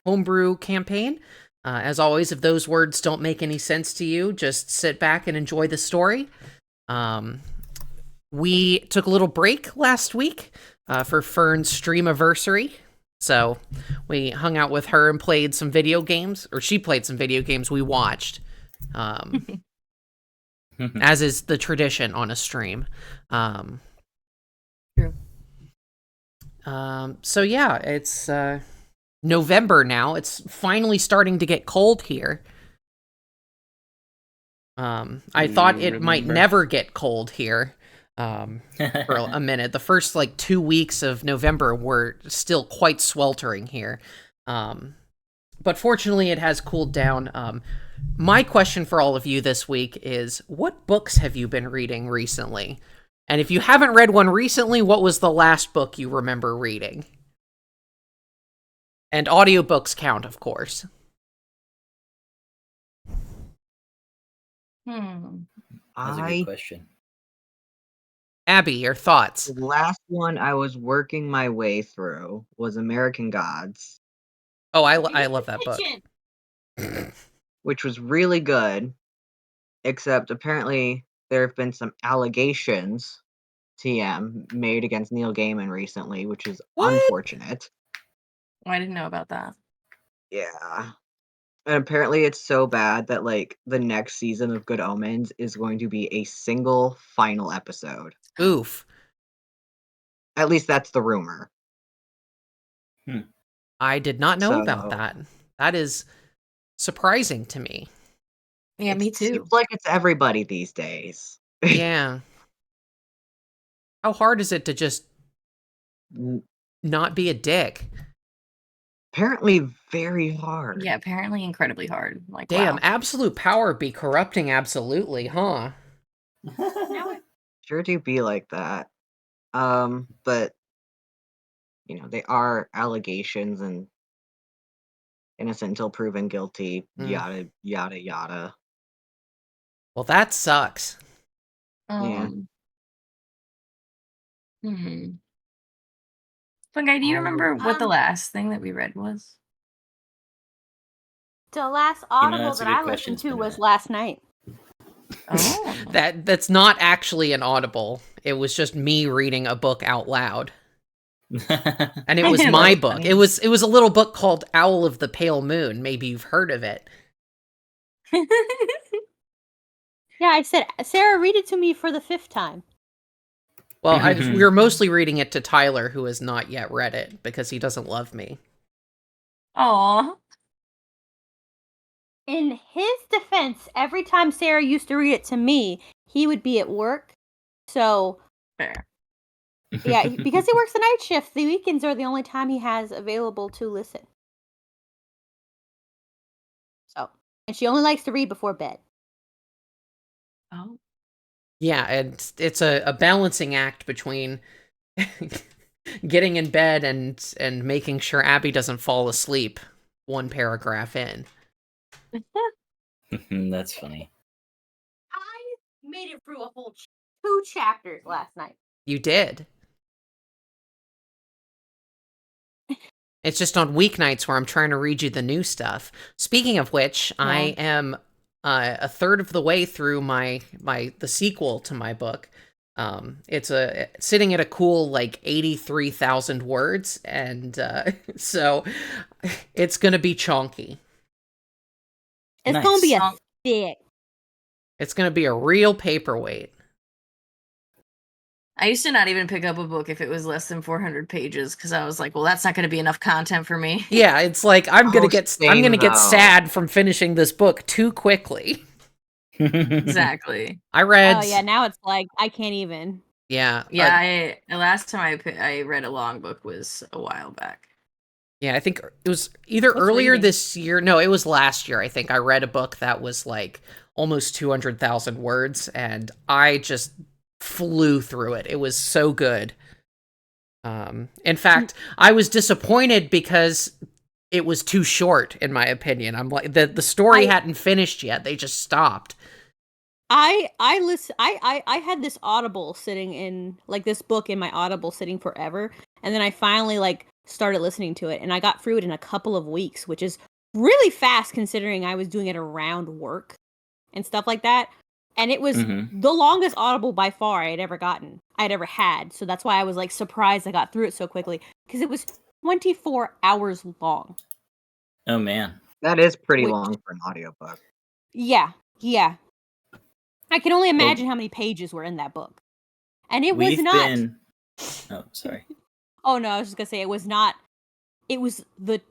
homebrew campaign. As always, if those words don't make any sense to you, just sit back and enjoy the story. We took a little break last week for Fern's streamiversary. So we hung out with her and played some video games, or she played some video games we watched, as is the tradition on a stream. True. So yeah, it's November now. It's finally starting to get cold here. I thought it might never get cold here for a minute. The first 2 weeks of November were still quite sweltering here. But fortunately it has cooled down. My question for all of you this week is, what books have you been reading recently? And if you haven't read one recently, what was the last book you remember reading? And audiobooks count, of course. That's a good question. Abby, your thoughts? The last one I was working my way through was American Gods. Oh, I love that book. Which was really good, except apparently there have been some allegations, TM, made against Neil Gaiman recently, which is unfortunate. Oh, I didn't know about that. Yeah. And apparently it's so bad that, the next season of Good Omens is going to be a single final episode. Oof. At least that's the rumor. I did not know about that. That is surprising to me. Yeah, me too. It seems like it's everybody these days. Yeah. How hard is it to just not be a dick? Apparently very hard. Yeah, apparently incredibly hard. Damn, wow. absolute power be corrupting absolutely, huh? Sure do be like that. But they are allegations and innocent until proven guilty, yada yada yada. Well, that sucks. Yeah. Fun guy, do you remember what the last thing that we read was? The last Audible that's a that good I question, listened to Spinner. was last night. Oh. That's not actually an Audible. It was just me reading a book out loud. And it was my book. It was a little book called Owl of the Pale Moon. Maybe you've heard of it. Yeah, I said, Sarah, read it to me for the 5th time. Well, we were mostly reading it to Tyler, who has not yet read it, because he doesn't love me. Aw. In his defense, every time Sarah used to read it to me, he would be at work. So, Fair. Yeah, because he works the night shift, the weekends are the only time he has available to listen. So, and she only likes to read before bed. Oh. Yeah, and it's a balancing act between getting in bed and making sure Abby doesn't fall asleep one paragraph in. That's funny. I made it through a whole 2 chapters last night. You did. It's just on weeknights where I'm trying to read you the new stuff. Speaking of which, yeah. I am a third of the way through the sequel to my book. It's sitting at a cool 83,000 words, and so it's gonna be chonky. It's gonna be a thick. It's gonna be a real paperweight. I used to not even pick up a book if it was less than 400 pages because I was like, well, that's not going to be enough content for me. Yeah, it's like I'm gonna get sad from finishing this book too quickly. Exactly. I read. Oh yeah, now it's like I can't even. Yeah. Yeah. The last time I read a long book was a while back. Yeah, I think it was either earlier this year. No, it was last year. I think I read a book that was almost 200,000 words, and I just flew through it. It was so good. In fact, I was disappointed because it was too short, in my opinion. I'm like, the story hadn't finished yet. They just stopped. I had this Audible sitting in this book in my Audible sitting forever, and then I finally started listening to it, and I got through it in a couple of weeks, which is really fast considering I was doing it around work and stuff like that. And it was the longest Audible by far I'd ever had. So that's why I was like surprised I got through it so quickly, because it was 24 hours long. Oh man. That is pretty long for an audiobook. Yeah. I can only imagine how many pages were in that book. And it was not. Oh, sorry. Oh no, I was just gonna say it was not. It was the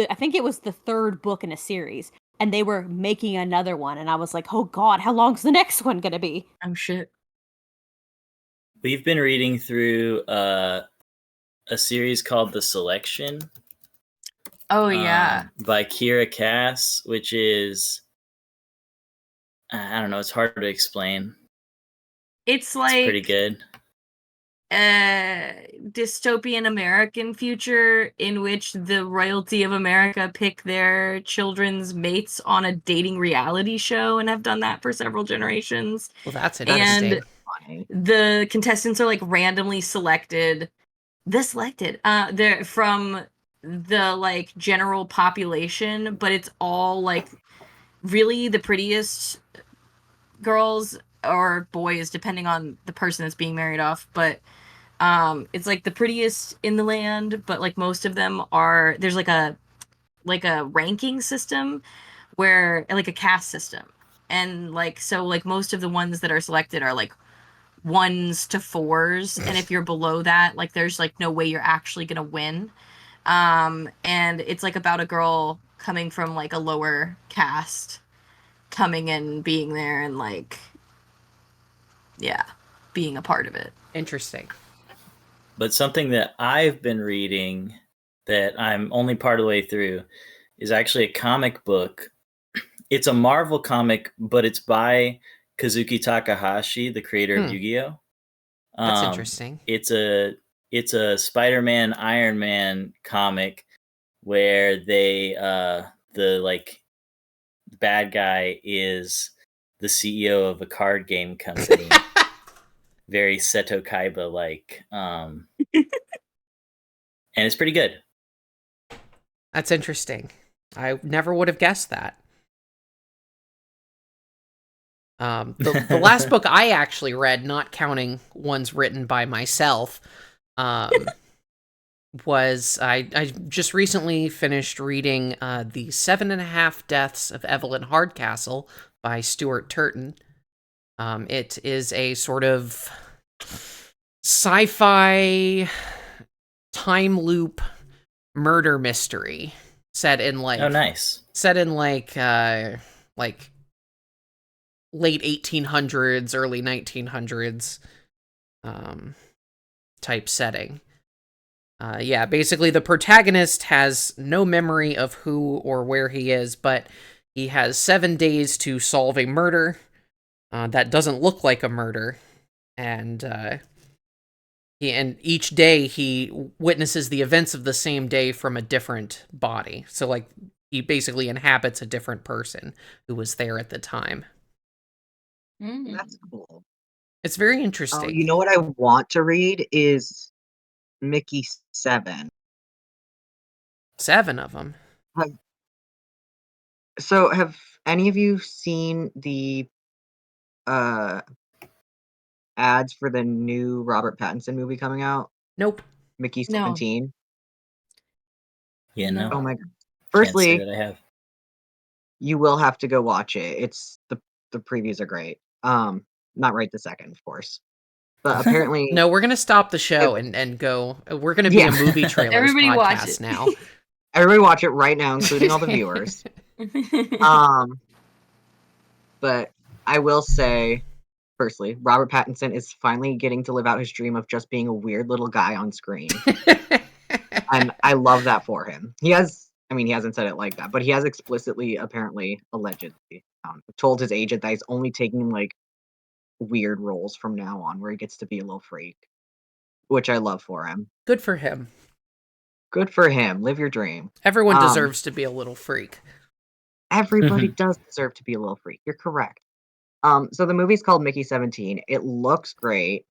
I think it was the third book in a series, and they were making another one, and I was like, oh god, how long's the next one gonna be? Oh shit. We've been reading through a series called The Selection. Oh yeah. By Kira Cass, which is, I don't know, it's hard to explain. It's like pretty good. A dystopian American future in which the royalty of America pick their children's mates on a dating reality show, and have done that for several generations. Well, that's interesting. And the contestants are like randomly selected. They're from the like general population, but it's all like really the prettiest girls or boys, depending on the person that's being married off. But it's like the prettiest in the land, but like most of them are, there's like a ranking system where, like a caste system, and like so like most of the ones that are selected are like 1s to 4s, and if you're below that, like there's like no way you're actually gonna win. And it's like about a girl coming from like a lower caste coming and being there and like being a part of it. Interesting. But something that I've been reading that I'm only part of the way through is actually a comic book. It's a Marvel comic, but it's by Kazuki Takahashi, the creator of Yu-Gi-Oh! That's interesting. It's a Spider-Man, Iron Man comic where they the like bad guy is the CEO of a card game company. Very Seto Kaiba like, and it's pretty good. That's interesting. I never would have guessed that. The last book I actually read, not counting ones written by myself, was I just recently finished reading The 7.5 Deaths of Evelyn Hardcastle by Stuart Turton. It is a sort of sci-fi time loop murder mystery set in like late 1800s, early 1900s type setting. Basically the protagonist has no memory of who or where he is, but he has 7 days to solve a murder that doesn't look like a murder, and each day he witnesses the events of the same day from a different body. So like he basically inhabits a different person who was there at the time. That's cool. It's very interesting. You know what I want to read is Mickey 7. 7 of them. So have any of you seen the ads for the new Robert Pattinson movie coming out? Nope. Mickey 17. Yeah, no. Oh my god. Firstly, Can't say that I have. You will have to go watch it. It's the previews are great. Not right this second, of course. But apparently No, we're gonna stop the show and go. We're gonna be a movie trailers Everybody podcast watch it. now. Everybody watch it right now, including all the viewers. But I will say, firstly, Robert Pattinson is finally getting to live out his dream of just being a weird little guy on screen. And I love that for him. He hasn't said it like that, but he has explicitly, apparently, allegedly, told his agent that he's only taking like weird roles from now on, where he gets to be a little freak, which I love for him. Good for him. Good for him. Live your dream. Everyone deserves to be a little freak. Everybody does deserve to be a little freak. You're correct. So the movie's called Mickey 17. It looks great.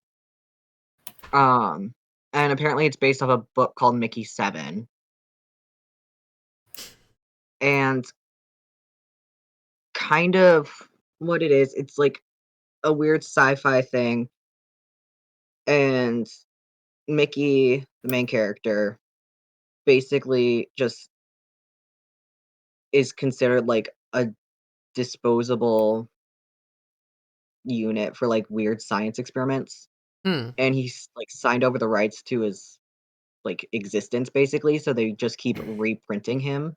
And And apparently it's based off a book called Mickey 7. And kind of what it is, it's like a weird sci-fi thing. And Mickey, the main character, basically just is considered like a disposable unit for like weird science experiments. Hmm. And he's like signed over the rights to his like existence basically, so they just keep reprinting him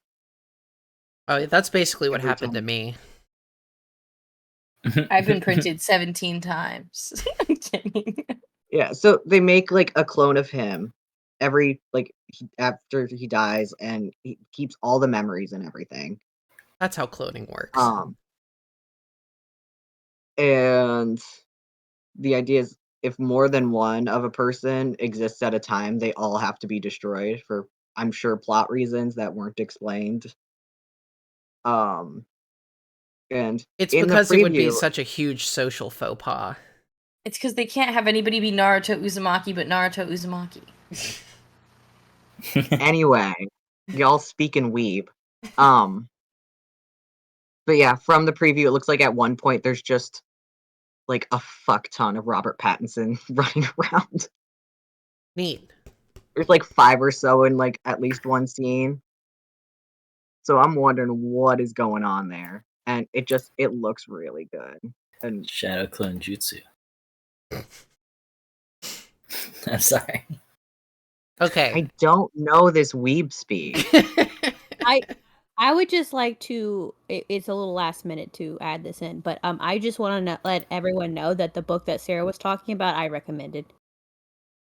Oh, that's basically what every happened to time. me. I've been printed 17 times. I'm kidding. Yeah, so they make like a clone of him every after he dies, and he keeps all the memories and everything. That's how cloning works. And the idea is if more than one of a person exists at a time, they all have to be destroyed for, I'm sure, plot reasons that weren't explained. And It's in the because it would be preview, such a huge social faux pas. It's because they can't have anybody be Naruto Uzumaki but Naruto Uzumaki. anyway, y'all speaking weeb. But yeah, from the preview, it looks like at one point there's just like a fuck ton of Robert Pattinson running around. Neat. There's like 5 or so in like at least one scene. So I'm wondering what is going on there. And it looks really good. And Shadow clone jutsu. I'm sorry. Okay. I don't know this weeb speak. I would just like to. It's a little last minute to add this in, but I just want to let everyone know that the book that Sarah was talking about, I recommended.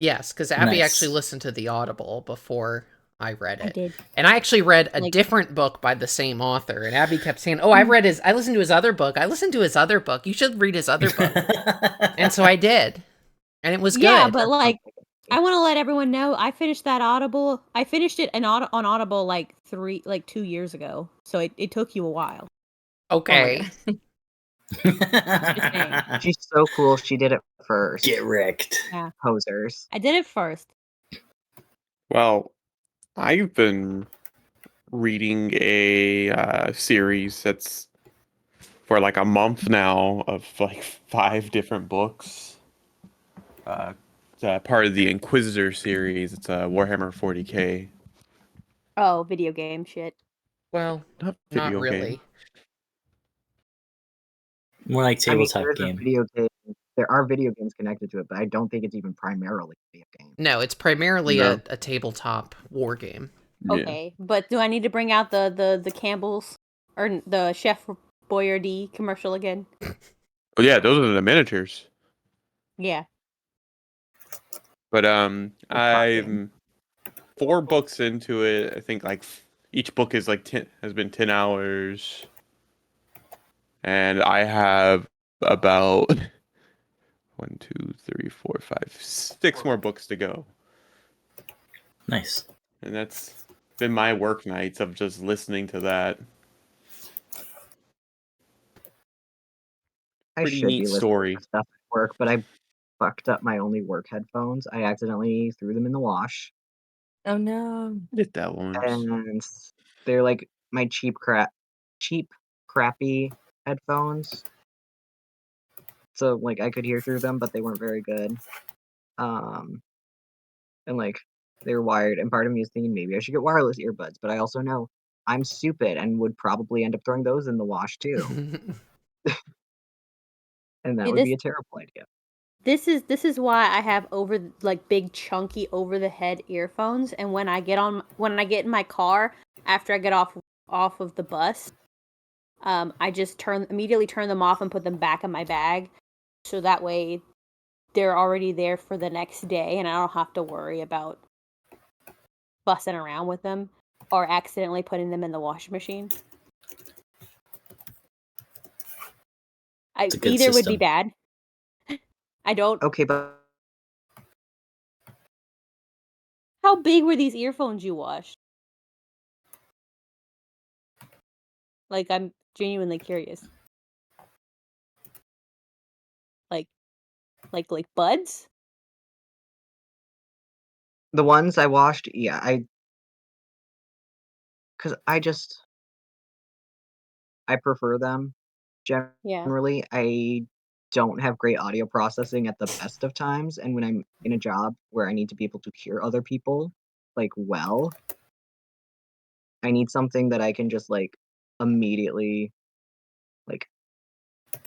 Yes, because Abby Nice. actually listened to the Audible before I read it. I did. And I actually read a Like- different book by the same author. And Abby kept saying, "Oh, I listened to his other book. I listened to his other book. You should read his other book." And so I did. And it was good. Yeah, but like, I want to let everyone know I finished that Audible. I finished it on Audible like 2 years ago. So it took you a while. Okay. She's so cool. She did it first. Get wrecked. Yeah, Posers. I did it first. Well, I've been reading a series that's for like a month now of like 5 different books. It's part of the Inquisitor series. It's a Warhammer 40K. Oh, video game shit. Well, Not not video really. game. More like tabletop there's game. a video game. There are video games connected to it, but I don't think it's even primarily a video game. No, it's primarily No. a tabletop war game. Yeah. Okay, but do I need to bring out the Campbell's or the Chef Boyardee commercial again? Oh yeah, those are the miniatures. Yeah. But card I'm 4 books into it. I think like each book is like has been 10 hours. And I have about 1, 2, 3, 4, 5, 6 more books to go. Nice. And that's been my work nights of just listening to that. I Pretty should neat be listening story. to stuff at work, but I fucked up my only work headphones. I accidentally threw them in the wash. Oh no. I did that once. And they're like my cheap, crappy headphones. So like I could hear through them, but they weren't very good. And like they were wired, and part of me is thinking maybe I should get wireless earbuds, but I also know I'm stupid and would probably end up throwing those in the wash too, and that See, would be a terrible idea. This is why I have big chunky over the head earphones, and when I get in my car after I get off of the bus, I just immediately turn them off and put them back in my bag, so that way they're already there for the next day, and I don't have to worry about fussing around with them or accidentally putting them in the washing machine. It's a good Either would be system. bad. I don't. Okay, but How big were these earphones you washed? Like, I'm genuinely curious. Like buds? The ones I watched, yeah, because I prefer them. Yeah. Generally, I don't have great audio processing at the best of times, and when I'm in a job where I need to be able to hear other people, like, well, I need something that I can just, like, immediately, like,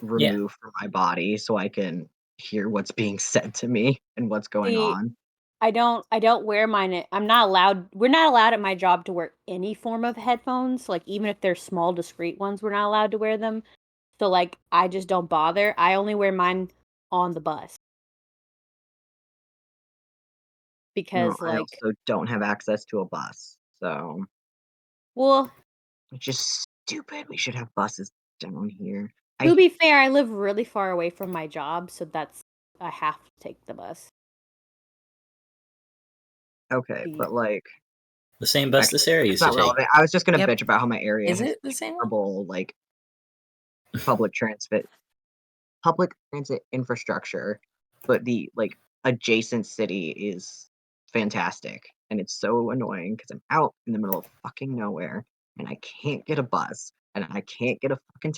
Yeah. remove from my body so I can hear what's being said to me and what's going See, on. I don't wear mine. I'm not allowed. We're not allowed at my job to wear any form of headphones. Like even if they're small, discreet ones, we're not allowed to wear them. So like I just don't bother. I only wear mine on the bus No, because I like, also don't have access to a bus, so well, it's just stupid. We should have buses down here. to be fair, I live really far away from my job, so I have to take the bus. Okay, The- but, like, The same bus actually, this area it's used to not take. relevant. I was just gonna Yep. bitch about how my area Is has it the same one? terrible, like, public transit infrastructure, but the, like, adjacent city is fantastic, and it's so annoying because 'cause I'm out in the middle of fucking nowhere, and I can't get a bus, and I can't get a fucking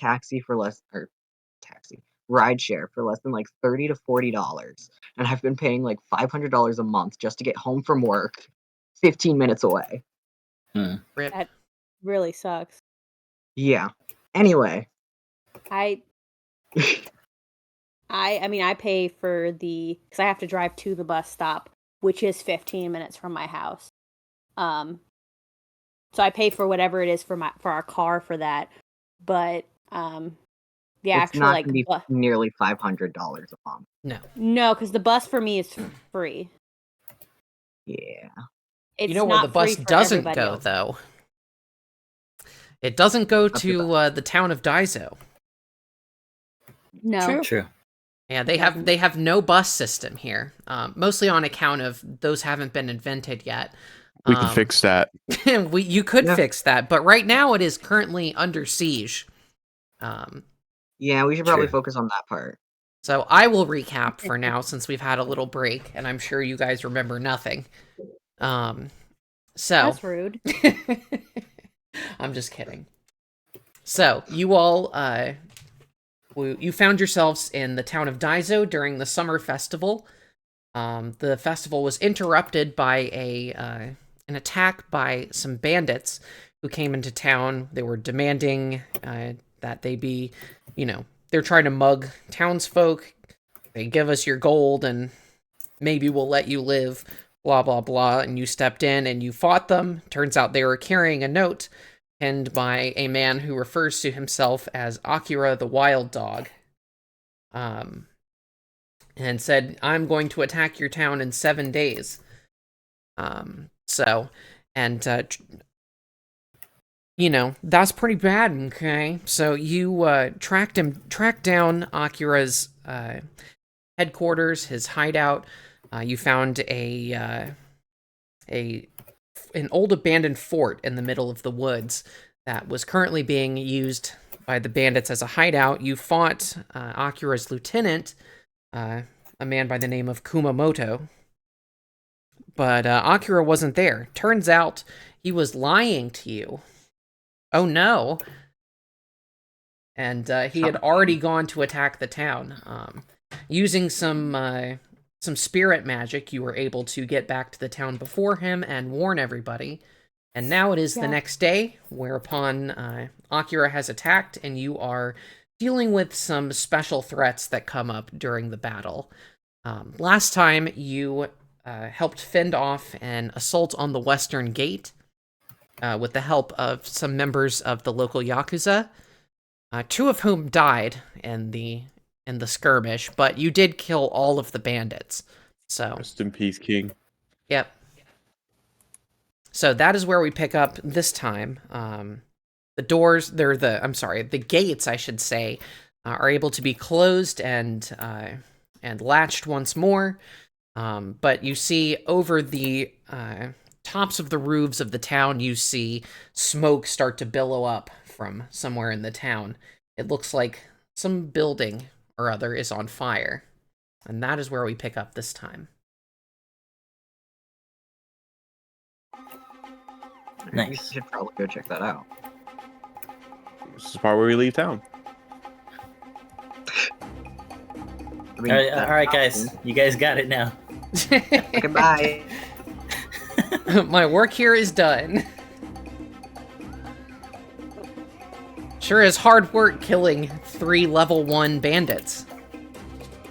rideshare for less than, like, $30 to $40, and I've been paying, like, $500 a month just to get home from work 15 minutes away. Rip. That really sucks. Yeah. Anyway. I I mean I pay for because I have to drive to the bus stop, which is 15 minutes from my house. So I pay for whatever it is for our car for that. But the It's actual not like gonna be nearly $500 a month. no, because the bus for me is free. Yeah. It's You know where not the bus free for doesn't everybody go, else. though? It doesn't go Up the to the town of Daizo. No. True. Yeah, they have no bus system here, mostly on account of those haven't been invented yet. We can fix that. You could Yeah. fix that, but right now it is currently under siege. Yeah, we should probably True. focus on that part. So I will recap for now since we've had a little break, and I'm sure you guys remember nothing. So That's rude. I'm just kidding. So you all, you found yourselves in the town of Daizo during the summer festival. The festival was interrupted by an attack by some bandits who came into town. They were demanding that they be, they're trying to mug townsfolk. They give us your gold and maybe we'll let you live, blah, blah, blah. And you stepped in and you fought them. Turns out they were carrying a note penned by a man who refers to himself as Akira the Wild Dog. And said, I'm going to attack your town in 7 days. That's pretty bad, okay? So you tracked down Akira's headquarters, his hideout. You found an old abandoned fort in the middle of the woods that was currently being used by the bandits as a hideout. You fought Akira's lieutenant, a man by the name of Kumamoto. But Akira wasn't there. Turns out he was lying to you. Oh no. And he had already gone to attack the town. Using some spirit magic, you were able to get back to the town before him and warn everybody. And now it is the next day, whereupon Akira has attacked, and you are dealing with some special threats that come up during the battle. Last time, you helped fend off an assault on the Western Gate with the help of some members of the local Yakuza, 2 of whom died in the skirmish, but you did kill all of the bandits. So Rest in peace, King. Yep. So that is where we pick up this time. The gates, I should say, are able to be closed and latched once more. But you see over the tops of the roofs of the town, you see smoke start to billow up from somewhere in the town. It looks like some building or other is on fire. And that is where we pick up this time. We Nice. should probably go check that out. This is the part where we leave town. I mean, All right, guys. You guys got it now. Goodbye. My work here is done. Sure is hard work killing 3 level 1 bandits.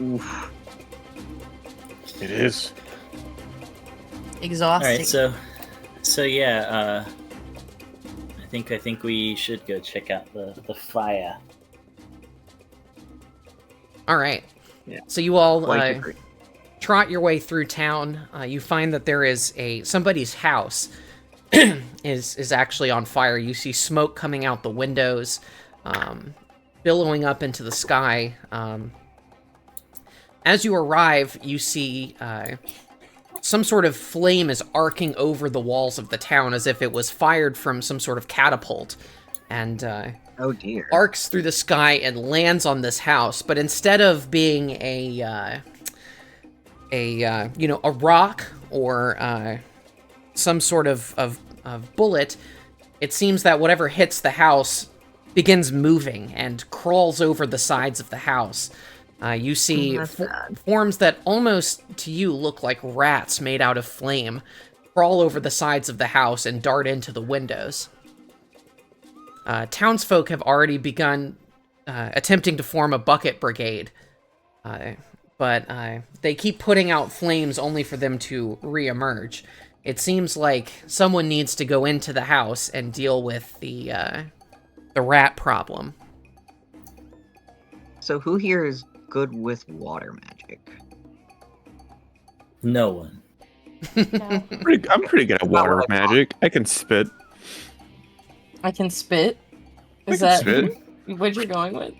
Oof. It is. Exhausting. All right, so yeah, I think we should go check out the fire. All right. Yeah. So you all Quite agree. trot your way through town. You find that there is somebody's house is actually on fire. You see smoke coming out the windows, billowing up into the sky. As you arrive, you see some sort of flame is arcing over the walls of the town as if it was fired from some sort of catapult, and Oh dear. arcs through the sky and lands on this house. But instead of being a rock or some sort of bullet, it seems that whatever hits the house begins moving and crawls over the sides of the house. You see That's bad. forms that almost to you look like rats made out of flame crawl over the sides of the house and dart into the windows. Townsfolk have already begun attempting to form a bucket brigade, but they keep putting out flames only for them to re-emerge. It seems like someone needs to go into the house and deal with the rat problem. So who here is good with water magic? No one. No. I'm pretty good at About water what I thought. magic. I can spit. I can spit. I Is can that spit. what you're going with?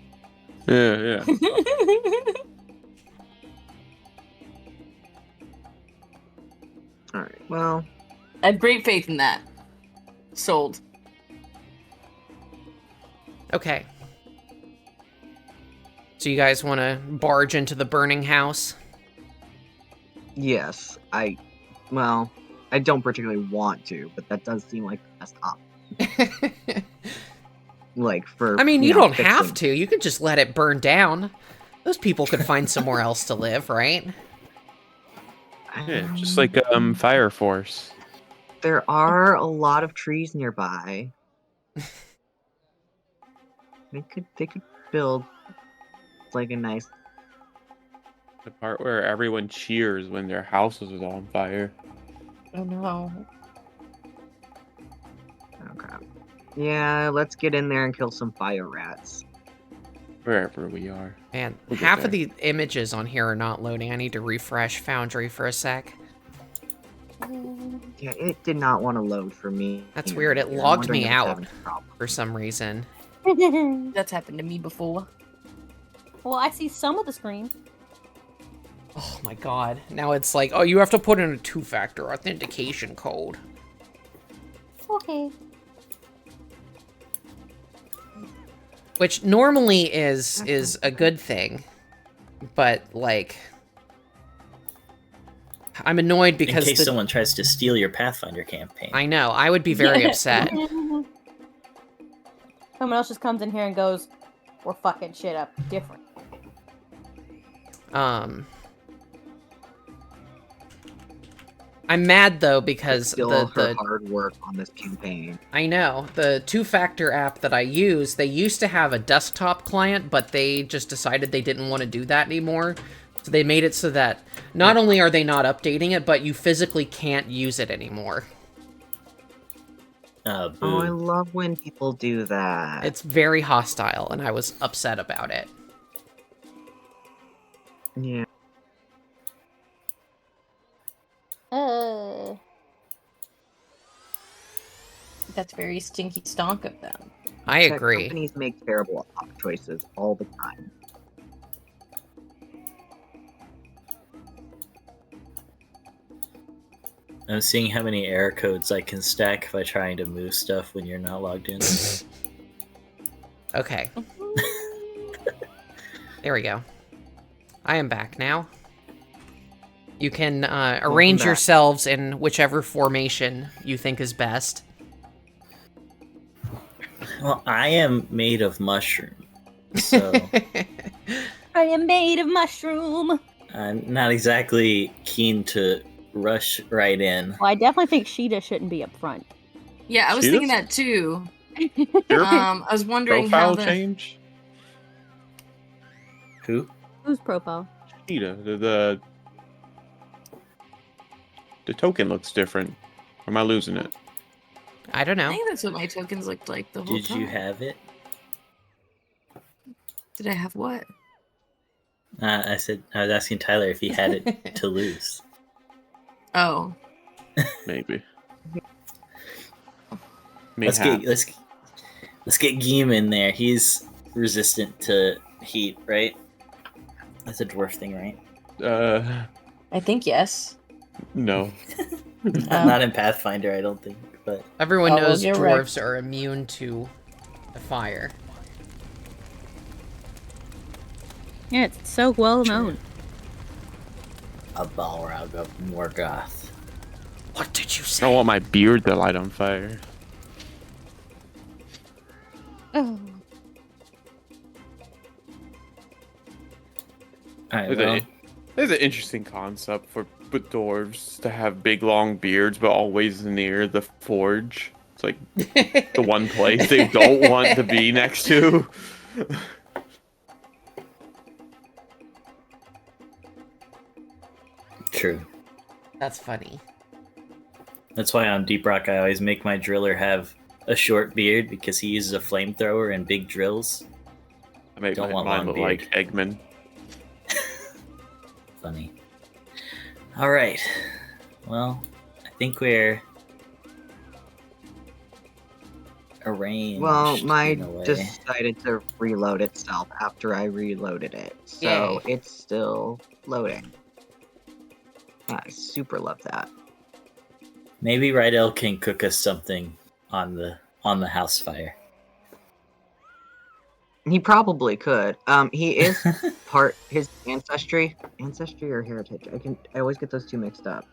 Yeah. All right. Well, I have great faith in that. Sold. Okay. So you guys want to barge into the burning house? yes. I don't particularly want to, but that does seem like the best option. Like for. I mean, you don't fixing- have to. You could just let it burn down. Those people could find somewhere else to live, right? Yeah, just like Fire Force. There are a lot of trees nearby. They could build like a nice. The part where everyone cheers when their house is on fire. Oh no. Okay. Yeah, let's get in there and kill some fire rats. Wherever we are. Man, We'll get half of there. the images on here are not loading. I need to refresh Foundry for a sec. Yeah, it did not want to load for me. That's either. weird. It I'm logged wondering me if it's out. having a problem. For some reason. That's happened to me before. Well, I see some of the screen. Oh my god. Now it's like, oh, you have to put in a 2-factor authentication code. Okay. Which normally is a good thing. But, like... I'm annoyed In because case someone tries to steal your Pathfinder campaign. I know, I would be very upset. Someone else just comes in here and goes, "We're fucking shit up different." I'm mad though because Still her the hard work on this campaign. I know the 2-factor app that I use, they used to have a desktop client, but they just decided they didn't want to do that anymore. So they made it so that not only are they not updating it, but you physically can't use it anymore. Oh, Boo. I love when people do that. It's very hostile, and I was upset about it. Yeah. That's very stinky stonk of them. I Tech agree. Companies make terrible choices all the time. I'm seeing how many error codes I can stack by trying to move stuff when you're not logged in. Okay. There we go. I am back now. You can arrange back. yourselves in whichever formation you think is best. Well, I am made of mushroom, so I am made of mushroom. I'm not exactly keen to rush right in. Well, I definitely think Sheeta shouldn't be up front. Yeah, I was She thinking does? that too. Sure. I was wondering how Profile the change? Who? Whose profile? Cheetah. The token looks different. Or am I losing it? I don't I know. think that's what my tokens looked like the whole Did time. you have it? Did I have what? I was asking Tyler if he had it to lose. Oh, Maybe. Let's get Geem in there. He's resistant to heat, right? That's a dwarf thing, right? I think yes. No. Not in Pathfinder, I don't think. But Everyone Oh, well, knows you're dwarves are immune to the fire. Yeah, it's so well known. a Balrog of Morgoth. What did you I say? don't want my beard to light on fire. Oh. Alright, well, There's an interesting concept for dwarves to have big long beards, but always near the forge. It's like the one place they don't want to be next to. true. That's funny. That's why on Deep Rock I always make my driller have a short beard because he uses a flamethrower and big drills. I make Don't want mine long look beard. like Eggman. Funny. Alright. Well, I think we're arranged. Well, in mine a way. decided to reload itself after I reloaded it, so Yay. it's still loading. I super love that. Maybe Rydell can cook us something on the house fire. He probably could. He is part his ancestry or heritage. I always get those two mixed up.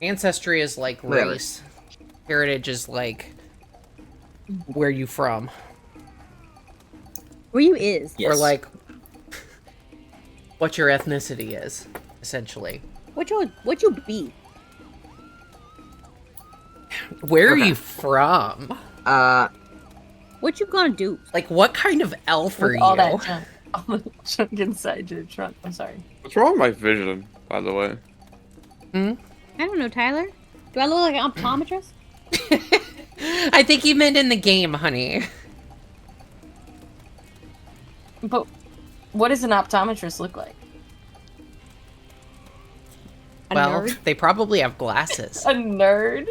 Ancestry is like Whatever. race. Heritage is like where you from. Where you is? Yes. Or like what your ethnicity is, essentially. What you be? Where are Okay. you from? What you gonna do? Like what kind of elf are With you? all that junk, all the junk inside your trunk. I'm sorry. What's wrong with my vision, by the way? I don't know, Tyler. Do I look like an optometrist? I think you meant in the game, honey. But what does an optometrist look like? A Well, nerd? they probably have glasses. A nerd?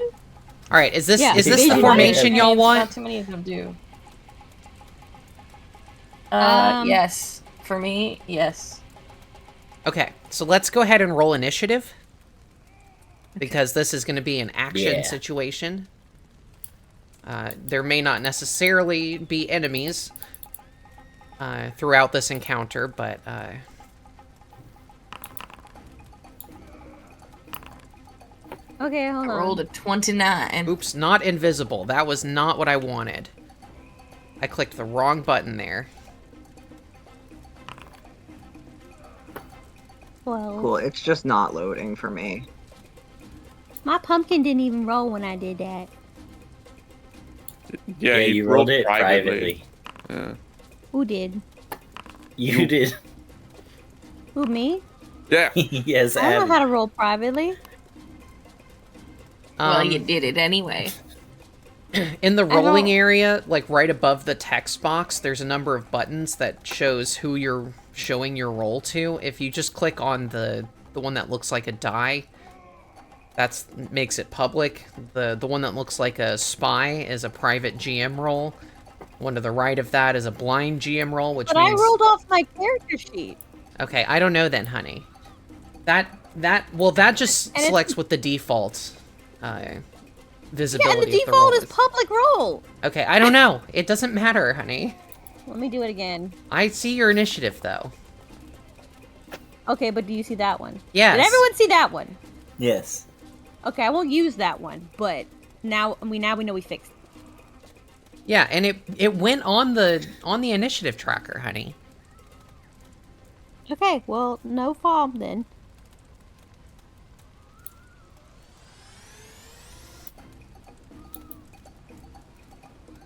All right, is this Yeah, is this the visual. formation y'all Not want? too many of them do. Um, Yes. For me, yes. Okay, so let's go ahead and roll initiative. Because this is going to be an action Yeah. situation. There may not necessarily be enemies throughout this encounter, but Okay, hold I on. rolled a 29. oops, not invisible. That was not what I wanted. I clicked the wrong button there. Well, Cool. It's just not loading for me. my pumpkin didn't even roll when I did that. Yeah, you rolled it privately. Yeah. Who did? You did. Who, me? Yeah. Yes, I don't Abby. know how to roll privately. Well, you did it anyway. In the I don't- rolling area, like right above the text box, there's a number of buttons that shows who you're showing your roll to. If you just click on the one that looks like a die, that makes it public. The one that looks like a spy is a private GM roll. One to the right of that is a blind GM roll, which But means I rolled off my character sheet. okay. I don't know then, honey. That just And it's- selects what the default visibility. Yeah, and the of the roll default is public roll. Okay, I don't know. It doesn't matter, honey. Let me do it again. I see your initiative, though. Okay, but do you see that one? Yes. Did everyone see that one? Yes. Okay, I won't use that one, but now we know we fixed it. Yeah, and it went on the initiative tracker, honey. Okay, well, no fall then.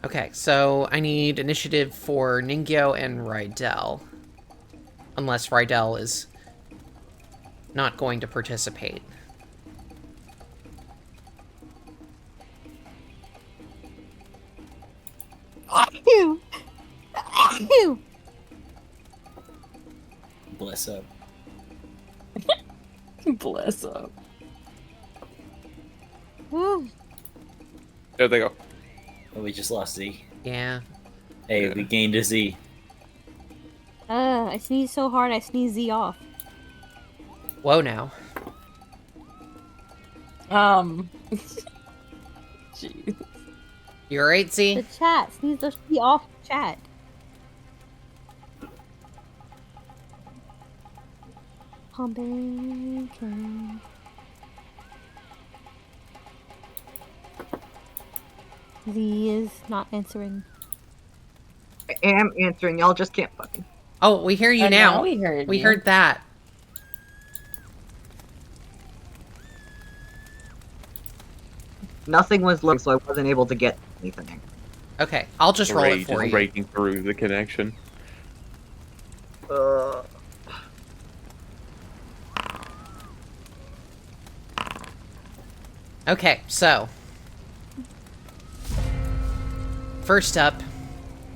Okay, so I need initiative for Ningyo and Rydell. Unless Rydell is not going to participate. Achoo! Achoo! Bless up. Bless up. Woo. There they go. Oh, we just lost Z. Yeah. Hey, Yeah. we gained a Z. I sneezed so hard I sneezed Z off. Whoa now. Jeez. You alright, Z? The chat. Sneeze the Z off the chat. Pumpkin. Z is not answering. I am answering. Y'all just can't fucking. Oh, we hear you And now. now we heard We you. heard that. Nothing was loading, so I wasn't able to get anything. Okay, I'll just roll it Rage for is you. breaking through the connection. Okay, so first up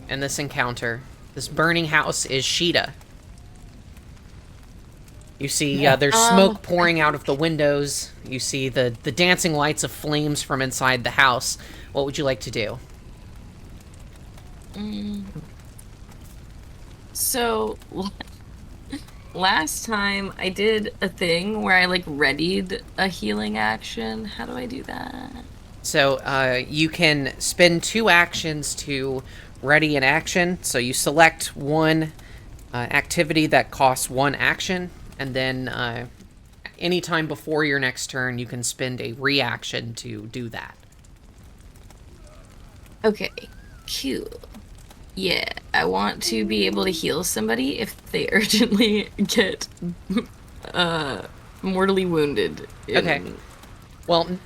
in this encounter, this burning house is Sheeta. You see there's smoke pouring out of the windows. You see the dancing lights of flames from inside the house. What would you like to do? So, last time I did a thing where I, like, readied a healing action. How do I do that? So you can spend 2 actions to ready an action. So you select one activity that costs 1 action, and then anytime before your next turn, you can spend a reaction to do that. Okay, cool. Yeah, I want to be able to heal somebody if they urgently get mortally wounded. Okay. Well,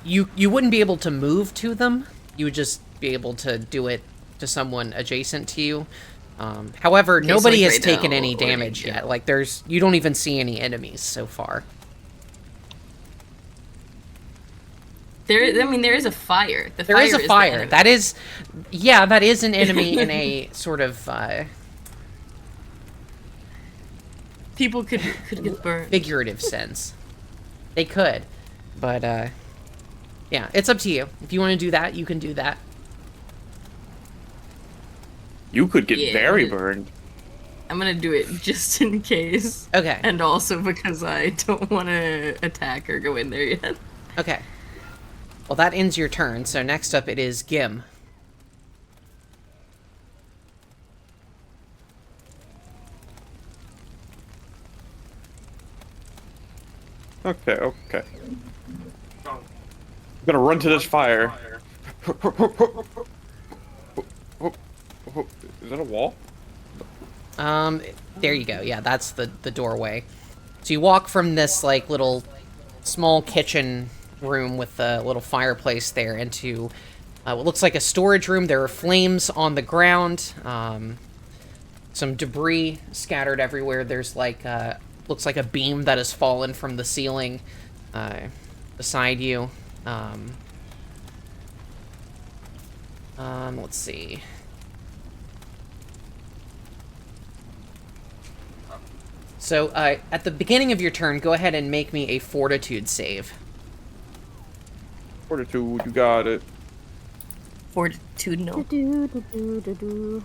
you wouldn't be able to move to them. You would just be able to do it to someone adjacent to you. However, Okay, so, nobody like, has right taken now, any or, damage yeah. yet. Like, you don't even see any enemies so far. There is a fire. There is a the fire. enemy. That is an enemy in a sort of People could get burned. figurative sense. They could, but yeah, it's up to you. If you want to do that, you can do that. You could get Yeah. very burned. I'm gonna do it just in case. Okay. And also because I don't want to attack or go in there yet. Okay. Well, that ends your turn. So next up, it is Gim. Okay. I'm gonna run to this fire. Is that a wall? There you go. Yeah, that's the doorway. So you walk from this, like, little small kitchen room with a little fireplace there into what looks like a storage room. There are flames on the ground. Some debris scattered everywhere. There's, like, looks like a beam that has fallen from the ceiling beside you. Let's see. So, at the beginning of your turn, go ahead and make me a fortitude save. Fortitude, you got it. Fortitudinal. Do-do-do-do-do-do.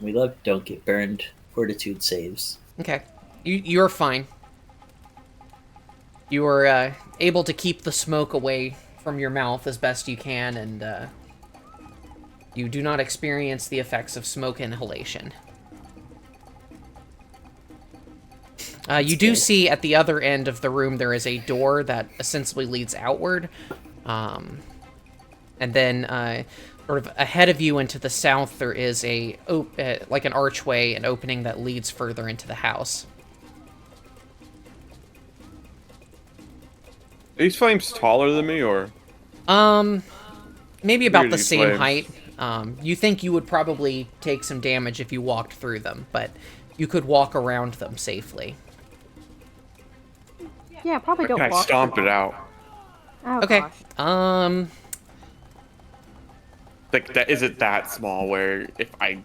We love don't get burned. Fortitude saves. Okay. You're fine. You are able to keep the smoke away from your mouth as best you can, and you do not experience the effects of smoke inhalation. You do good. see at the other end of the room there is a door that essentially leads outward. And then sort of ahead of you and to the south, there is like an archway, an opening that leads further into the house. Are these flames taller than me, or? Maybe Bigger about the these same flames? height. You think you would probably take some damage if you walked through them, but you could walk around them safely. Yeah, probably don't Can I walk stomp through it out? Oh, Okay. gosh. Like that? Is it that small where if I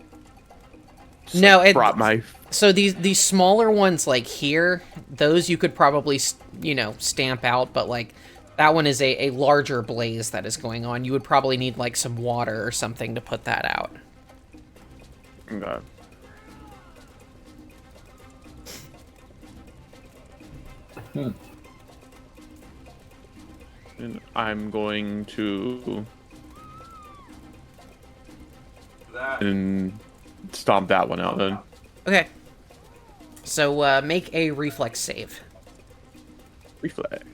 just, No, like, brought my so these smaller ones like here, those you could probably stamp out, but like that one is a larger blaze that is going on. You would probably need like some water or something to put that out. Okay. And I'm going to and stomp that one out then. Okay. So make a reflex save. Reflex.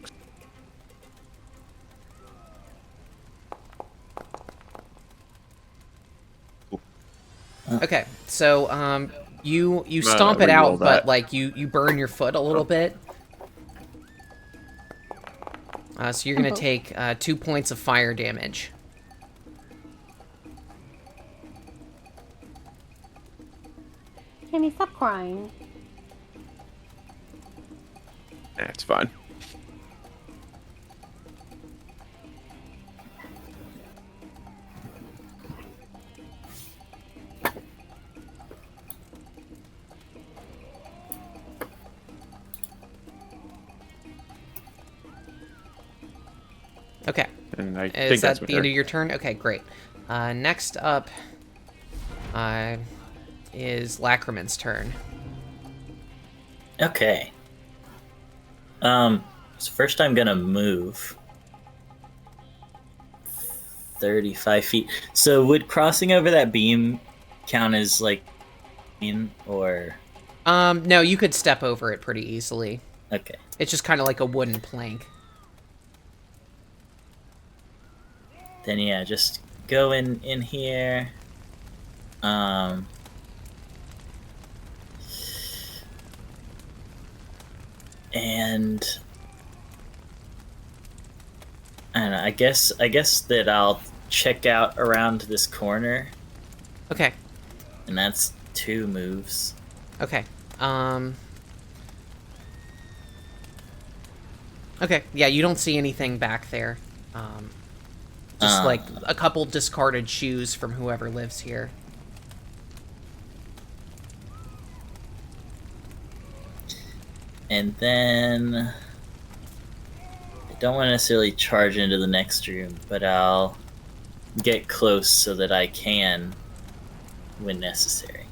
Okay, so you stomp it re-roll out, but that. like you burn your foot a little bit. So you're gonna take 2 points of fire damage. Kenny, stop crying. That's fine. Okay. And I Is think that that's the my end turn. of your turn? Okay, great. Next up is Lackerman's turn. Okay. So first I'm gonna move 35 feet. So would crossing over that beam count as like or No, you could step over it pretty easily. okay. It's just kind of like a wooden plank. Then yeah, just go in here. And I don't know, I guess that I'll check out around this corner, Okay. and that's 2 moves. Okay. Okay. Yeah, you don't see anything back there. Just like a couple discarded shoes from whoever lives here. And then I don't want to necessarily charge into the next room, but I'll get close so that I can when necessary.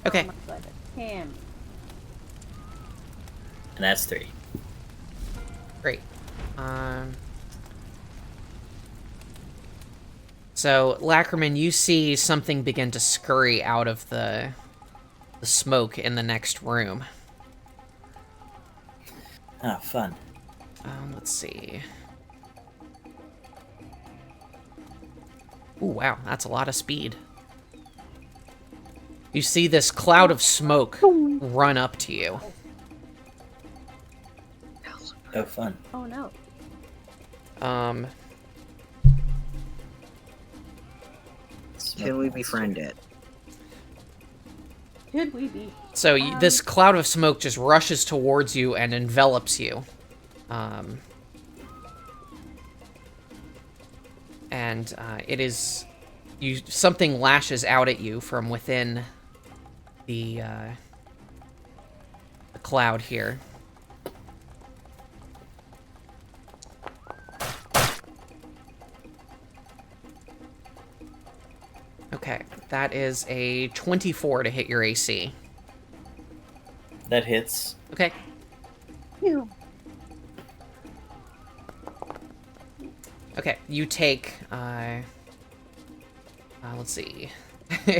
Okay. Oh my goodness. Cam. And that's 3. Great. So, Lackerman, you see something begin to scurry out of the smoke in the next room. Oh, fun. Let's see. Ooh, wow, that's a lot of speed. You see this cloud of smoke run up to you. Oh, fun. Oh no. Can we befriend it? Should we be? So this cloud of smoke just rushes towards you and envelops you. And it is... something lashes out at you from within the cloud here. Okay, that is a 24 to hit your AC. That hits. Okay. Ew. Okay, you take, let's see.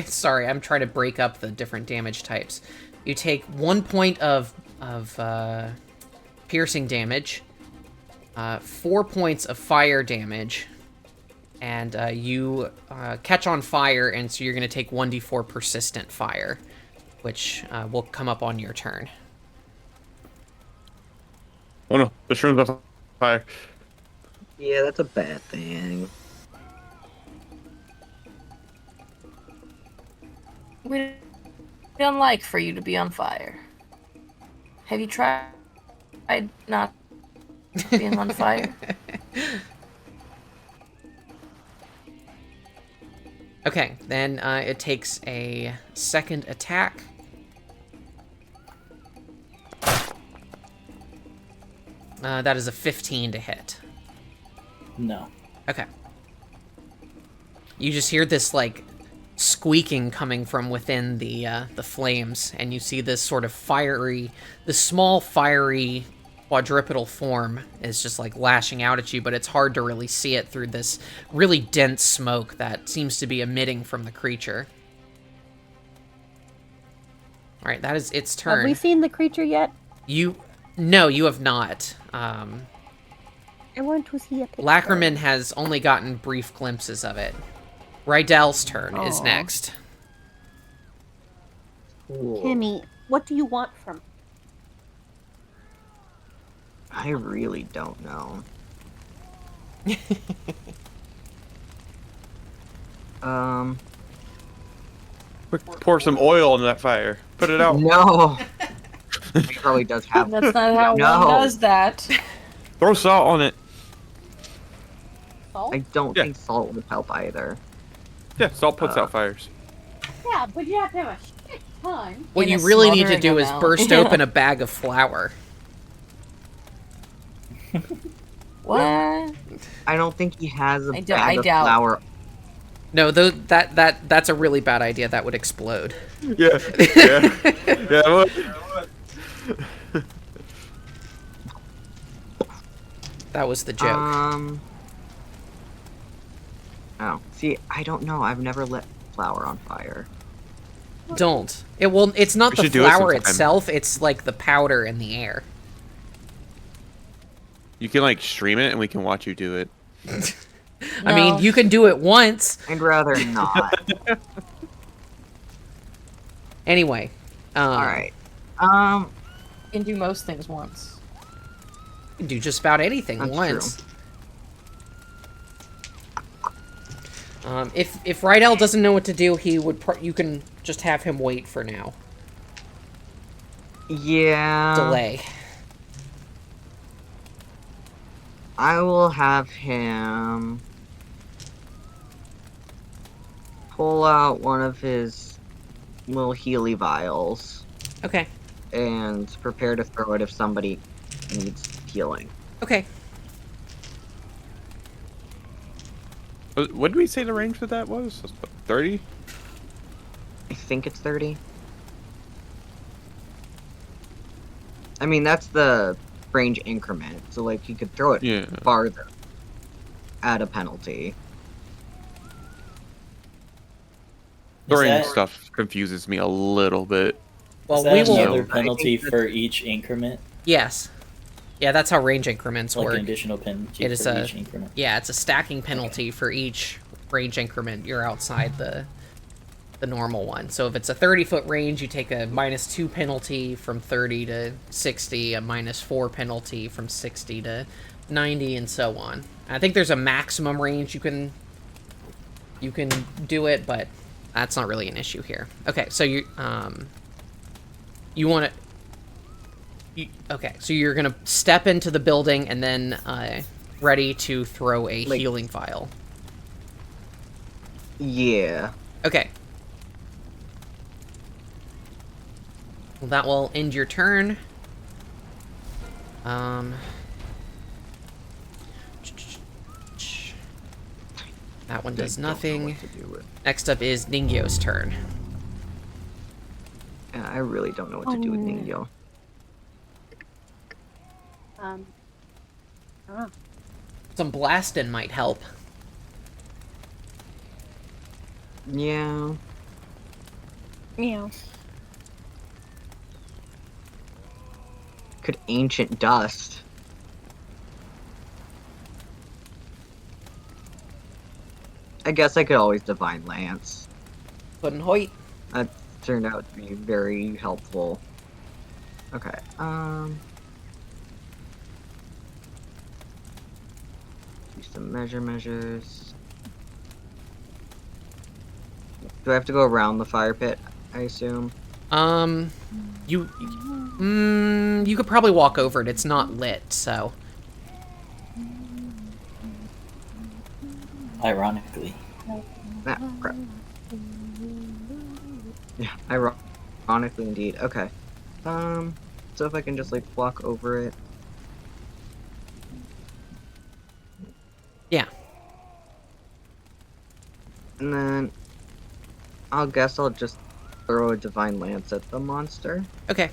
Sorry, I'm trying to break up the different damage types. You take 1 point of piercing damage, 4 points of fire damage, and you catch on fire, and so you're going to take 1d4 persistent fire, which will come up on your turn. Oh no, the shroom's on fire. Yeah, that's a bad thing. We don't like for you to be on fire. Have you tried not being on fire? Okay, then it takes a second attack. That is a 15 to hit. No. Okay. You just hear this, like, squeaking coming from within the flames, and you see this sort of this small fiery quadrupedal form is just, like, lashing out at you, but it's hard to really see it through this really dense smoke that seems to be emitting from the creature. All right, that is its turn. Have we seen the creature yet? No, you have not. I want to see a picture. Lackerman has only gotten brief glimpses of it. Rydell's turn is Aw. next. Cool. Kimmy, what do you want from me? I really don't know. Quick, pour some oil on that fire. Put it out. No. He probably does have. That's not how No. one does that. Throw salt on it. Salt? I don't Yeah. think salt would help either. Yeah, salt puts out fires. Yeah, but you have to have a shit ton. What In you a really need to smothering do is amount. burst open a bag of flour. What? I don't think he has a I bag of doubt. flour. No, that's a really bad idea. That would explode. Yeah. Yeah. Yeah. Well, That was the joke. Oh, see, I don't know. I've never lit flour on fire. Don't. It's not We the should do it flour sometime. itself, it's like the powder in the air. you can like stream it and we can watch you do it. I mean, you can do it once. I'd rather not. Anyway. Alright. You can do most things once. You can do just about anything That's once. If Rydell doesn't know what to do, you can just have him wait for now. Yeah. Delay. I will have him pull out one of his little Healy vials Okay. and prepare to throw it if somebody needs healing. Okay. What did we say the range for that was? 30? I think it's 30. I mean, that's the range increment, so like you could throw it Yeah. farther at a penalty. Is Throwing that, stuff confuses me a little bit. Well, is that we will. another I penalty think for each increment? Yes. Yeah, that's how range increments Like work. an additional penalty It is for a- each increment? Yeah, it's a stacking penalty for each range increment you're outside the normal one. So if it's a 30-foot range, you take a -2 penalty from 30 to 60, a -4 penalty from 60 to 90, and so on. I think there's a maximum range you can do it, but that's not really an issue here. Okay, so you want to. Okay, so you're gonna step into the building and then ready to throw a Like- healing vial. Yeah. Okay. Well, that will end your turn. That one does I don't know nothing. what to do with- Next up is Ningyo's turn. Yeah, I really don't know what to do with Ningyo. Some blasting might help. Yeah. Meow. Could ancient dust. I guess I could always Divine Lance. Couldn't hoit. That turned out to be very helpful. Okay, do some measures. Do I have to go around the fire pit, I assume? You could probably walk over it. It's not lit, so. Ironically. Ah, crap. Yeah, ironically indeed. Okay. So if I can just, like, walk over it. Yeah. And then I'll just throw a Divine Lance at the monster. Okay.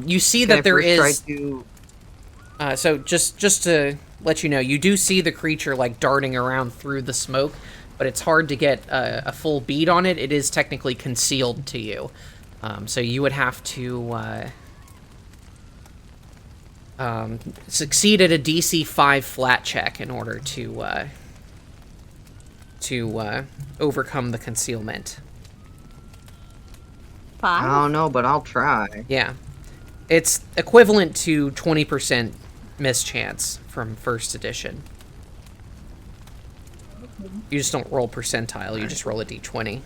You see Can that I there first is. try to... So just to let you know, you do see the creature like darting around through the smoke, but it's hard to get a full bead on it. It is technically concealed to you, so you would have to succeed at a DC 5 flat check in order to overcome the concealment. 5? I don't know, but I'll try. Yeah, it's equivalent to 20% mischance from first edition. You just don't roll percentile, you just roll a d20.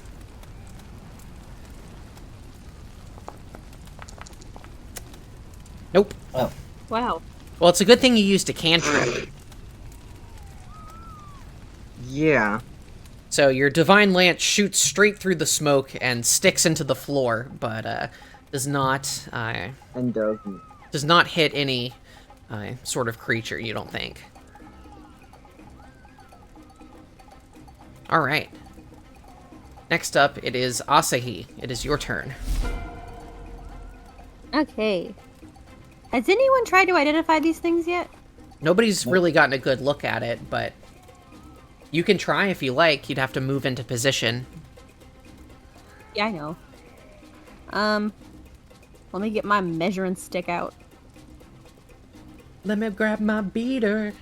Nope. Oh. Wow. Well, it's a good thing you used a cantrip. Yeah. So your Divine Lance shoots straight through the smoke and sticks into the floor, but does not And doesn't. hit any sort of creature, you don't think. All right. Next up, it is Asahi. It is your turn. Okay. Has anyone tried to identify these things yet? Nobody's really gotten a good look at it, but you can try if you like. You'd have to move into position. Yeah, I know. Let me get my measuring stick out. Let me grab my beater.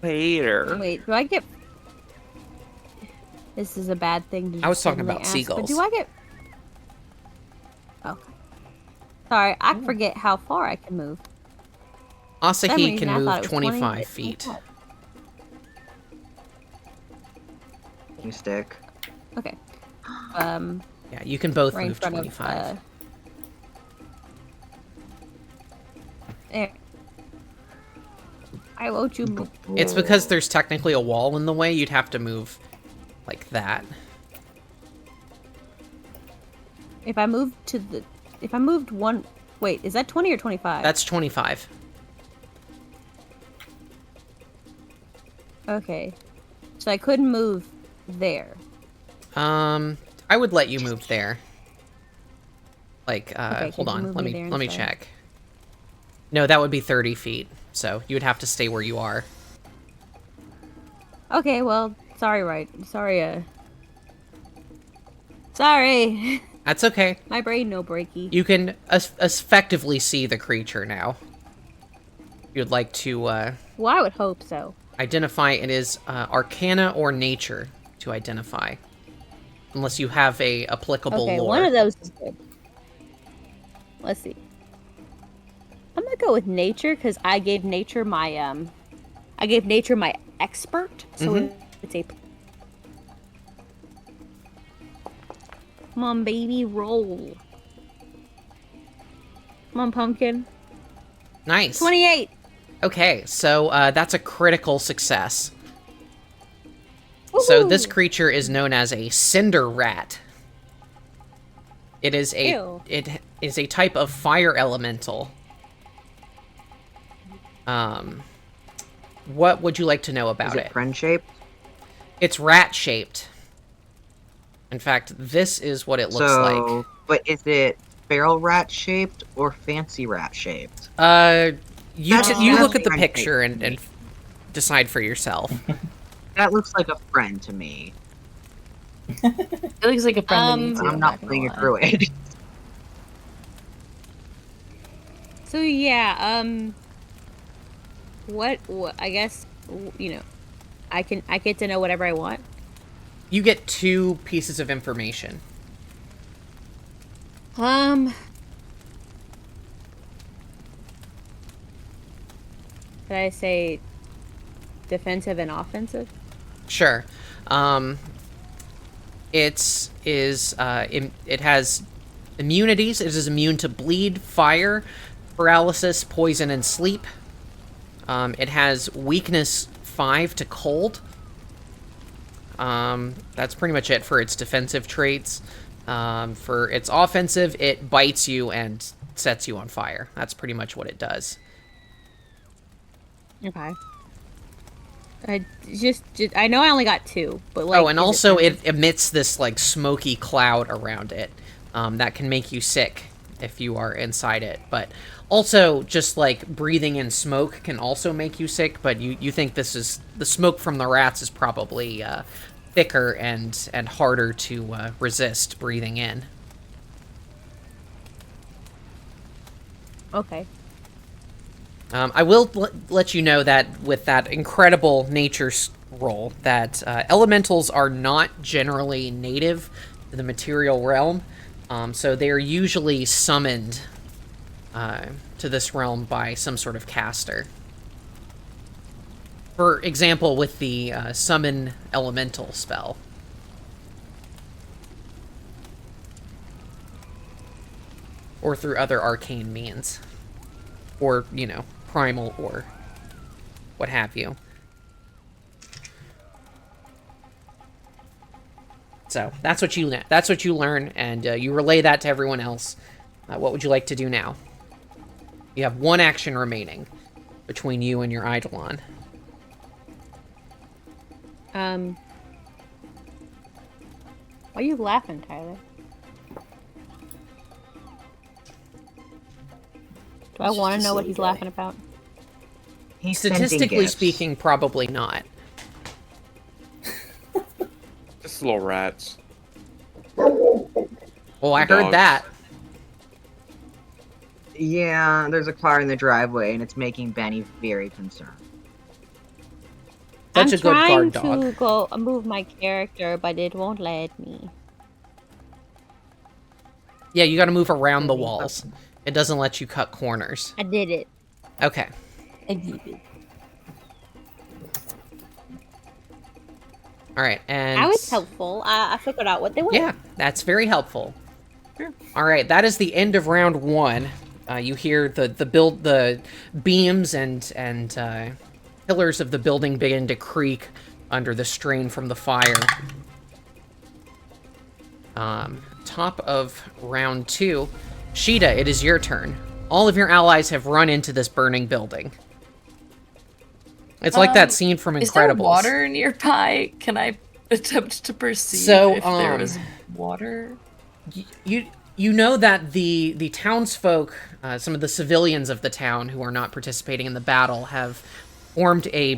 Later. Wait, do I get... This is a bad thing to I was talking suddenly about ask, seagulls. But do I get... Okay. Sorry, I forget how far I can move. For some Asahi reason, can I thought move it was 25 feet. You stick. Okay. Yeah, you can both Right in move front 25. of, there. Why won't you move? It's because there's technically a wall in the way. You'd have to move like that. If I moved to the... If I moved one... Wait, is that 20 or 25? That's 25. Okay. So I couldn't move there. I would let you move there. Like, Okay, hold could you on. move Let me me there instead? check. No, that would be 30 feet. So you would have to stay where you are. Okay, well, sorry. Sorry. That's okay. My brain no breaky. You can effectively see the creature now. You'd like to Well, I would hope so. identify it is Arcana or Nature to identify. Unless you have a applicable Okay, lore. one of those is good. Let's see. I'm gonna go with nature because I gave nature my expert, so it's a. Come on, baby, roll. Come on, pumpkin. Nice. 28. Okay, so that's a critical success. So this Woohoo! creature is known as a cinder rat. It is Ew. it is a type of fire elemental. What would you like to know about Is it it? friend-shaped? It's rat-shaped. In fact, this is what it looks like. But is it feral rat-shaped or fancy rat-shaped? You That's look at the friend-shaped picture to and me. decide for yourself. That looks like a friend to me. It looks like a friend to me Um, too. But I'm not gonna playing it lie. through it. So yeah, What? I guess I get to know whatever I want. You get 2 pieces of information. Did I say defensive and offensive? Sure. It has immunities. It is immune to bleed, fire, paralysis, poison, and sleep. It has weakness 5 to cold. That's pretty much it for its defensive traits. For its offensive, it bites you and sets you on fire. That's pretty much what it does. Okay. I know I only got 2, but like. Oh, and also it emits this like smoky cloud around it that can make you sick if you are inside it. But also, just like breathing in smoke can also make you sick. But you think this is the smoke from the rats is probably thicker and harder to resist breathing in. Okay. I will let you know that with that incredible nature roll, that elementals are not generally native to the material realm, so they are usually summoned to this realm by some sort of caster. For example, with the summon elemental spell. Or through other arcane means. Or, primal or what have you. So that's what you learn, and you relay that to everyone else. What would you like to do now? You have 1 action remaining between you and your Eidolon. Why are you laughing, Tyler? Do I want to know what he's laughing about? He's Statistically speaking, probably not. Just little rats. Well, I heard that. Yeah, there's a car in the driveway, and it's making Benny very concerned. Such a good guard dog. I'm trying to go move my character, but it won't let me. Yeah, you gotta move around the walls. It doesn't let you cut corners. I did it. Okay. I did it. Alright, and... That was helpful. I figured out what they were. Yeah, that's very helpful. Sure. Alright, that is the end of round 1. You hear the beams and pillars of the building begin to creak under the strain from the fire. Top of round 2. Sheeta, it is your turn. All of your allies have run into this burning building. It's like that scene from Incredibles. Is there water nearby? Can I attempt to perceive if there was water? You know that the townsfolk, some of the civilians of the town who are not participating in the battle, have formed a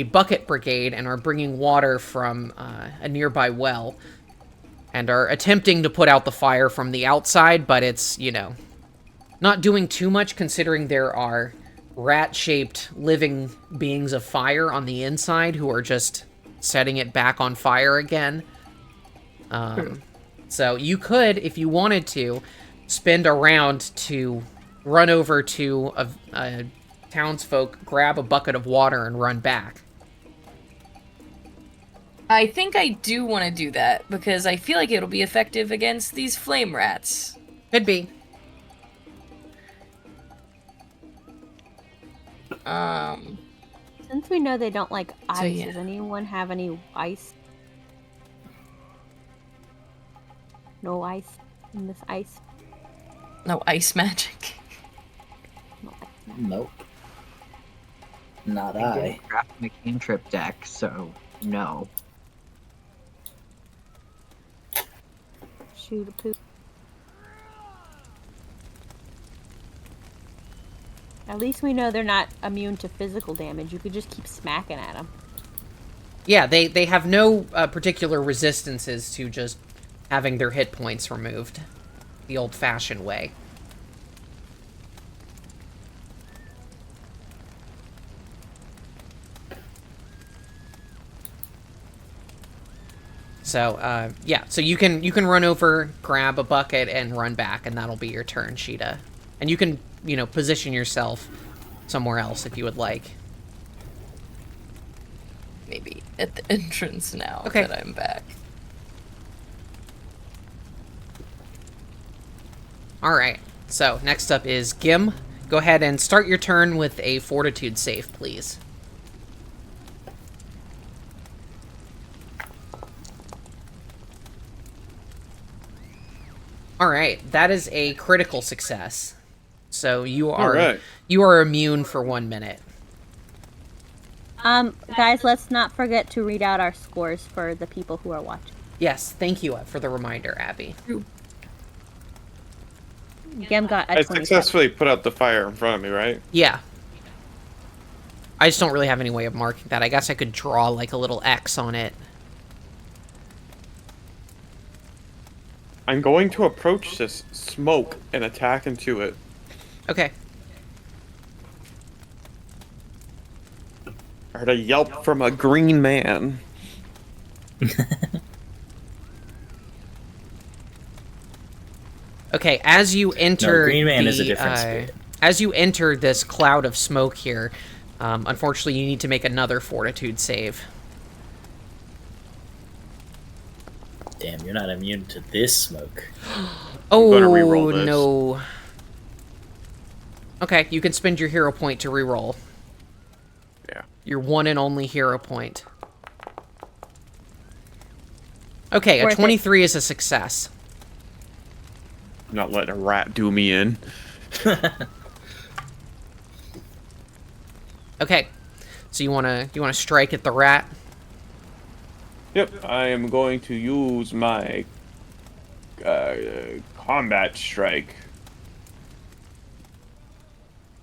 bucket brigade and are bringing water from a nearby well. And are attempting to put out the fire from the outside, but it's, not doing too much considering there are rat-shaped living beings of fire on the inside who are just setting it back on fire again. So you could, if you wanted to, spend a round to run over to a townsfolk, grab a bucket of water, and run back. I think I do want to do that, because I feel like it'll be effective against these flame rats. Could be. Since we know they don't like ice, So, yeah. does anyone have any ice? No ice in this ice? No ice magic. No ice. Nope. Not I I. didn't craft my cantrip deck, so no. Shoot a poop. At least we know they're not immune to physical damage. You could just keep smacking at them. Yeah, they have no particular resistances to just having their hit points removed the old-fashioned way. So, yeah. So you can run over, grab a bucket, and run back, and that'll be your turn, Sheeta. And you can, position yourself somewhere else if you would like. Maybe at the entrance now Okay. that I'm back. All right. So next up is Gim. Go ahead and start your turn with a Fortitude save, please. All right, that is a critical success. So you are immune for 1 minute. Guys, let's not forget to read out our scores for the people who are watching. Yes, thank you for the reminder, Abby. Gem got a I 27. successfully put out the fire in front of me, right? Yeah. I just don't really have any way of marking that. I guess I could draw like a little X on it. I'm going to approach this smoke and attack into it. Okay. I heard a yelp from a green man. Okay, as you enter Green Man is a different spirit. As you enter this cloud of smoke here, unfortunately you need to make another Fortitude save. Damn, you're not immune to this smoke. Oh, gonna re-roll this. no. Okay, you can spend your hero point to reroll. Yeah. Your one and only hero point. Okay, a Worth it. 23 is a success. I'm not letting a rat do me in. Okay, so you wanna strike at the rat? Yep, I am going to use my combat strike.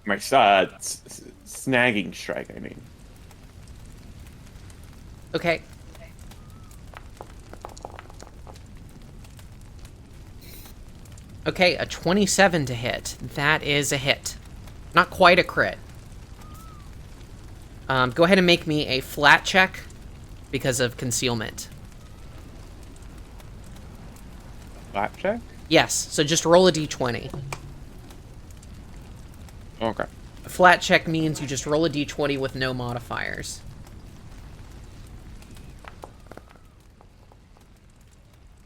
My snagging strike, I mean. Okay. Okay, a 27 to hit. That is a hit. Not quite a crit. Go ahead and make me a flat check because of concealment. Flat check? Yes, so just roll a d20. Okay. A flat check means you just roll a d20 with no modifiers.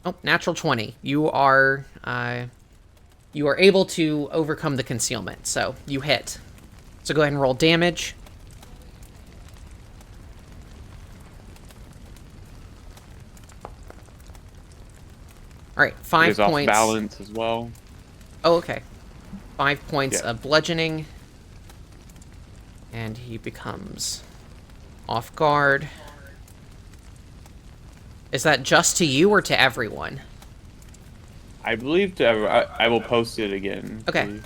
Oh, natural 20. You are able to overcome the concealment, so you hit. So go ahead and roll damage. All right, 5 He's off points. balance as well. Oh, okay. 5 points Yeah. of bludgeoning. And he becomes off guard. Is that just to you or to everyone? I believe I will post it again. Okay. please.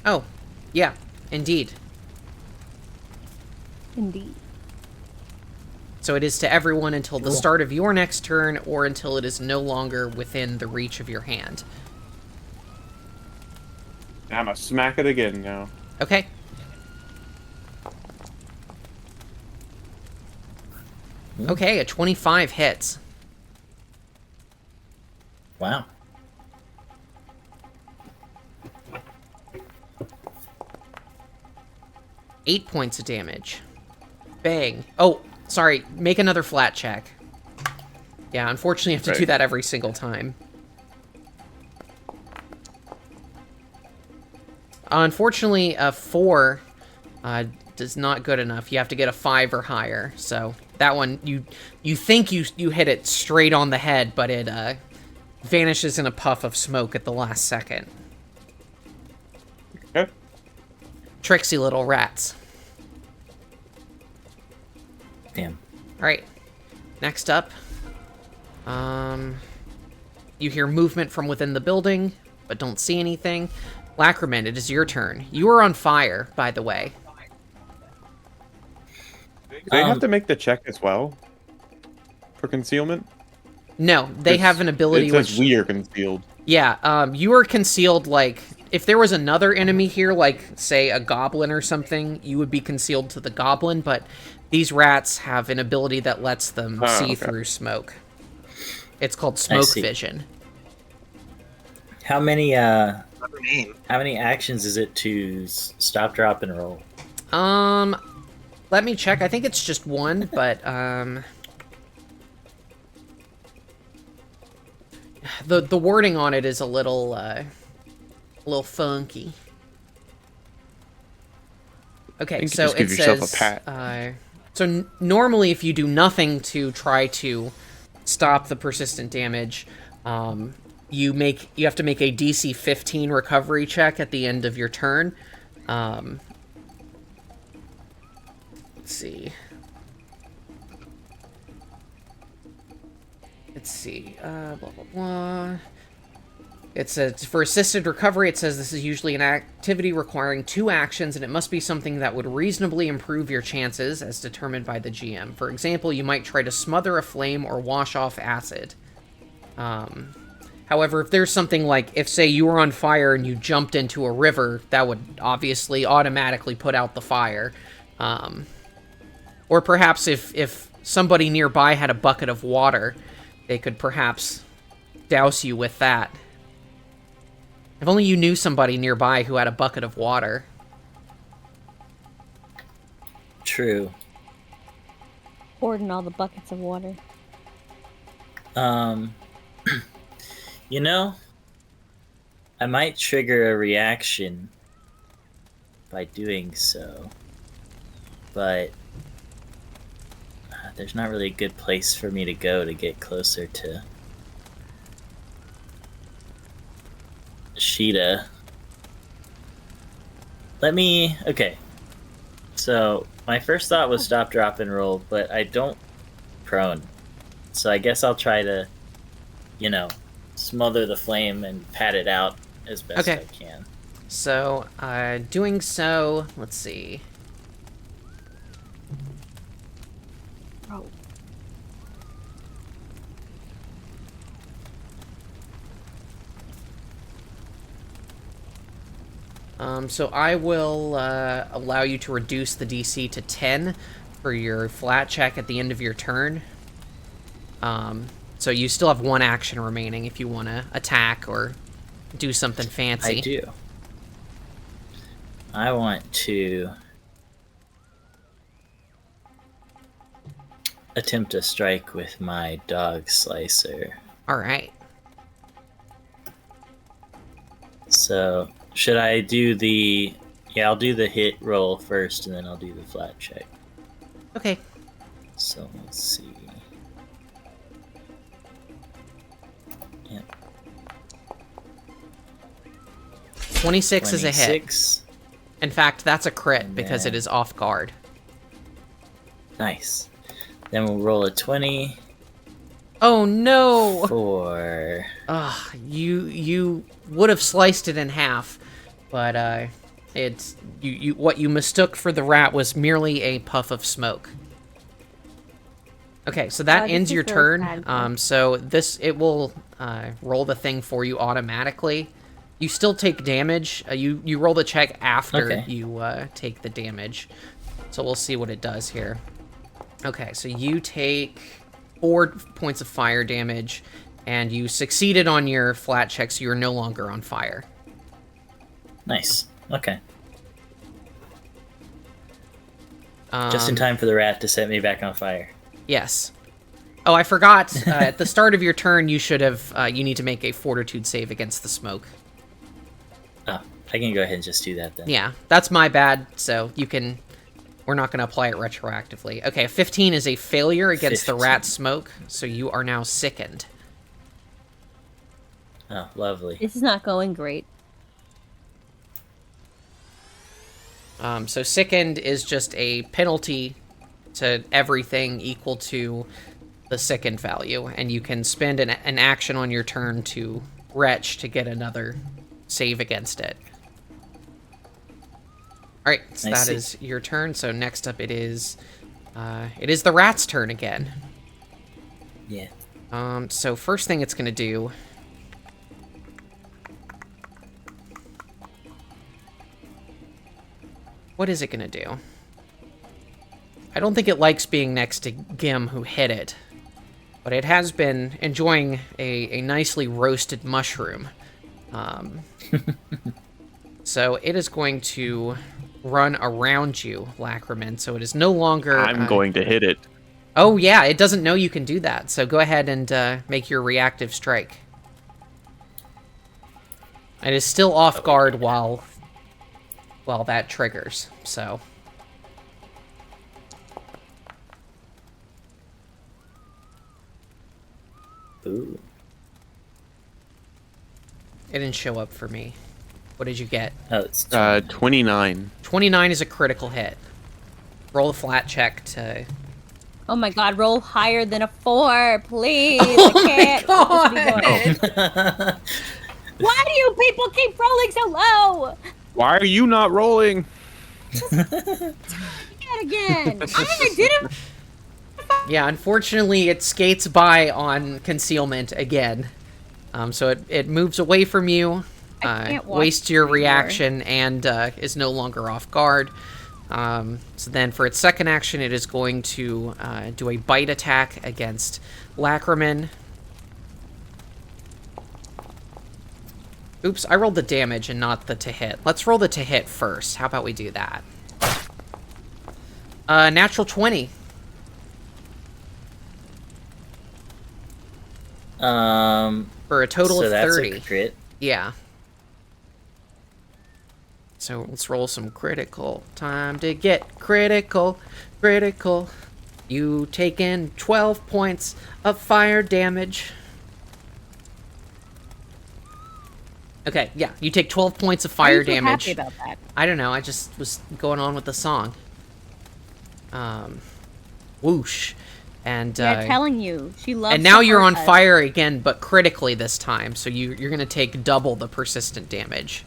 Oh, yeah, indeed. Indeed. So it is to everyone until the start of your next turn or until it is no longer within the reach of your hand. I'm gonna smack it again now. Okay. Okay, a 25 hits. Wow. Eight points of damage. Bang. Oh, sorry. Make another flat check. Yeah, unfortunately, you have to do that every single time. Unfortunately, a 4 is not good enough. You have to get a 5 or higher. So that one, you think you hit it straight on the head, but it vanishes in a puff of smoke at the last second. Okay. Tricksy little rats. Damn. All right. Next up, you hear movement from within the building, but don't see anything. Lacriman, it is your turn. You are on fire, by the way. Do they have to make the check as well for concealment? No, they have an ability it says which we are concealed. yeah, you are concealed like if there was another enemy here, like, say, a goblin or something, you would be concealed to the goblin, but these rats have an ability that lets them see through smoke. It's called smoke vision. How many actions is it to stop, drop, and roll? Let me check. I think it's just one, but the wording on it is a little funky. Okay, so it says so normally if you do nothing to try to stop the persistent damage, you have to make a DC 15 recovery check at the end of your turn. Let's see. Blah, blah, blah. It says, for assisted recovery, it says this is usually an activity requiring 2 actions, and it must be something that would reasonably improve your chances, as determined by the GM. For example, you might try to smother a flame or wash off acid. However, if there's something like, if, say, you were on fire and you jumped into a river, that would obviously automatically put out the fire. Or perhaps if somebody nearby had a bucket of water, they could perhaps douse you with that. If only you knew somebody nearby who had a bucket of water. True. Poured in all the buckets of water. You know, I might trigger a reaction by doing so, but there's not really a good place for me to go to get closer to Sheeta. Okay. So, my first thought was stop, drop, and roll, but I don't prone. So I guess I'll try to, smother the flame and pat it out as best I can. So, doing so, let's see. Oh. So I will allow you to reduce the DC to 10 for your flat check at the end of your turn. So you still have 1 action remaining if you want to attack or do something fancy. I do. I want to attempt a strike with my dog slicer. All right. So, should I do the... Yeah, I'll do the hit roll first, and then I'll do the flat check. Okay. So, let's see. Yep. 26 is a hit. In fact, that's a crit because it is off guard. Nice. Then we'll roll a 20. Oh no! For... You would have sliced it in half, but it's what you mistook for the rat was merely a puff of smoke. Okay, so that ends your turn. So it will roll the thing for you automatically. You still take damage. You roll the check after you take the damage. So we'll see what it does here. Okay, so you take 4 points of fire damage, and you succeeded on your flat check, so you're no longer on fire. Nice. Okay. Just in time for the rat to set me back on fire. Yes. Oh, I forgot. At the start of your turn, you should have. You need to make a fortitude save against the smoke. Oh, I can go ahead and just do that then. Yeah, that's my bad. So you can. We're not going to apply it retroactively. Okay, 15 is a failure against the rat smoke, so you are now sickened. Oh, lovely. This is not going great. So sickened is just a penalty to everything equal to the sickened value, and you can spend an action on your turn to retch to get another save against it. All right, so that is your turn. So next up, it is the rat's turn again. Yeah. So first thing it's gonna do What is it gonna do? I don't think it likes being next to Gim, who hit it. But it has been enjoying a nicely roasted mushroom. So it is going to run around you, Lacriman. So it is no longer... I'm going to hit it. Oh, yeah, it doesn't know you can do that. So go ahead and make your reactive strike. It is still off guard while that triggers, so... Ooh. It didn't show up for me. What did you get? Oh, it's 29. 29 is a critical hit. Roll a flat check to... Oh my god, roll higher than a 4, please. I can't. God. Why do you people keep rolling so low? Why are you not rolling? Again. I did it. Yeah, unfortunately, it skates by on concealment again. So it moves away from you, wastes your reaction, and is no longer off guard. So then for its second action, it is going to do a bite attack against Lacriman. Oops, I rolled the damage and not the to hit. Let's roll the to hit first. How about we do that? Natural 20. For a total of 30. That's a crit. Yeah. So let's roll some critical. Time to get critical. Critical. You take in 12 points of fire damage. Okay, yeah, you take 12 points of fire damage. Happy about that. I don't know, I just was going on with the song. Whoosh. And Yeah, telling you, she loves. And now you're on us. fire again, but critically this time, so you're gonna take double the persistent damage.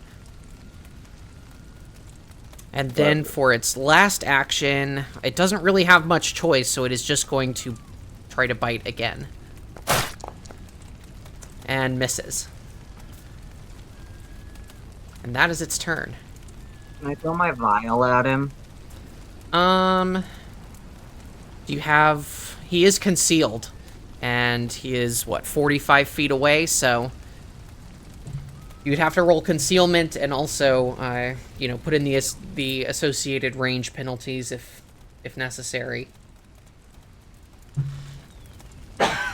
And then for its last action, it doesn't really have much choice, so it is just going to try to bite again. And misses. And that is its turn. Can I throw my vial at him? Do you have... He is concealed. And he is, what, 45 feet away, so... You'd have to roll concealment and also, you know, put in the associated range penalties if necessary.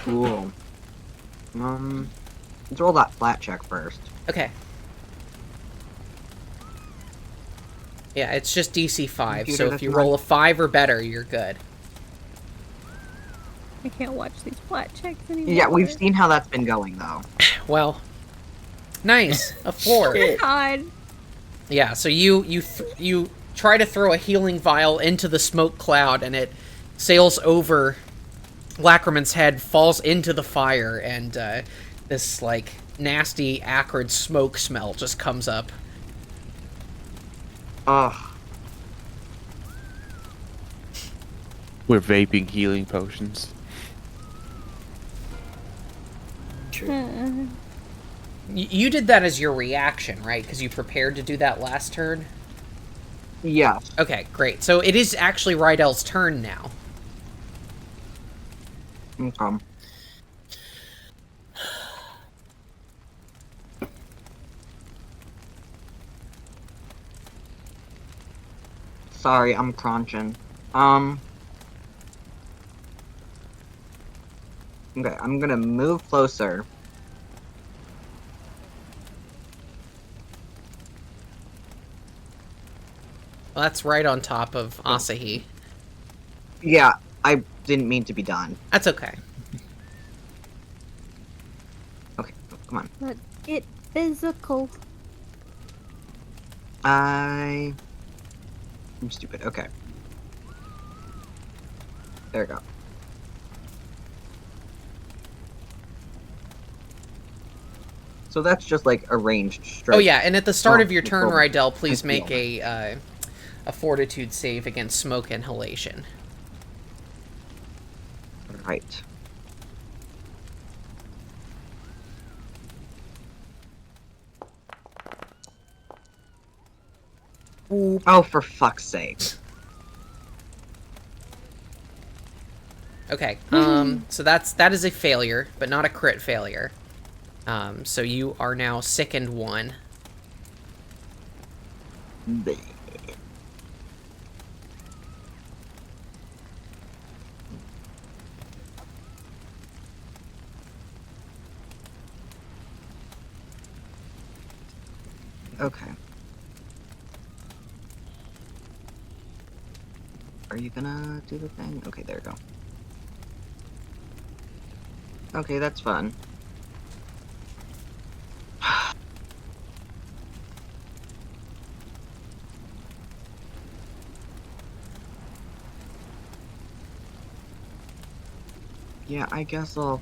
Cool. Let's roll that flat check first. Okay. Yeah, it's just DC 5, Computer, so if that's you fine. roll a 5 or better, you're good. I can't watch these flat checks anymore. Yeah, we've seen how that's been going, though. Well, nice. A 4. Oh god. Yeah, so you try to throw a healing vial into the smoke cloud, and it sails over Lacriman's head, falls into the fire, and this, like, nasty, acrid smoke smell just comes up. Ugh. We're vaping healing potions. You did that as your reaction, right? Because you prepared to do that last turn? Yes. Okay, great. So it is actually Rydel's turn now. Okay. Sorry, I'm crunching. Okay, I'm gonna move closer. Well, that's right on top of Asahi. Yeah, I didn't mean to be done. That's okay. Okay, come on. Let's get physical. I'm stupid. Okay. There we go. So that's just like a ranged strike. Oh yeah, and at the start Oh, of your turn, cool. Rydell, please I make feel a fortitude save against smoke inhalation. Right. Oh, for fuck's sake. Okay, so that is a failure, but not a crit failure. So you are now sickened 1. Bleh. Okay. Are you gonna do the thing? Okay, there we go. Okay, that's fun. Yeah, I guess I'll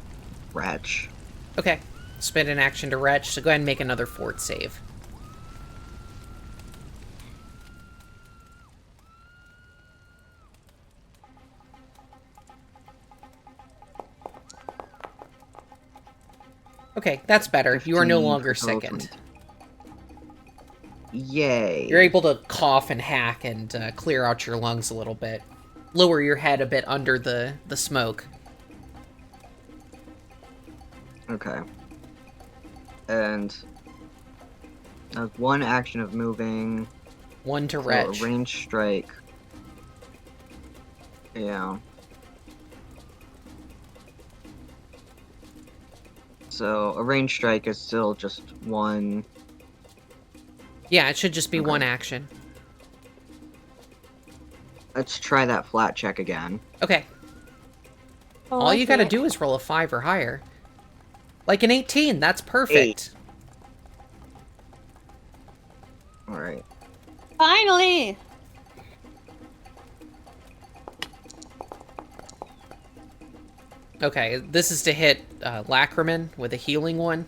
retch. Okay, spend an action to retch, so go ahead and make another fort save. Okay, that's better. You are no 15 longer for total sickened. 20. Yay. You're able to cough and hack and clear out your lungs a little bit. Lower your head a bit under the smoke. Okay. And that's 1 action of moving. 1 to So retch. a ranged strike. Yeah. So a ranged strike is still just 1. Yeah, it should just be Okay. 1 action. Let's try that flat check again. Okay. Oh, All you gotta shit. do is roll a 5 or higher. Like an 18, that's perfect. Alright. Finally! Okay, this is to hit Lacriman with a healing 1.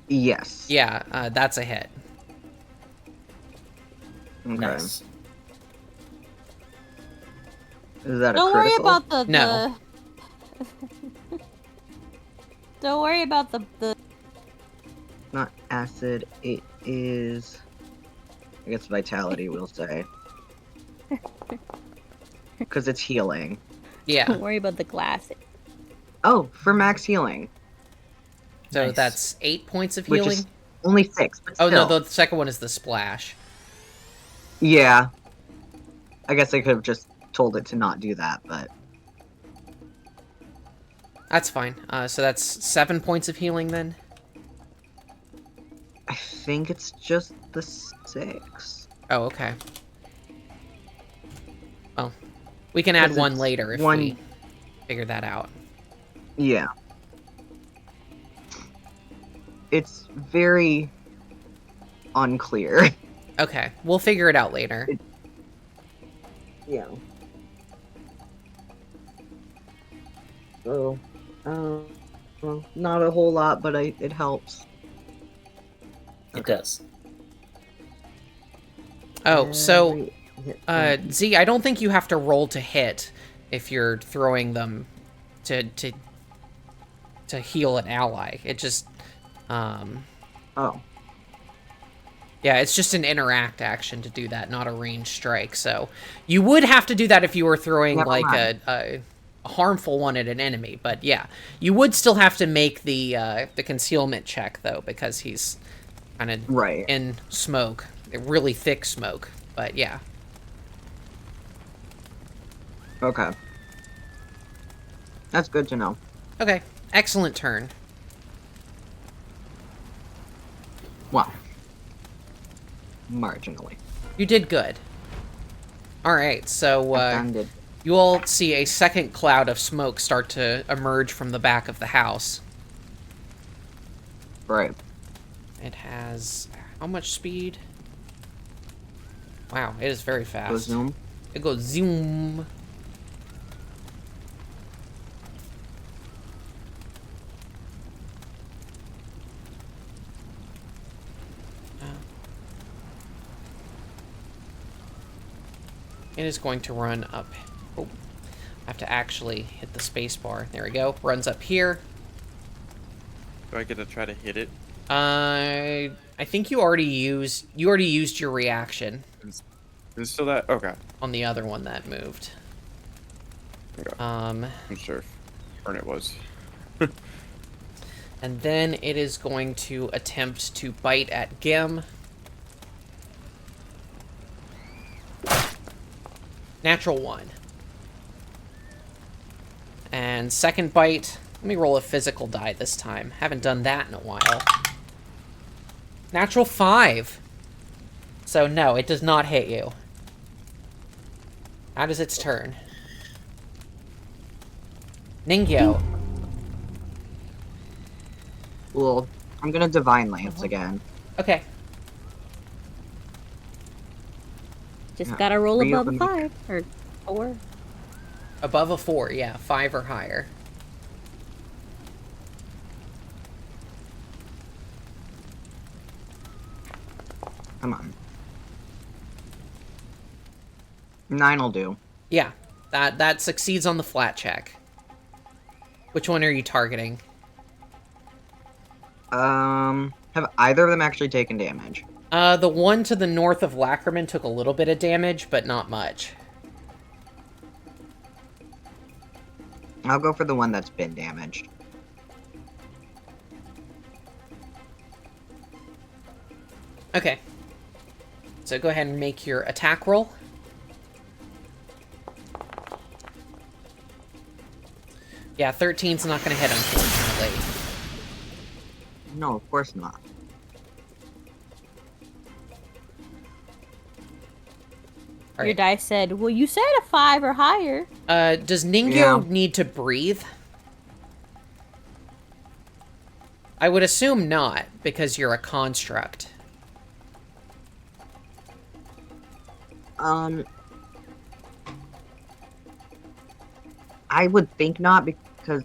Yes. Yeah, that's a hit. Okay. Nice. Is that Don't a worry critical? about the... No. Don't worry about the... Not acid, it is... I guess vitality, we'll say. Because it's healing. Yeah, Don't worry about the glass. Oh, for max healing. so Nice. that's 8 points of Which healing. is only 6, but Oh, still. no, the second one is the splash. Yeah. I guess I could have just told it to not do that, but... That's fine. So that's 7 points of healing then? I think it's just the 6. Oh, okay. Well, we can add 'Cause 1 it's later if one- we figure that out. Yeah. It's very unclear. Okay, we'll figure it out later. Yeah. So, well, not a whole lot, but it helps. It does. Oh, so, Every hit Z, I don't think you have to roll to hit if you're throwing them to heal an ally. It just, Oh, yeah, it's just an interact action to do that, not a ranged strike. So you would have to do that if you were throwing Never like mind. a harmful one at an enemy. But yeah, you would still have to make the concealment check though, because he's kind of right. in smoke, really thick smoke. But yeah, Okay. That's good to know. okay, excellent turn. Well, marginally. You did good. All right, so Offended. you all see a second cloud of smoke start to emerge from the back of the house. Right. It has how much speed? Wow, it is very fast. Go zoom. It goes zoom. It is going to run up. Oh, I have to actually hit the space bar. There we go. Runs up here. Do I get to try to hit it? I think you already used your reaction Is it still that? Okay. on the other one that moved. Okay. Um, I'm sure if turn it was. and then it is going to attempt to bite at Gim. Natural 1. And second bite, let me roll a physical die this time. Haven't done that in a while. Natural 5. So no, it does not hit you. How does its turn? Ningyo. Well, I'm gonna Divine Lance again. Okay. Just Yeah, gotta roll above a reopen 5 or 4. Above a 4, yeah. 5 or higher. Come on. 9 will do. Yeah. That succeeds on the flat check. Which one are you targeting? Have either of them actually taken damage? The one to the north of Lackerman took a little bit of damage, but not much. I'll go for the one that's been damaged. Okay. So go ahead and make your attack roll. Yeah, 13's not going to hit, unfortunately. No, of course not. All Your right. dice said, well, you said a 5 or higher. Does Ningyo Yeah. need to breathe? I would assume not, because you're a construct. I would think not because,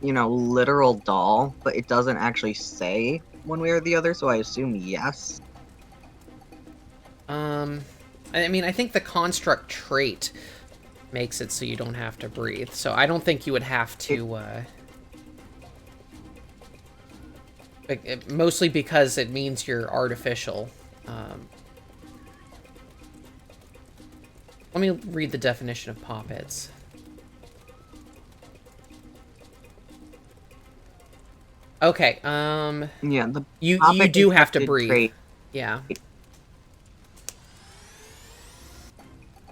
literal doll, but it doesn't actually say one way or the other, so I assume yes. I mean, I think the construct trait makes it so you don't have to breathe, so I don't think you would have to, mostly because it means you're artificial. Let me read the definition of poppets. Okay, Yeah, the you poppet do have to infected breathe. trait- Yeah.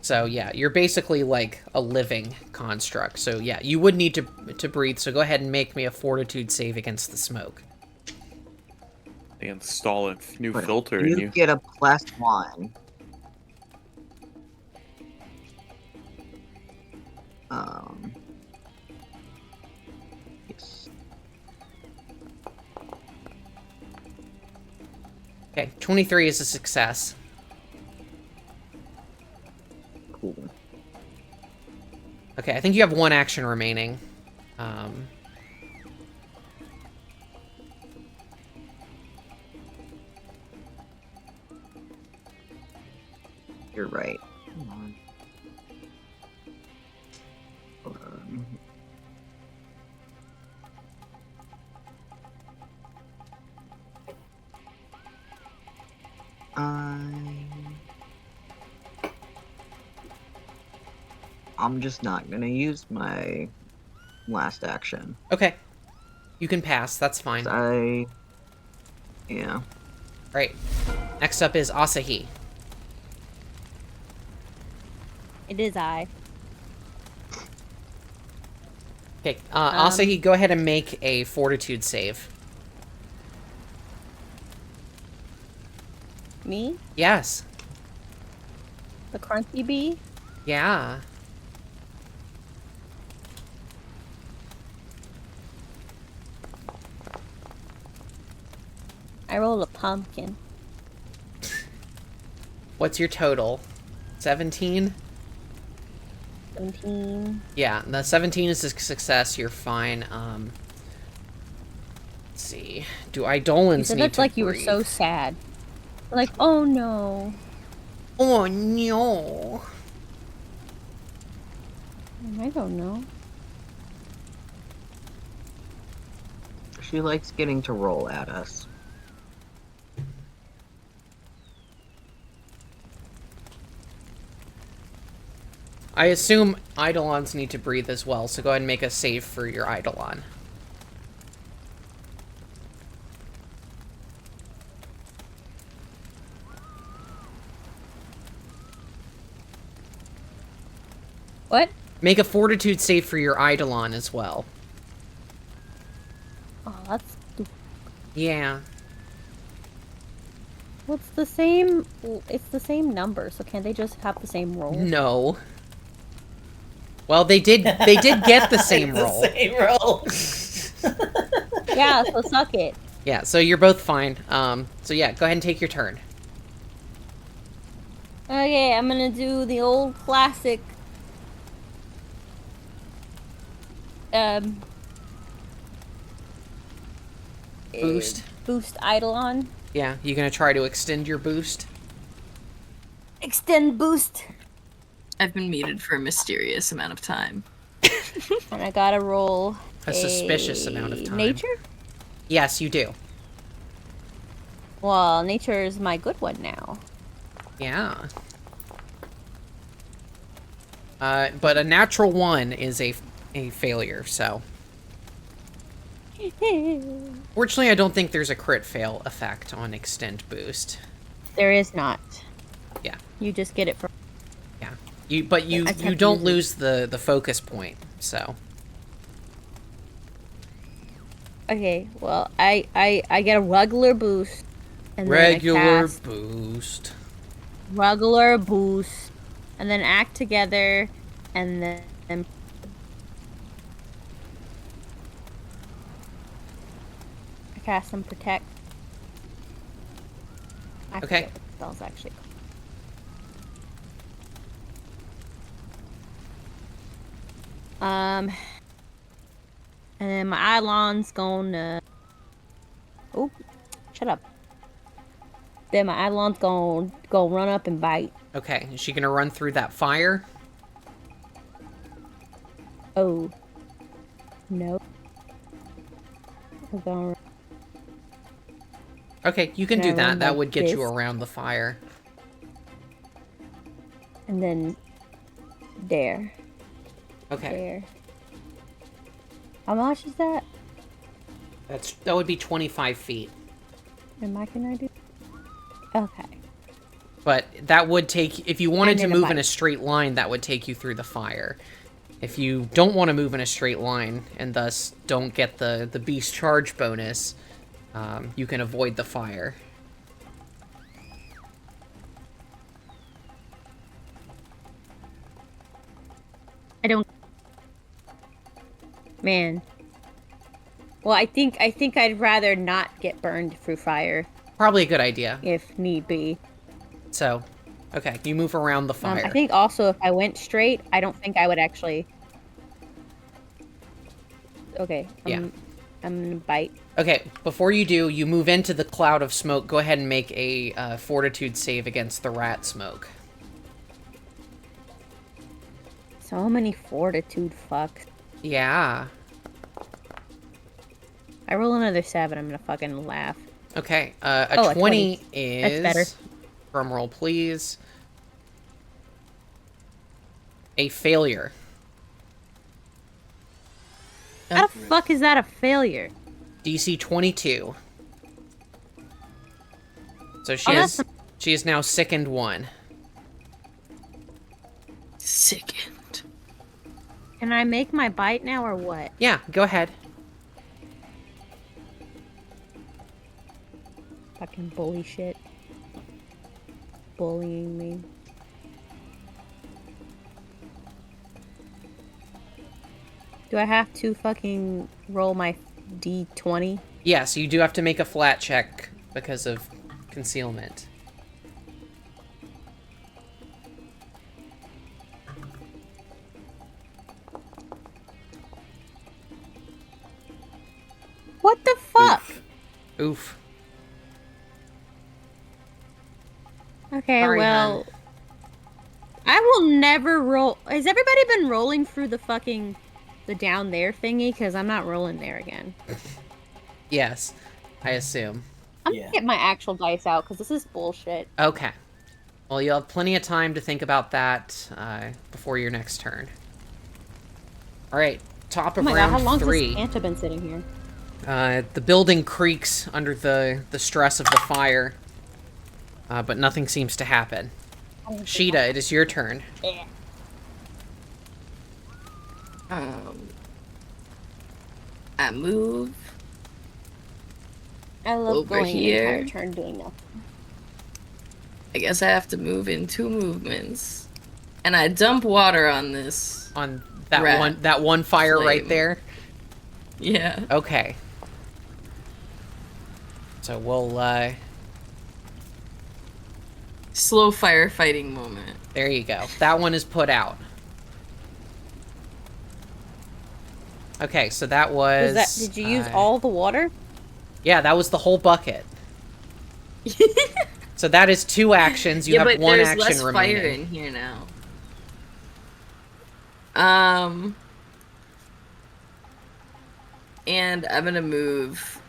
So yeah, you're basically like a living construct. So yeah, you would need to breathe. So go ahead and make me a fortitude save against the smoke. They install a new but filter in you you. get a +1. Yes. Okay, 23 is a success. Cool. Okay, I think you have one action remaining. You're right. Come on. Hold on. I'm just not gonna use my last action. Okay, you can pass. That's fine. Yeah. Right. Next up is Asahi. It is I. Okay, Asahi, go ahead and make a fortitude save. Me? Yes. The crunchy bee? Yeah. I rolled a pumpkin. What's your total? 17? 17. Yeah, the 17 is a success. You're fine. Let's see. Do You Eidolons said need that's to like you were breathe? so sad. Like, oh no. Oh, no. I don't know. She likes getting to roll at us. I assume Eidolons need to breathe as well, so go ahead and make a save for your Eidolon. What? Make a fortitude save for your Eidolon as well. Oh, that's... Yeah. Well, it's the same... It's the same number, so can't they just have the same roll? No. Well, they did get the same roll. Same roll. Yeah, so suck it. Yeah, so you're both fine. So yeah, go ahead and take your turn. Okay, I'm gonna do the old classic... Boost. Boost Eidolon. Yeah, you gonna try to extend your boost? Extend boost. I've been muted for a mysterious amount of time. And I gotta roll A suspicious amount of time. Nature? Yes, you do. Well, nature is my good one now. Yeah. But a natural 1 is a failure, so... Fortunately, I don't think there's a crit fail effect on extend boost. There is not. Yeah. You just get it from... Yeah. You don't lose the focus point, so... Okay, well, I get a regular boost. And Regular then I cast boost. regular boost. And then act together. And then... I cast some protect. I Okay. forget what the spell's actually called. And then my Eidolon's gonna... Oh, shut up. Then my Eidolon's gonna go run up and bite. Okay, is she gonna run through that fire? Oh. No. We're gonna... Okay, you can do Can I that. run That like would get you this? around the fire. And then... There. Okay. There. How much is that? That would be 25 feet. Can I do? Okay. But that would take... If you wanted And to then a move in bite. a straight line, that would take you through the fire. If you don't want to move in a straight line, and thus don't get the beast charge bonus, you can avoid the fire. I don't... Man. Well, I think I'd rather not get burned through fire, Probably a good idea. if need be. So, okay, you move around the fire. I think also if I went straight, I don't think I would actually... Okay. Yeah. I'm gonna bite. Okay, before you do, you move into the cloud of smoke. Go ahead and make a fortitude save against the rat smoke. So many fortitude fucks. Yeah. I roll another 7, I'm gonna fucking laugh. Okay, Oh, a a 20 20. is... That's better. Drum roll, please. A failure. How the fuck is that a failure? DC 22. So that's she is now sickened 1. Sickened. Can I make my bite now or what? Yeah, go ahead. Fucking bully shit. Bullying me. Do I have to fucking roll my D20? Yes, you do have to make a flat check because of concealment. What the fuck? Oof. Okay, Sorry, well... I will never roll... Has everybody been rolling through the fucking... the down there thingy? Because I'm not rolling there again. Yes, I assume. I'm Yeah. gonna get my actual dice out, because this is bullshit. Okay. Well, you'll have plenty of time to think about that before your next turn. All right, top Oh of my god, round how long has 3. this Santa been sitting here? The building creaks under the stress of the fire, but nothing seems to happen. Sheeta, it is your turn. I move I love over going here. an entire turn doing nothing. I guess I have to move in 2 movements. And I dump water on this. On that rat one fire flame. right there. Yeah. Okay. So we'll Slow firefighting moment. there you go. That one is put out. Okay, so that was Did you use all the water? Yeah, that was the whole bucket. So that is 2 actions. You have but 1 there's action less remaining. fire in here now. And I'm gonna move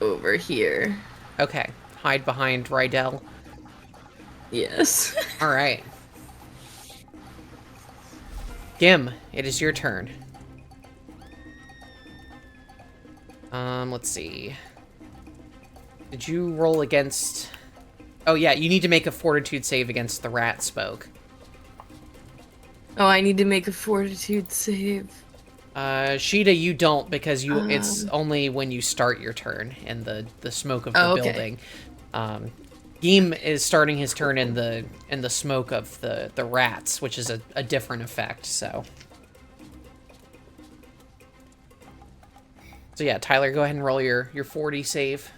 over here. Okay. Hide behind Rydell. Yes. All right. Gim, it is your turn. Let's see. Did you roll against... Oh, yeah, you need to make a fortitude save against the rat spoke. Oh, I need to make a fortitude save. Sheeta, you don't, because it's only when you start your turn in the smoke of the building. Gim is starting his turn in the smoke of the rats, which is a different effect, so... So yeah, Tyler, go ahead and roll your 40 save.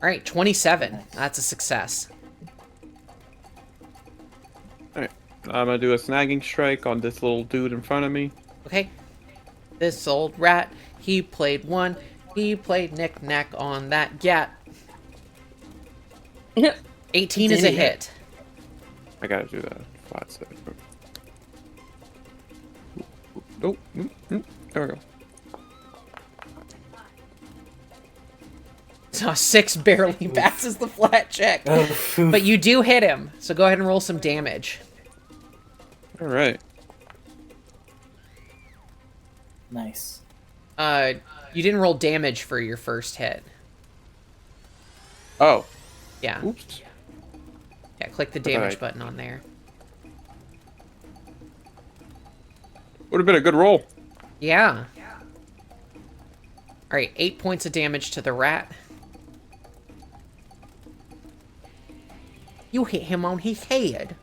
Alright, 27. That's a success. Alright, I'm gonna do a snagging strike on this little dude in front of me. Okay. This old rat, he played 1. He played knick-knack on that gat. 18 is a hit. I gotta do that. Flat save. Oh, there we go. So 6 barely passes the flat check. But you do hit him, so go ahead and roll some damage. Alright. Nice. You didn't roll damage for your first hit. Oh. Yeah. Oops. Yeah, click the damage button on there. Would have been a good roll. Yeah. Alright, 8 points of damage to the rat. You hit him on his head.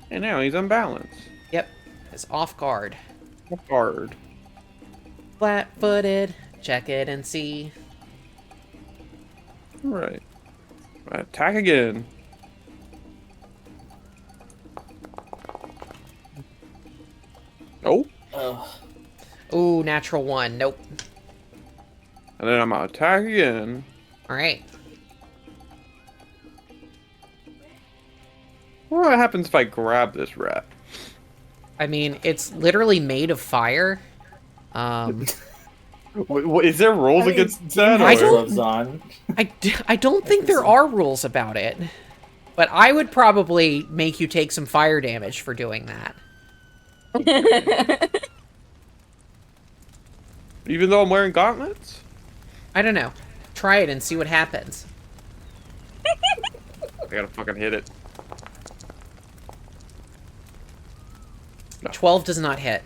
And now he's unbalanced. Yep. It's off guard. Hard. Flat-footed. Check it and see. Alright. Attack again. Oh. Oh. Ooh, natural 1. Nope. And then I'm gonna attack again. Alright. What happens if I grab this rat? I mean, it's literally made of fire. Is there rules against that? I or- don't- Gloves on. I don't think there are rules about it. But I would probably make you take some fire damage for doing that. Even though I'm wearing gauntlets? I don't know. Try it and see what happens. I gotta fucking hit it. 12 does not hit.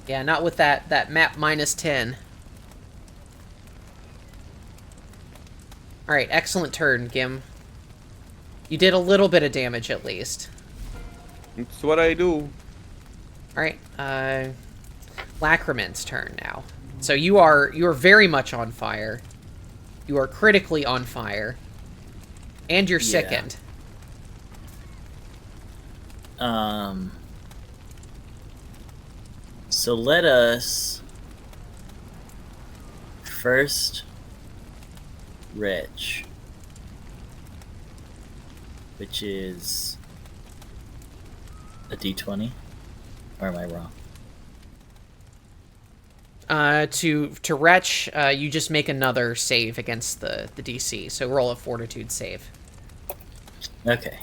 Yeah, not with that map minus 10. Alright, excellent turn, Gim. You did a little bit of damage at least. That's what I do. Alright, Lacriman's turn now. So you are very much on fire. You are critically on fire. And you're sickened. So let us first Rich, which is a D20, or am I wrong? To retch, you just make another save against the DC. So roll a fortitude save. Okay.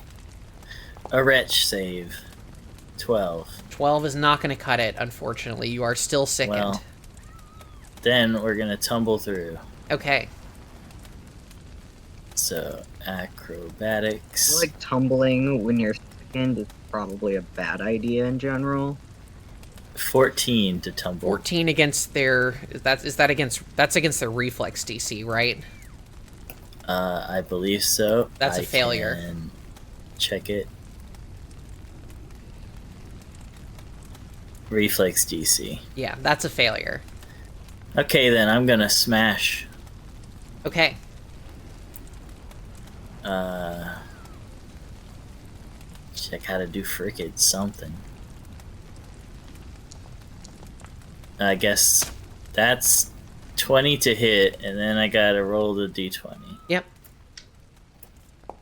A wretch save. 12. 12 is not going to cut it, unfortunately. You are still sickened. Well, then we're going to tumble through. Okay. So, acrobatics. I feel like tumbling when you're second is probably a bad idea in general. 14 to tumble. 14 against their... That's against their reflex DC, right? I believe so. That's a failure. Can check it. Reflex DC. Yeah, that's a failure. Okay, then I'm gonna smash. Okay. Check how to do frickin' something. I guess that's 20 to hit, and then I gotta roll the d20. Yep.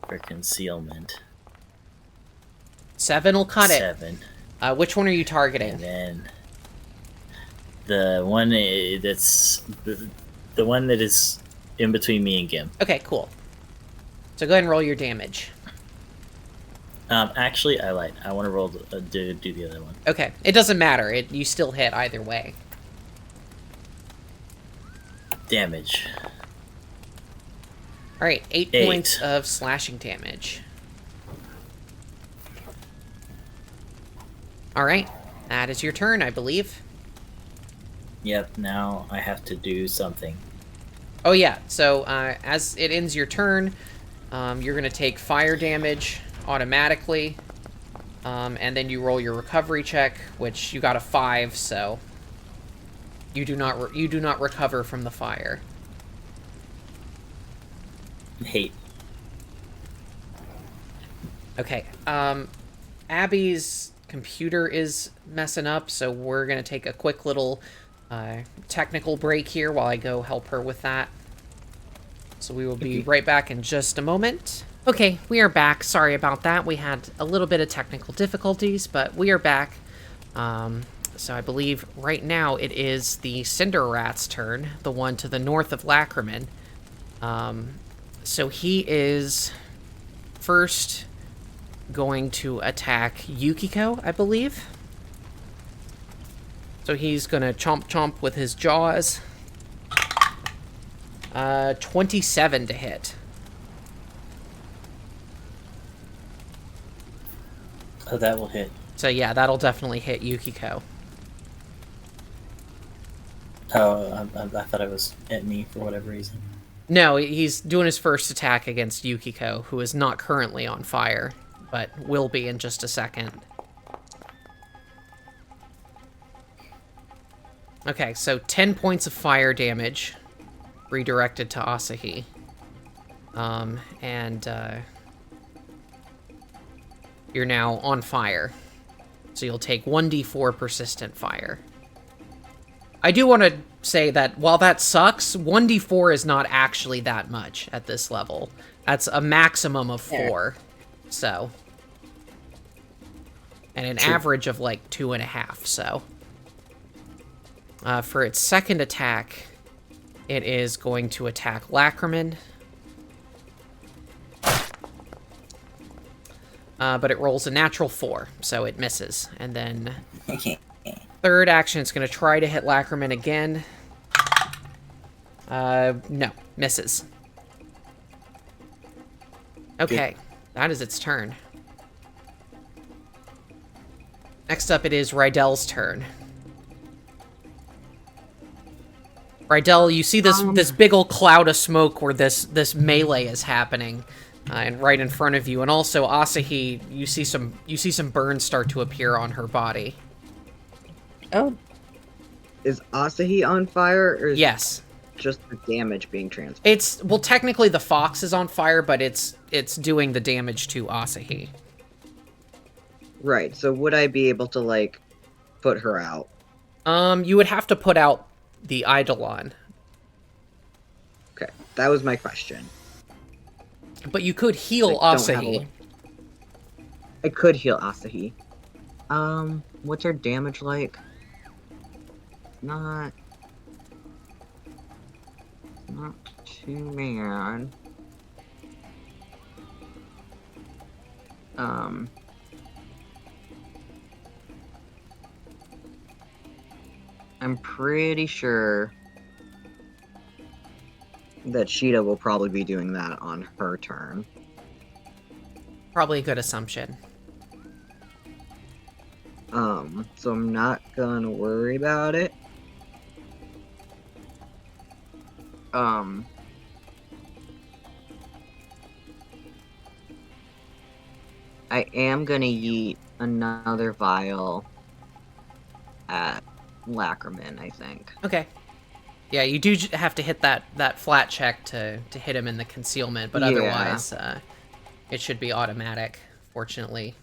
For concealment. 7 will cut 7. it. Which one are you targeting? And then the one that is in between me and Gim. Okay, cool. So go ahead and roll your damage. Actually, I lied. I want to roll do the other one. Okay, it doesn't matter. You still hit either way. Damage. All right, 8 points of slashing damage. All right, that is your turn, I believe. Yep. Now I have to do something. Oh yeah. So as it ends your turn, you're gonna take fire damage automatically, and then you roll your recovery check, which you got a 5, so you do not recover from the fire. Hate. Okay. Abby's computer is messing up, so we're gonna take a quick little technical break here while I go help her with that. So we will be right back in just a moment. Okay, we are back. Sorry about that. We had a little bit of technical difficulties, but we are back. So I believe right now it is the Cinder Rat's turn, the one to the north of Lacriman. So he is first going to attack Yukiko, I believe. So he's gonna chomp chomp with his jaws. 27 to hit. Oh, that will hit. So yeah, that'll definitely hit Yukiko. Oh, I thought it was at me for whatever reason. No, he's doing his first attack against Yukiko, who is not currently on fire, but will be in just a second. Okay, so 10 points of fire damage redirected to Asahi. You're now on fire. So you'll take 1d4 persistent fire. I do want to say that while that sucks, 1d4 is not actually that much at this level. That's a maximum of 4. So. And an average of like 2.5, so. For its second attack, it is going to attack Lacriman. But it rolls a natural 4, so it misses. And then third action, it's going to try to hit Lacriman again. No, misses. Okay, that is its turn. Next up, it is Rydel's turn. Rydell, you see this big old cloud of smoke where this melee is happening, and right in front of you. And also, Asahi, you see some burns start to appear on her body. Oh, is Asahi on fire, or is yes, just the damage being transferred? Well, technically the fox is on fire, but it's doing the damage to Asahi. Right. So would I be able to like put her out? You would have to put out the Eidolon. Okay, that was my question. But you could heal Asahi. I could heal Asahi. What's her damage like? Not Not too bad. I'm pretty sure that Sheeta will probably be doing that on her turn. Probably a good assumption. So I'm not gonna worry about it. I am gonna yeet another vial at Lackerman, I think. Okay. Yeah, you do have to hit that flat check to hit him in the concealment, but otherwise, it should be automatic, fortunately.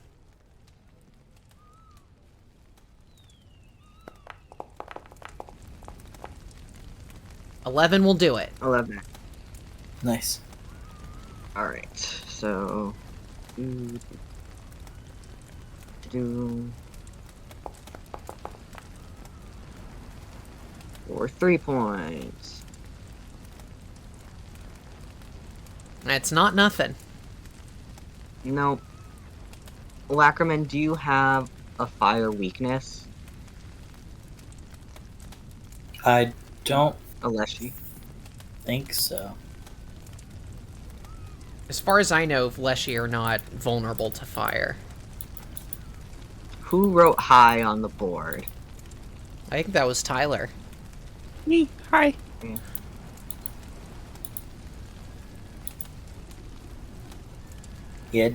$11 will do it. 11. Nice. Alright, so... For 3 points. It's not nothing. Nope. Lackerman, do you have a fire weakness? I don't Aleshi? think so. As far as I know, Leshy are not vulnerable to fire. Who wrote high on the board? I think that was Tyler. Me, hi. Yeah. Yeah.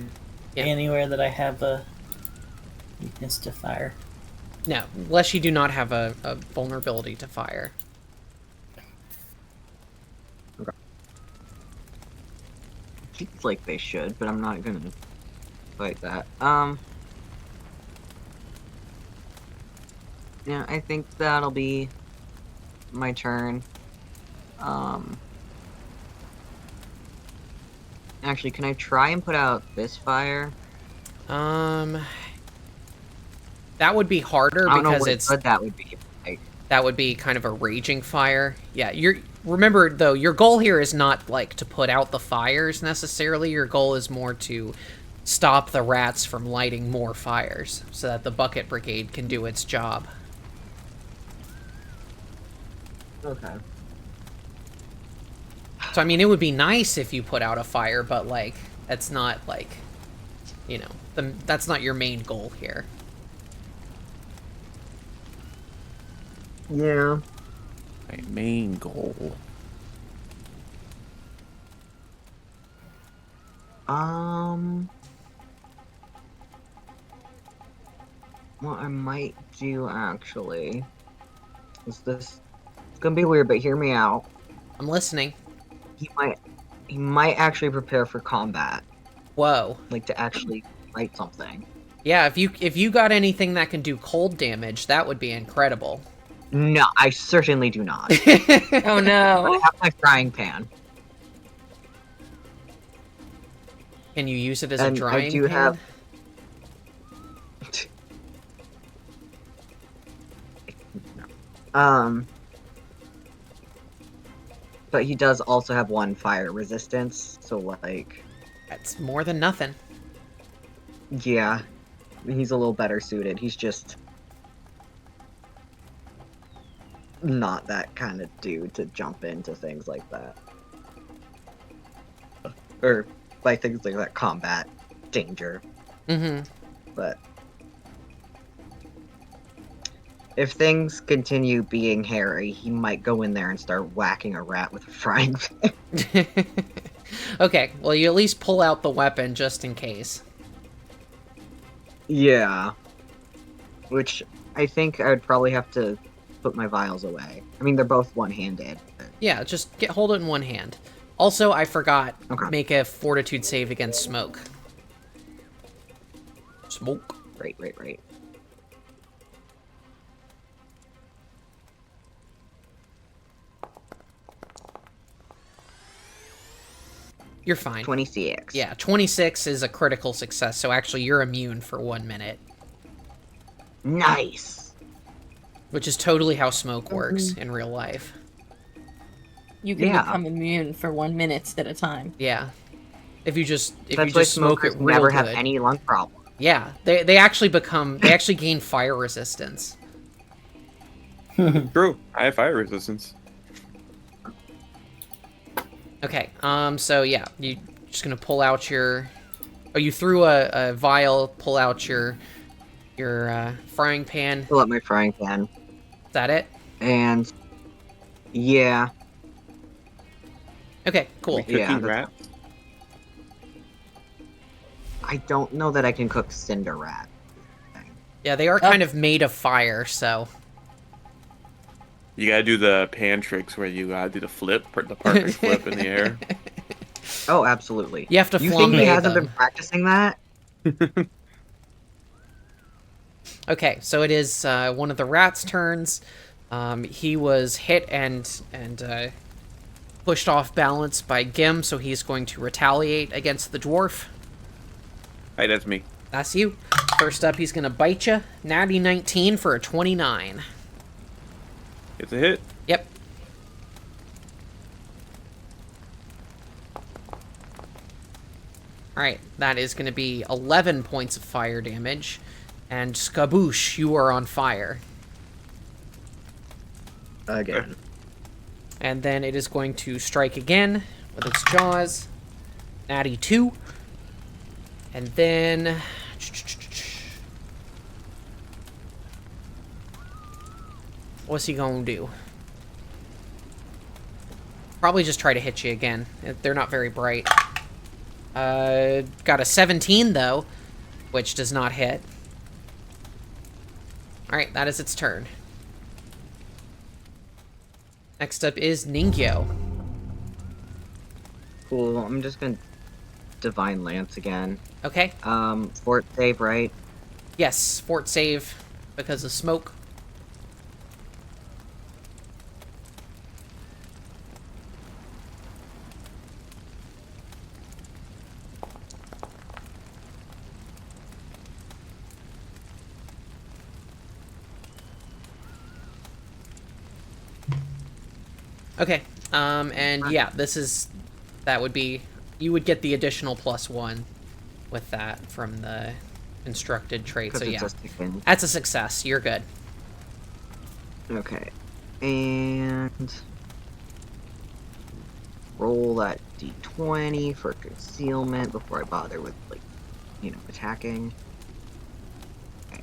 Anywhere that I have a weakness to fire. No, Leshy do not have a vulnerability to fire. Seems like they should, but I'm not gonna fight that. Yeah, I think that'll be my turn. Actually, can I try and put out this fire? That would be harder I don't know because what it's good that would be. Like, that would be kind of a raging fire. Yeah, remember though, your goal here is not like to put out the fires necessarily. Your goal is more to stop the rats from lighting more fires so that the bucket brigade can do its job. okay. So I mean, it would be nice if you put out a fire, but like that's not like, you know, that's not your main goal here. Yeah. My main goal. What I might do actually is this. It's gonna be weird, but hear me out. I'm listening. He might actually prepare for combat, Whoa. like to actually fight something. Yeah, if you got anything that can do cold damage, that would be incredible. No, I certainly do not. Oh no. I have my frying pan. Can you use it as a And drying I do pan? have. But he does also have 1 fire resistance, so like, That's more than nothing. yeah, he's a little better suited. He's just not that kind of dude to jump into things like that. Or by things like that, combat danger. Mm-hmm. But if things continue being hairy, he might go in there and start whacking a rat with a frying pan. Okay, well, you at least pull out the weapon just in case. Yeah. Which I think I would probably have to put my vials away. I mean, they're both one-handed. But... Yeah, just hold it in one hand. Also, I forgot, Okay. make a fortitude save against smoke. Smoke. Right. You're fine. 26. Yeah, 26 is a critical success, so actually you're immune for 1 minute. Nice! Which is totally how smoke works in real life. You can Yeah. become immune for 1 minute at a time. Yeah. If you just That's why smoke it smokers real never good. have any lung problems. Yeah, they actually gain fire resistance. True. I have fire resistance. Okay. So yeah, you just gonna pull out your. Oh, you threw a vial. Pull out your frying pan. Fill up my frying pan. Is that it? And yeah. Okay. Cool. Cooking that's- rat. I don't know that I can cook cinder rat. Yeah, they are kind of made of fire, so. You gotta do the pan tricks where you gotta do the perfect flip in the air. Oh, absolutely. You have to You think he flambe hasn't them. been practicing that? Okay, so it is one of the rat's turns. He was hit and pushed off balance by Gim, so he's going to retaliate against the dwarf. Hey, that's me. That's you. First up, he's going to bite you. Natty 19 for a 29. It's a hit. Yep. Alright, that is going to be 11 points of fire damage. And Skaboosh, you are on fire. Again. And then it is going to strike again with its jaws. Natty 2. And then... what's he gonna do? Probably just try to hit you again. They're not very bright. Got a 17, though, which does not hit. Alright, that is its turn. Next up is Ningyo. Cool. I'm just gonna Divine Lance again. Okay. Fort save, right? Yes, fort save because of smoke. Okay. And yeah, that would be, you would get the additional +1 with that from the constructed trait. So yeah, that's a success. You're good. Okay. And roll that d20 for concealment before I bother with, like, attacking. Okay.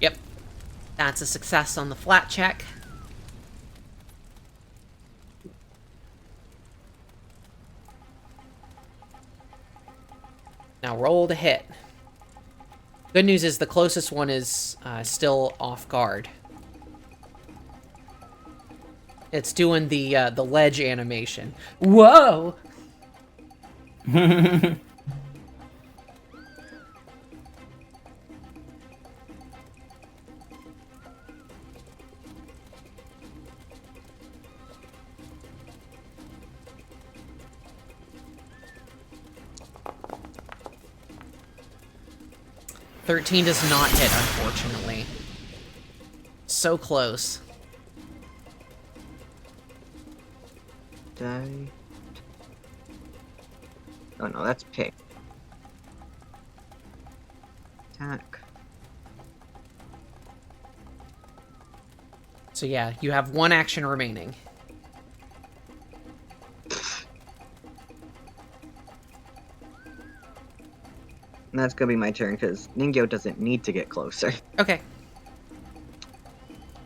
Yep. That's a success on the flat check. Now roll to hit. Good news is the closest one is still off guard. It's doing the ledge animation. Whoa! 13 does not hit, unfortunately. So close. Die. Oh no, that's pick. Attack. So yeah, you have one action remaining. And that's gonna be my turn, because Ningyo doesn't need to get closer. Okay.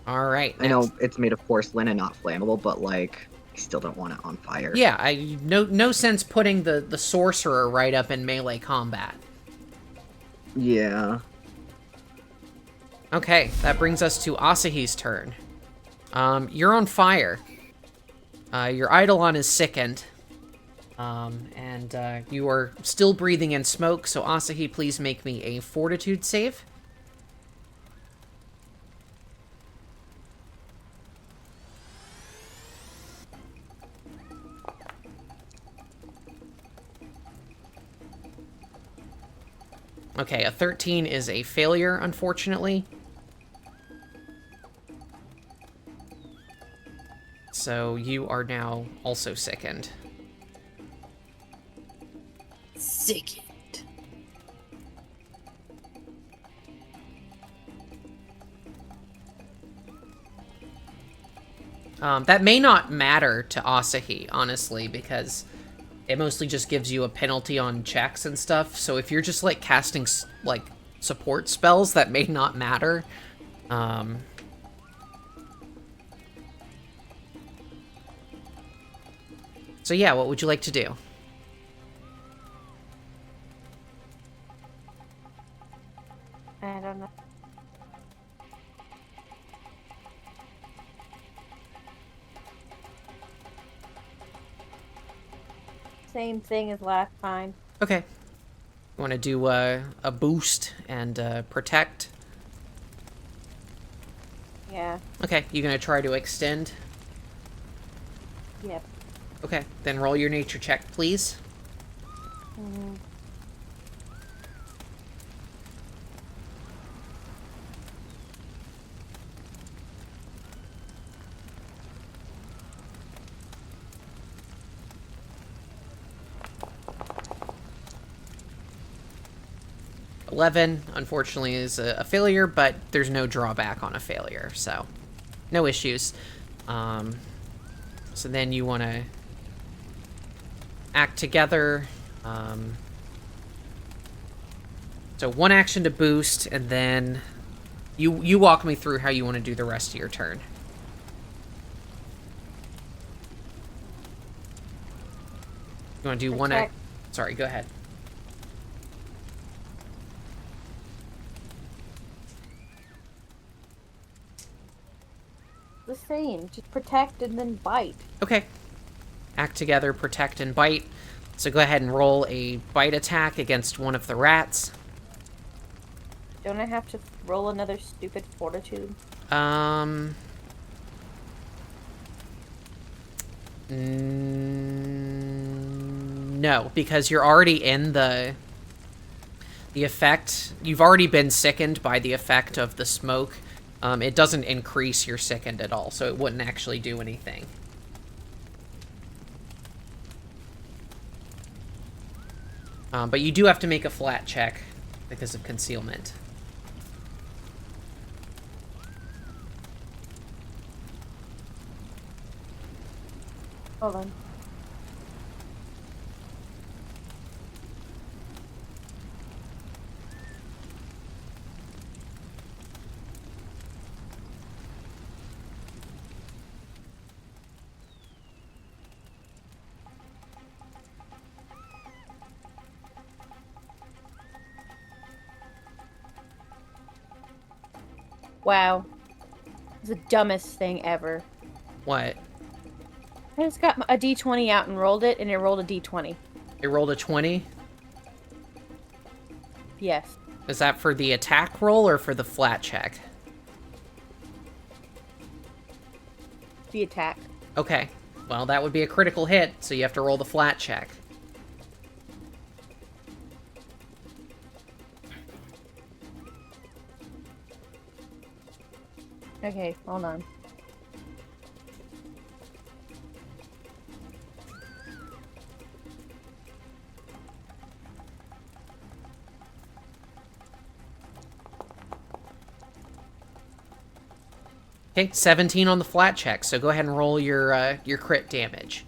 Alright. I know it's made of porcelain and not flammable, but, like, I still don't want it on fire. Yeah, no sense putting the sorcerer right up in melee combat. Yeah. Okay, that brings us to Asahi's turn. You're on fire. Your Eidolon is sickened. And you are still breathing in smoke, so Asahi, please make me a fortitude save. Okay, a 13 is a failure, unfortunately. So you are now also sickened. Sickened. That may not matter to Asahi, honestly, because it mostly just gives you a penalty on checks and stuff. So if you're just, like, casting, like, support spells, that may not matter. So yeah, what would you like to do? I don't know. Same thing as last time. Okay. You want to do a boost and protect? Yeah. Okay, you gonna try to extend? Yep. Okay, then roll your nature check, please. Mm-hmm. $11, unfortunately, is a failure, but there's no drawback on a failure, so no issues. So then you want to act together. So one action to boost, and then you walk me through how you want to do the rest of your turn. You want to do one act? Sorry, go ahead. The same. Just protect and then bite. Okay. Act together, protect, and bite. So go ahead and roll a bite attack against one of the rats. Don't I have to roll another stupid fortitude? No, because you're already in the effect. You've already been sickened by the effect of the smoke. It doesn't increase your sickened at all, so it wouldn't actually do anything. But you do have to make a flat check because of concealment. Hold on. Wow. It's the dumbest thing ever. What? I just got a d20 out and rolled it, and it rolled a d20. It rolled a 20? Yes. Is that for the attack roll or for the flat check? The attack. Okay. Well, that would be a critical hit, so you have to roll the flat check. Okay, hold on. Okay, 17 on the flat check, so go ahead and roll your crit damage.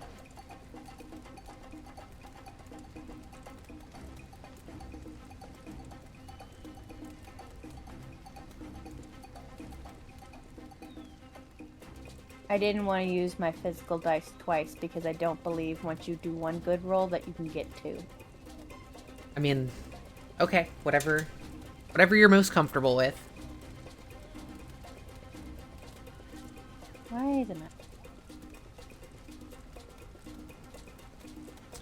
I didn't want to use my physical dice twice because I don't believe once you do one good roll that you can get two. I mean, okay, whatever you're most comfortable with. Wait a minute.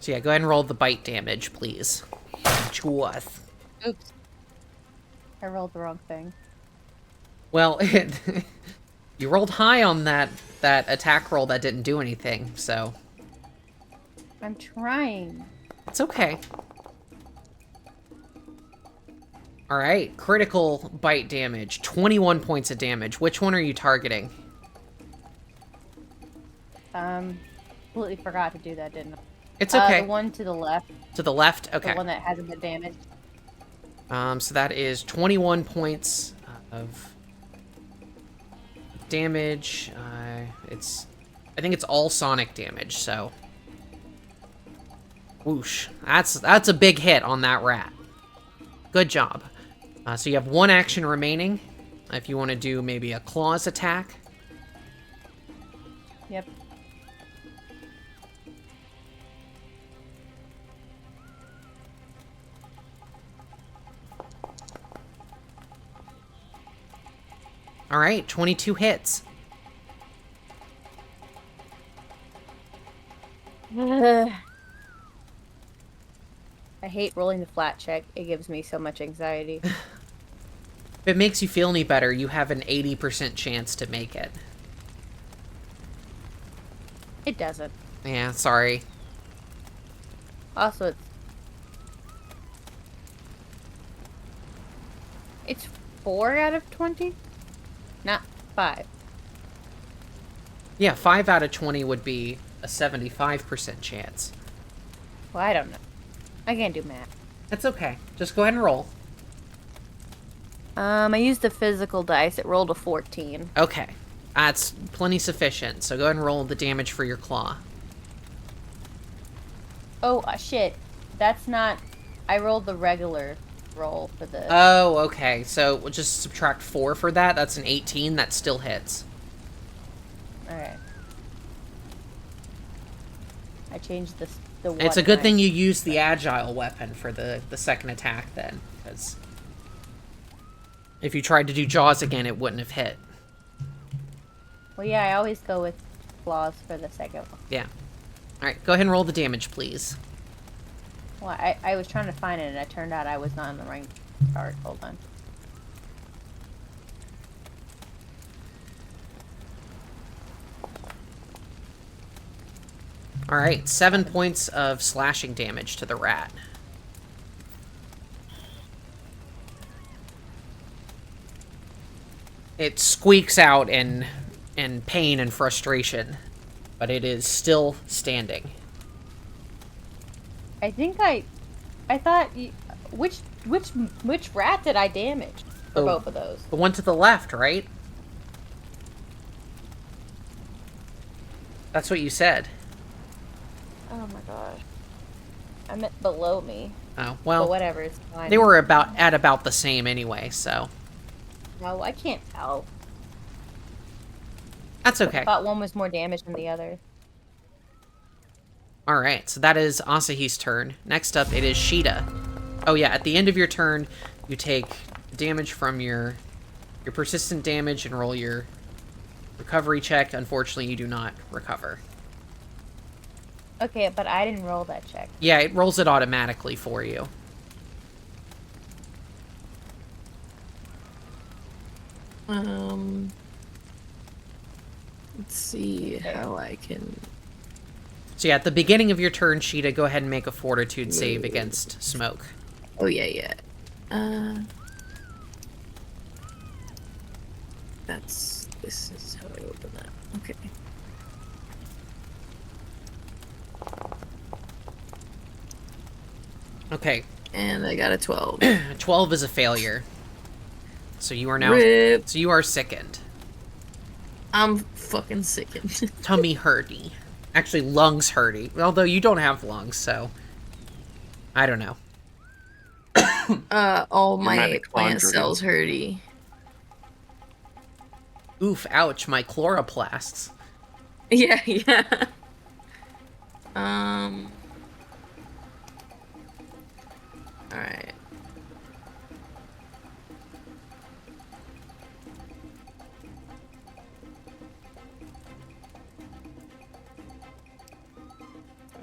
So yeah, go ahead and roll the bite damage, please. Oops. I rolled the wrong thing. Well, you rolled high on that attack roll that didn't do anything, so I'm trying. it's okay. All right, critical bite damage, 21 points of damage. Which one are you targeting? Completely forgot to do that, didn't I? It's okay. The one to the left. To the left? Okay. The one that hasn't been damaged. So that is 21 points of damage. I think it's all sonic damage, so. Whoosh. That's a big hit on that rat. Good job. So you have one action remaining. If you want to do maybe a claws attack. Yep. All right, 22 hits. I hate rolling the flat check. It gives me so much anxiety. If it makes you feel any better, you have an 80% chance to make it. It doesn't. Yeah, sorry. Also, it's 4 out of 20? Not 5. Yeah, 5 out of 20 would be a 75% chance. Well, I don't know. I can't do math. That's okay. Just go ahead and roll. I used the physical dice. It rolled a 14. Okay. That's plenty sufficient. So go ahead and roll the damage for your claw. Oh, shit. That's not... I rolled the regular roll for the... Oh, okay. So we'll just subtract 4 for that. That's an 18. That still hits. Alright. I changed the one. It's a good thing you used the agile weapon for the second attack then. Because if you tried to do Jaws again, it wouldn't have hit. Well, yeah, I always go with claws for the second one. Yeah. Alright, go ahead and roll the damage, please. Well, I was trying to find it, and it turned out I was not on the right chart. Hold on. Alright, 7 points of slashing damage to the rat. It squeaks out in pain and frustration, but it is still standing. I think I thought which rat did I damage for both of those? The one to the left, right? That's what you said. Oh my gosh. I meant below me. Oh, well. But whatever, it's fine. They were at about the same anyway, so. No, I can't tell. That's okay. I thought one was more damaged than the other. Alright, so that is Asahi's turn. Next up, it is Sheeta. Oh yeah, at the end of your turn, you take damage from your persistent damage and roll your recovery check. Unfortunately, you do not recover. Okay, but I didn't roll that check. Yeah, it rolls it automatically for you. Let's see how I can... So yeah, at the beginning of your turn, Sheeta, go ahead and make a fortitude save against smoke. Oh, yeah. This is how I open that. Okay. Okay. And I got a 12. 12 is a failure. So you are now... Rip. So you are sickened. I'm fucking sickened. Tummy hurty. Actually, lungs hurty. Although you don't have lungs, so... I don't know. All my Dramatic plant laundry. cells hurty. Oof, ouch, my chloroplasts. Yeah. Alright.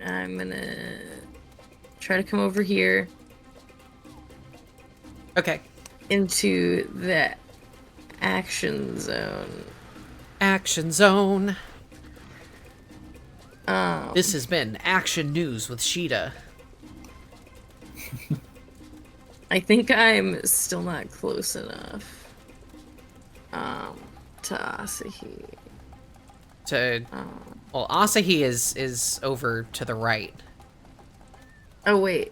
I'm gonna try to come over here Okay. into the action zone. Action zone. Um, This has been Action News with Sheeta. I think I'm still not close enough to Asahi. Well, Asahi is over to the right. Oh, wait.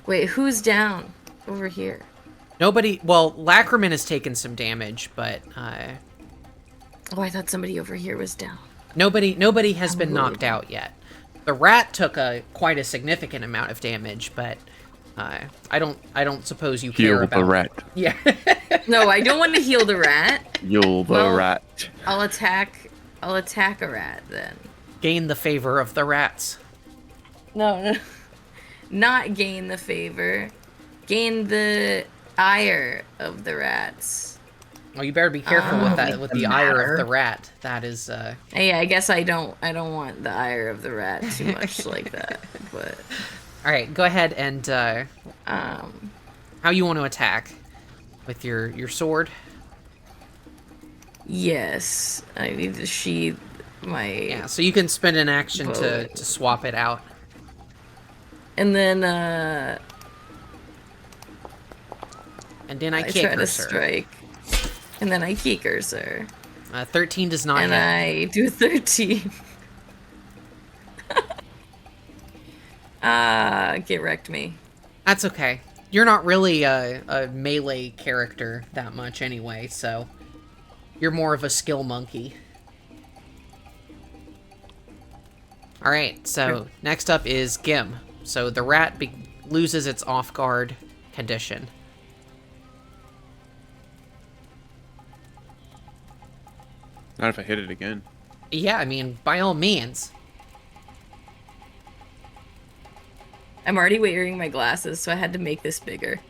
Wait, who's down over here? Nobody. Well, Lacriman has taken some damage, but Oh, I thought somebody over here was down. nobody has been knocked out yet. The rat took quite a significant amount of damage, but I don't suppose you care Heal about the rat. Yeah. No, I don't want to heal the rat. Heal the rat. I'll attack a rat then. Gain the favor of the rats. No. Not gain the favor. Gain the ire of the rats. Well, you better be careful with the ire of the rat. That is Hey, I guess I don't want the ire of the rat too much like that. But all right, go ahead and how you want to attack with your sword? yes, I need to sheath my So you can spend an action to swap it out. and then I I kick try her, to sir. strike. And then I kick her, sir. 13 does not And hit. I do 13. Get wrecked me. That's okay. You're not really a melee character that much anyway, so you're more of a skill monkey. Alright, so next up is Gim. So the rat loses its off-guard condition. Not if I hit it again. Yeah, I mean, by all means. I'm already wearing my glasses, so I had to make this bigger.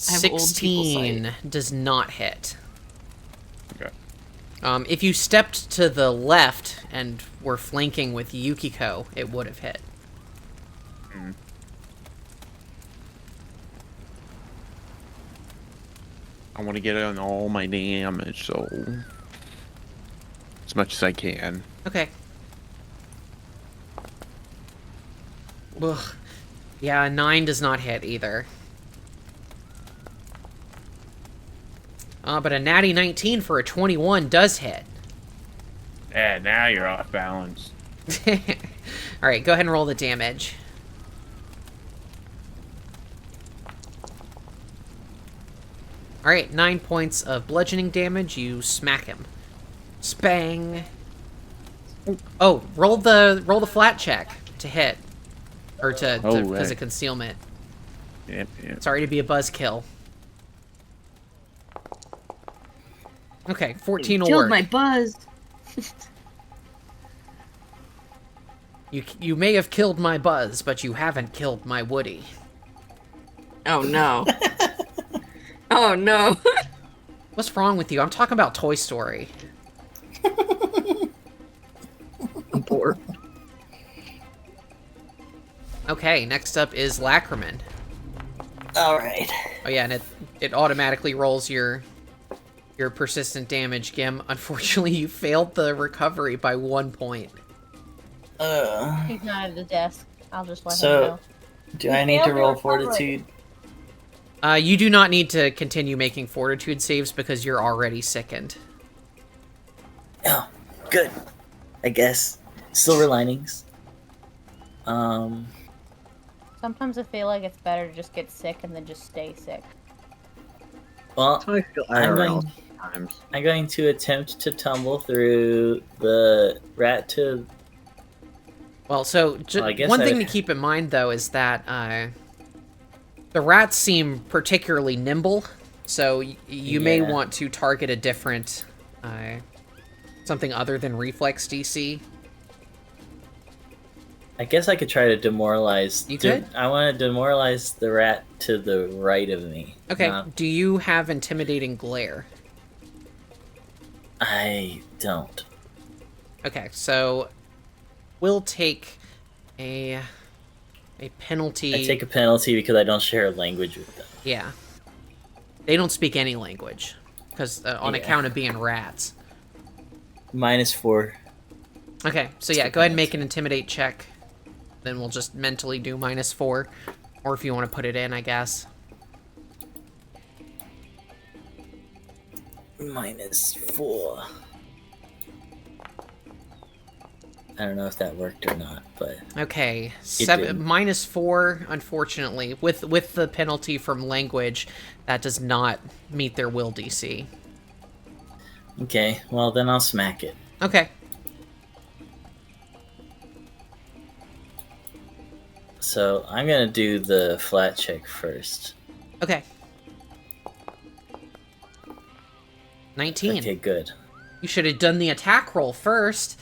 I have old people 16 sight. does not hit. Okay. If you stepped to the left and were flanking with Yukiko, it would have hit. I want to get on all my damage, so as much as I can. Okay. Ugh. Yeah, 9 does not hit either. But a natty 19 for a 21 does hit. Yeah, now you're off balance. Alright, go ahead and roll the damage. Alright, 9 points of bludgeoning damage. You smack him. Spang. Oh, roll the flat check to hit. Or because of concealment. Yep, yep. Sorry to be a buzzkill. Okay, 14 will Killed work. my buzz. You may have killed my Buzz, but you haven't killed my Woody. Oh no. Oh no. What's wrong with you? I'm talking about Toy Story. I'm poor. Okay, next up is Lacriman. Alright. Oh yeah, and it automatically rolls your persistent damage, Gim. Unfortunately, you failed the recovery by 1 point. He's not at the desk. I'll just let him So, know. do I need to roll fortitude? You do not need to continue making fortitude saves because you're already sickened. Oh, good. I guess. Silver linings. Sometimes I feel like it's better to just get sick and then just stay sick. Well, I feel I'm IRL going, sometimes. I'm going to attempt to tumble through the rat to... Well, so Well, I guess one thing I- to keep in mind, though, is that the rats seem particularly nimble, so you may Yeah. want to target a different, something other than reflex DC. I guess I could try to demoralize... You could? I want to demoralize the rat to the right of me. Okay, Not- do you have Intimidating Glare? I don't. Okay, so we'll take a penalty. I take a penalty because I don't share a language with them. Yeah. They don't speak any language, because on Yeah. account of being rats. -4. Okay, so yeah, go ahead and make an Intimidate check. Then we'll just mentally do -4. Or if you want to put it in, I guess. -4. I don't know if that worked or not, but Okay, didn't. -4. Unfortunately, with the penalty from language, that does not meet their will DC. Okay, well then I'll smack it. Okay. So I'm gonna do the flat check first. Okay. 19. Okay, good. You should have done the attack roll first.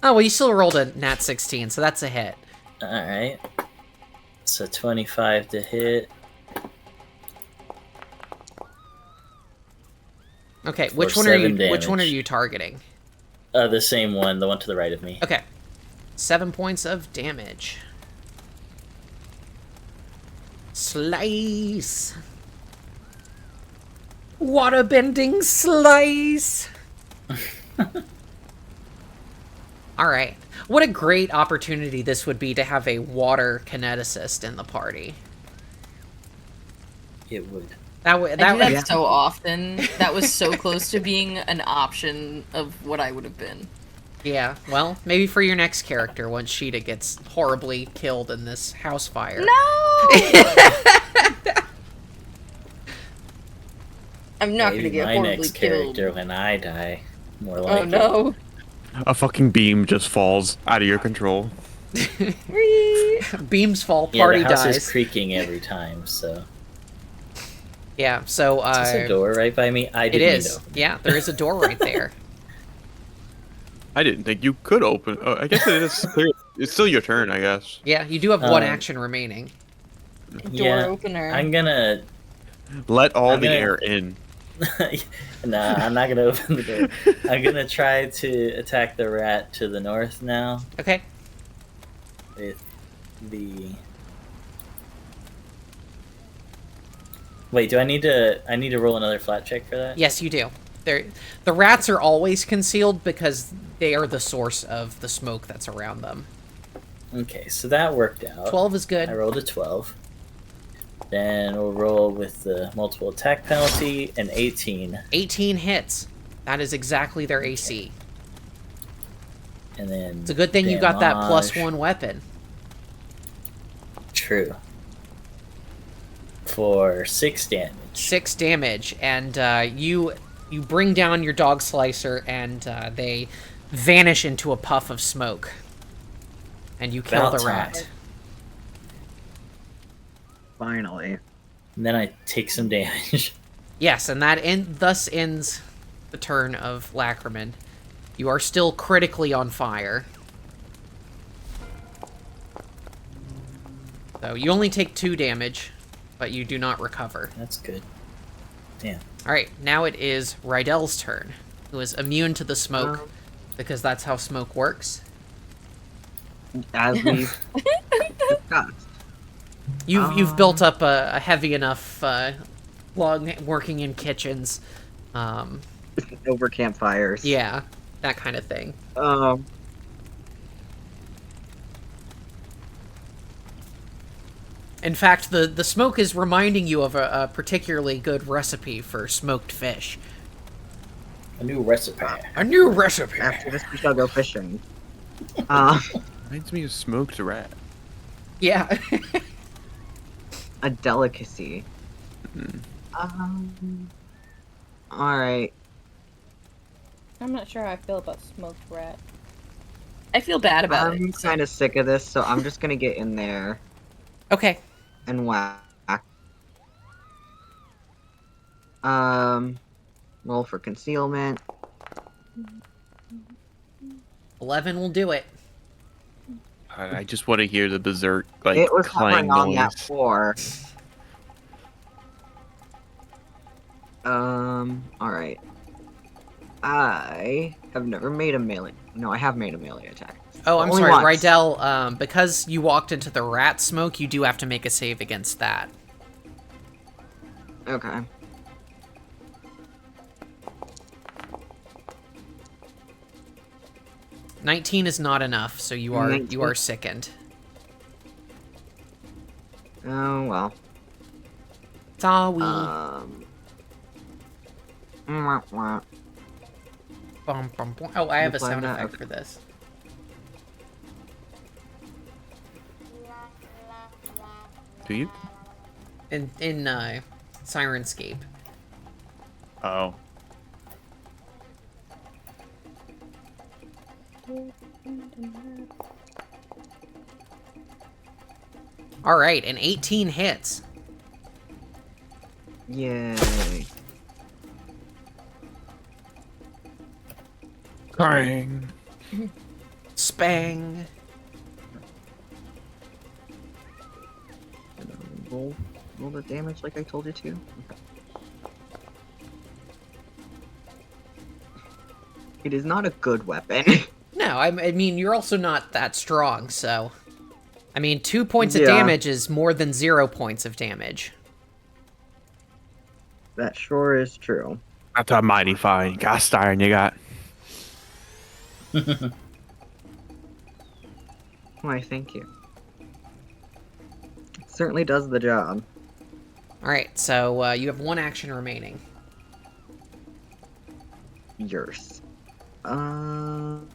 Oh, well, you still rolled a nat 16, so that's a hit. Alright. So 25 to hit. Okay, For which one 7 are damage. you targeting? The same one, the one to the right of me. Okay. 7 points of damage. Slice. Waterbending slice. All right. What a great opportunity this would be to have a water kineticist in the party. It would. I do that Yeah. so often. That was so close to being an option of what I would have been. Yeah, well, maybe for your next character once Sheeta gets horribly killed in this house fire. No! I'm not Maybe gonna get my horribly next killed. character when I die. More likely. Oh no. A fucking beam just falls out of your control. Beams fall, Yeah, party the house dies. is creaking every time, so... Yeah, so Is this a door right by me? I it didn't mean is. to open. Yeah, there is a door right there. I didn't think you could open. Oh, I guess it is clear. It's still your turn, I guess. Yeah, you do have one Um, action remaining. Door Yeah, opener. I'm gonna... Let all I'm the gonna- air in. Nah, I'm not gonna open the door. I'm gonna try to attack the rat to the north now Okay. with the... Wait, do I need to roll another flat check for that? Yes, you do. The rats are always concealed because they are the source of the smoke that's around them. Okay, so that worked out. 12 is good. I rolled a 12. Then we'll roll with the multiple attack penalty, an 18. 18 hits. That is exactly their AC. And then It's a good thing you got that damage. +1 weapon. True. For 6 damage. 6 damage, and you bring down your dog slicer, and they vanish into a puff of smoke. And you kill About the rat. time. Finally. And then I take some damage. Yes, and that thus ends the turn of Lacriman. You are still critically on fire. So you only take 2 damage, but you do not recover. That's good. Damn. Alright, now it is Rydel's turn, who is immune to the smoke, because that's how smoke works. As we've discussed. You've built up a heavy enough lung working in kitchens. Over campfires. Yeah, that kind of thing. In fact, the smoke is reminding you of a particularly good recipe for smoked fish. A new recipe. A new recipe! After this, we shall go fishing. Reminds me of smoked rat. Yeah. A delicacy. Alright. I'm not sure how I feel about smoked rat. I feel bad about I'm it. kind of sick of this, so I'm just gonna get in there Okay. and whack. Roll for concealment. 11 will do it. I just want to hear the berserk like It was clang hovering on noise. that 4. Alright. I have never made a melee. No, I have made a melee attack. Oh, I'm Only sorry, once. Rydell, because you walked into the rat smoke, you do have to make a save against that. Okay. $19 is not enough, so you are 19. sickened. Oh, well. Sorry. Mwah, mwah. Bum, bum, bum. Oh, I have a Apply sound that, effect okay. for this. Do you? In Sirenscape. Oh. All right, and 18 hits. Yay. Crying. Spang. Roll the damage like I told you to. Okay. It is not a good weapon. No, I mean, you're also not that strong, so... I mean, 2 points of Yeah. damage is more than 0 points of damage. That sure is true. That's a mighty fine cast iron you got. Why, thank you. It certainly does the job. Alright, so you have 1 action remaining. Yours. I'm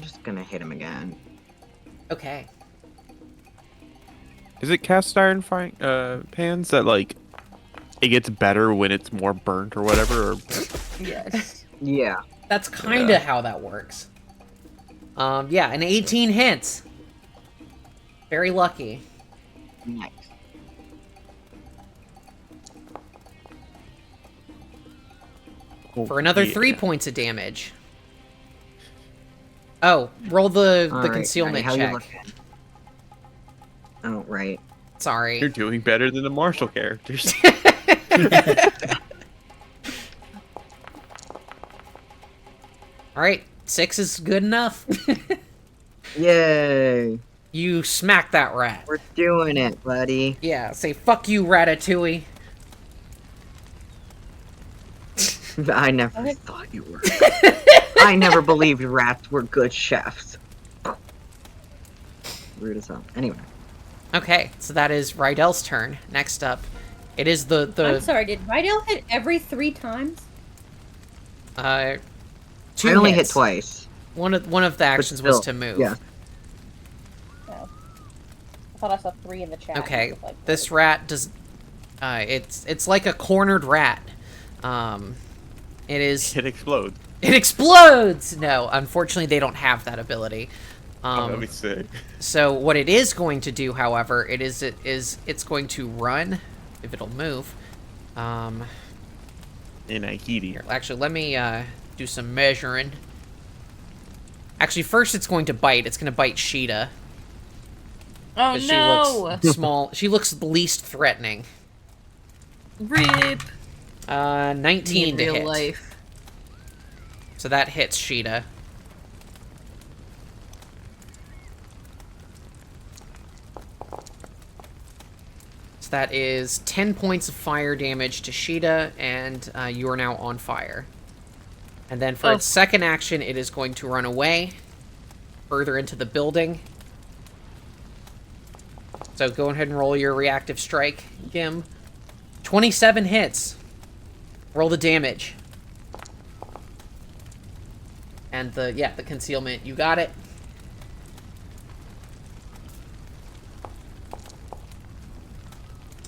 just gonna hit him again. Okay. Is it cast iron pans that like it gets better when it's more burnt or whatever? Or... Yes. Yeah. That's kind of how that works. Yeah, an 18 hits. Very lucky. Nice. For another 3 points of damage. Oh, roll the Alright, concealment how you check. looking? Oh, right. Sorry. You're doing better than the martial characters. Alright, 6 is good enough. Yay! You smack that rat. We're doing it, buddy. Yeah, say fuck you, Ratatouille. I never thought you were. I never believed rats were good chefs. Rude as hell. Anyway. Okay, so that is Rydel's turn. Next up, it is the I'm sorry, did Rydell hit every 3 times? 2 I only hit hits. twice. One of the actions was to move. Yeah. No. I thought I saw 3 in the chat. Okay, Like, this rat does. It's like a cornered rat. It is. It explodes. It explodes. No, unfortunately, they don't have that ability. That'd be sick. So what it is going to do, however, it's going to run, if it'll move. In a heaty. Actually, let me do some measuring. Actually, first it's going to bite. It's going to bite Sheeta. Oh She no! looks small. She looks the least threatening. Rip. 19 In to real hit. life. So that hits Sheeta. So that is 10 points of fire damage to Sheeta, and you are now on fire. And then for its second action, it is going to run away further into the building. So go ahead and roll your reactive strike, Gim. 27 hits. Roll the damage. And the concealment, you got it.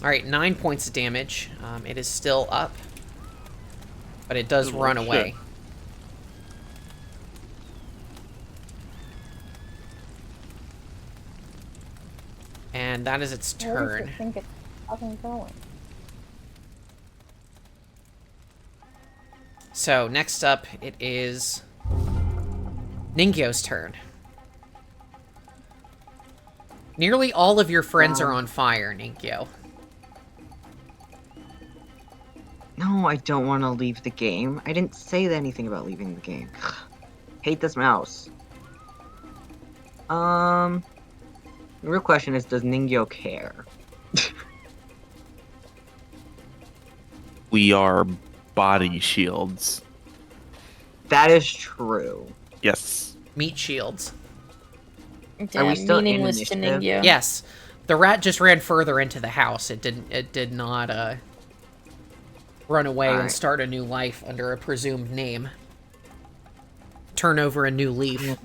Alright, 9 points of damage. It is still up. But it does run away. And that is its where does turn. it think it's fucking going? So, next up, it is Ningyo's turn. Nearly all of your friends are on fire, Ningyo. No, I don't want to leave the game. I didn't say anything about leaving the game. Hate this mouse. The real question is, does Ningyo care? We are body shields. That is true. Yes. Meat shields. Yeah, Are we still in meaningless to initiative? Ningyo. Yes, the rat just ran further into the house. It did not run away and Alright. start a new life under a presumed name. Turn over a new leaf.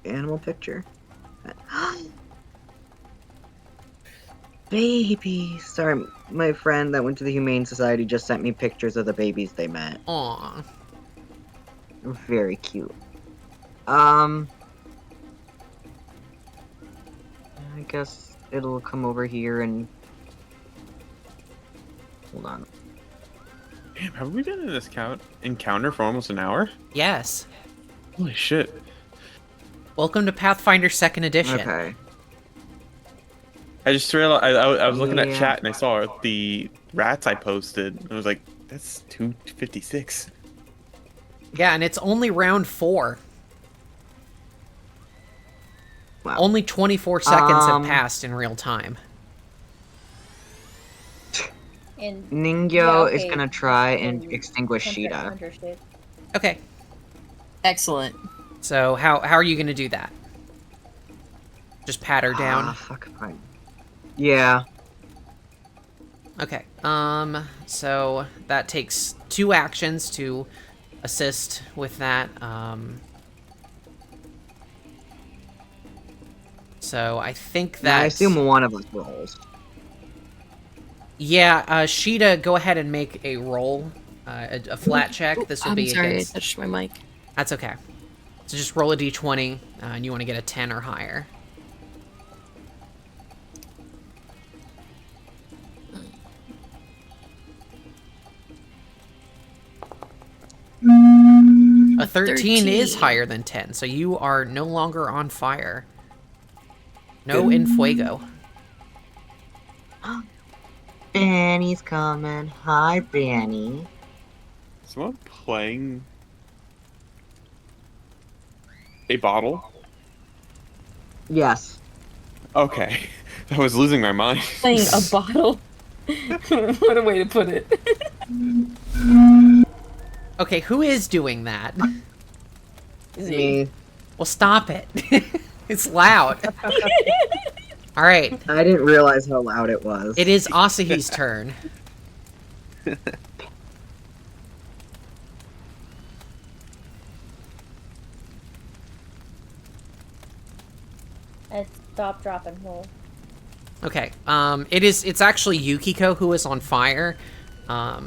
Animal picture. Babies. Sorry, my friend that went to the Humane Society just sent me pictures of the babies they met. Aw. Very cute. I guess it'll come over here and... Hold on. Damn, have we been in this encounter for almost an hour? Yes. Holy shit. Welcome to Pathfinder 2nd Edition. Okay. I just realized I was looking at Yeah. chat and I saw the rats I posted. I was like, that's 256. Yeah, and it's only round 4. Wow. Only 24 seconds have passed in real time. And Ningyo is okay, gonna try and and extinguish Hunter- Sheeta. Hunter shit. Okay, Excellent. so how are you gonna do that? Just pat her Ah, down? fuck, fine. Yeah. Okay, so that takes 2 actions to assist with that. So I think Now, that... I assume one of us rolls. Yeah, Sheeta, go ahead and make a roll, a flat check. This will I'm be sorry, against... I touched my mic. That's okay. So just roll a d20, and you want to get a 10 or higher. A 13 is higher than 10, so you are no longer on fire. No in fuego. Benny's coming. Hi, Benny. Is someone playing a bottle? Yes. Okay. I was losing my mind. Playing a bottle. What a way to put it. Okay, who is doing that? Me. Well, stop it. It's loud. All right. I didn't realize how loud it was. It is Asahi's turn. And stop, drop, and roll. Okay. It's actually Yukiko who is on fire. Oh,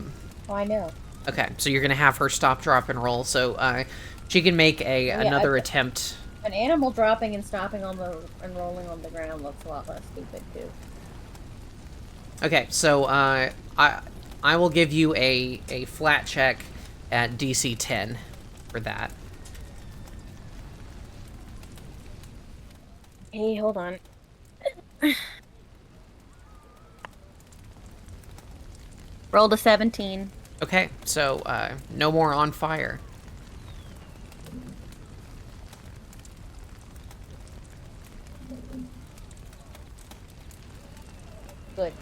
I know. Okay, so you're gonna have her stop, drop, and roll. So she can make another attempt. An animal dropping and stopping on the and rolling on the ground looks a lot less stupid too. Okay, so I will give you a flat check at DC 10 for that. Hey, hold on. Rolled a 17. Okay, so no more on fire. Good.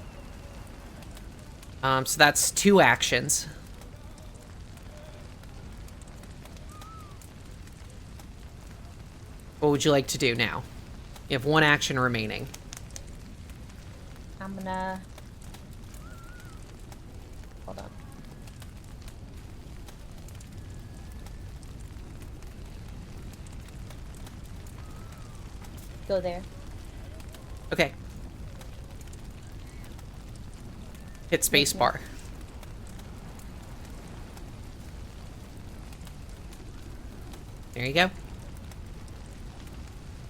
So that's 2 actions. What would you like to do now? You have 1 action remaining. I'm gonna... Hold on. Go there. Okay. Hit spacebar. There you go.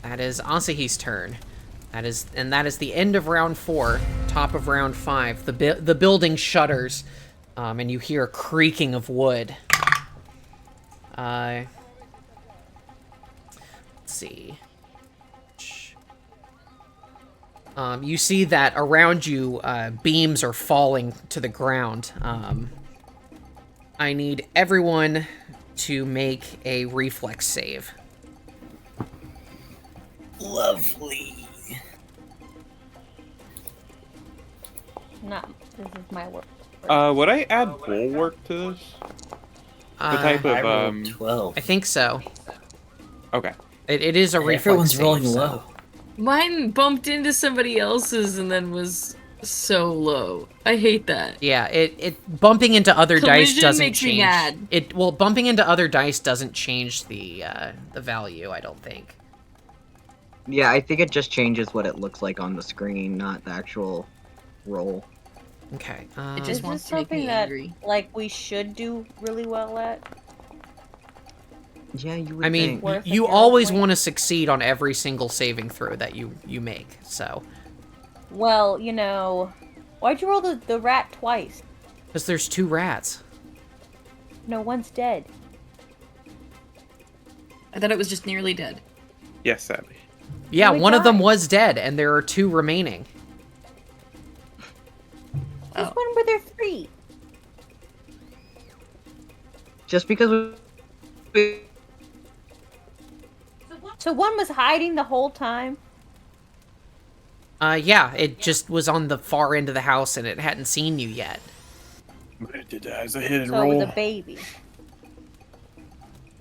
That is Asahi's turn. That is the end of round 4, top of round 5. The building shudders, and you hear a creaking of wood. Let's see. You see that around you, beams are falling to the ground. I need everyone to make a reflex save. Lovely. This is my work. Would I add bulwark to this? What type I of rolled 12. I think so. Okay. It is a reflex Everyone's save, rolling so- low. Mine bumped into somebody else's and then was so low. I hate that. Yeah, it bumping into other dice Collision doesn't makes me change. mad. Well, bumping into other dice doesn't change the value, I don't think. Yeah, I think it just changes what it looks like on the screen, not the actual roll. Okay. It Is just this wants to make something me that angry. like we should do really well at? Yeah, you would I mean, think. Worth a you hero always point? want to succeed on every single saving throw that you make. So, Well, you know, why'd you roll the rat twice? because there's 2 rats. No, one's dead. I thought it was just nearly dead. Yes, sadly. Yeah, Oh, it one of them died. was dead, and there are 2 remaining. Oh. Which one were there 3? Just because we... So one was hiding the whole time? Yeah, it just was on the far end of the house, and it hadn't seen you yet. But it did as a hidden So it roll. was a baby.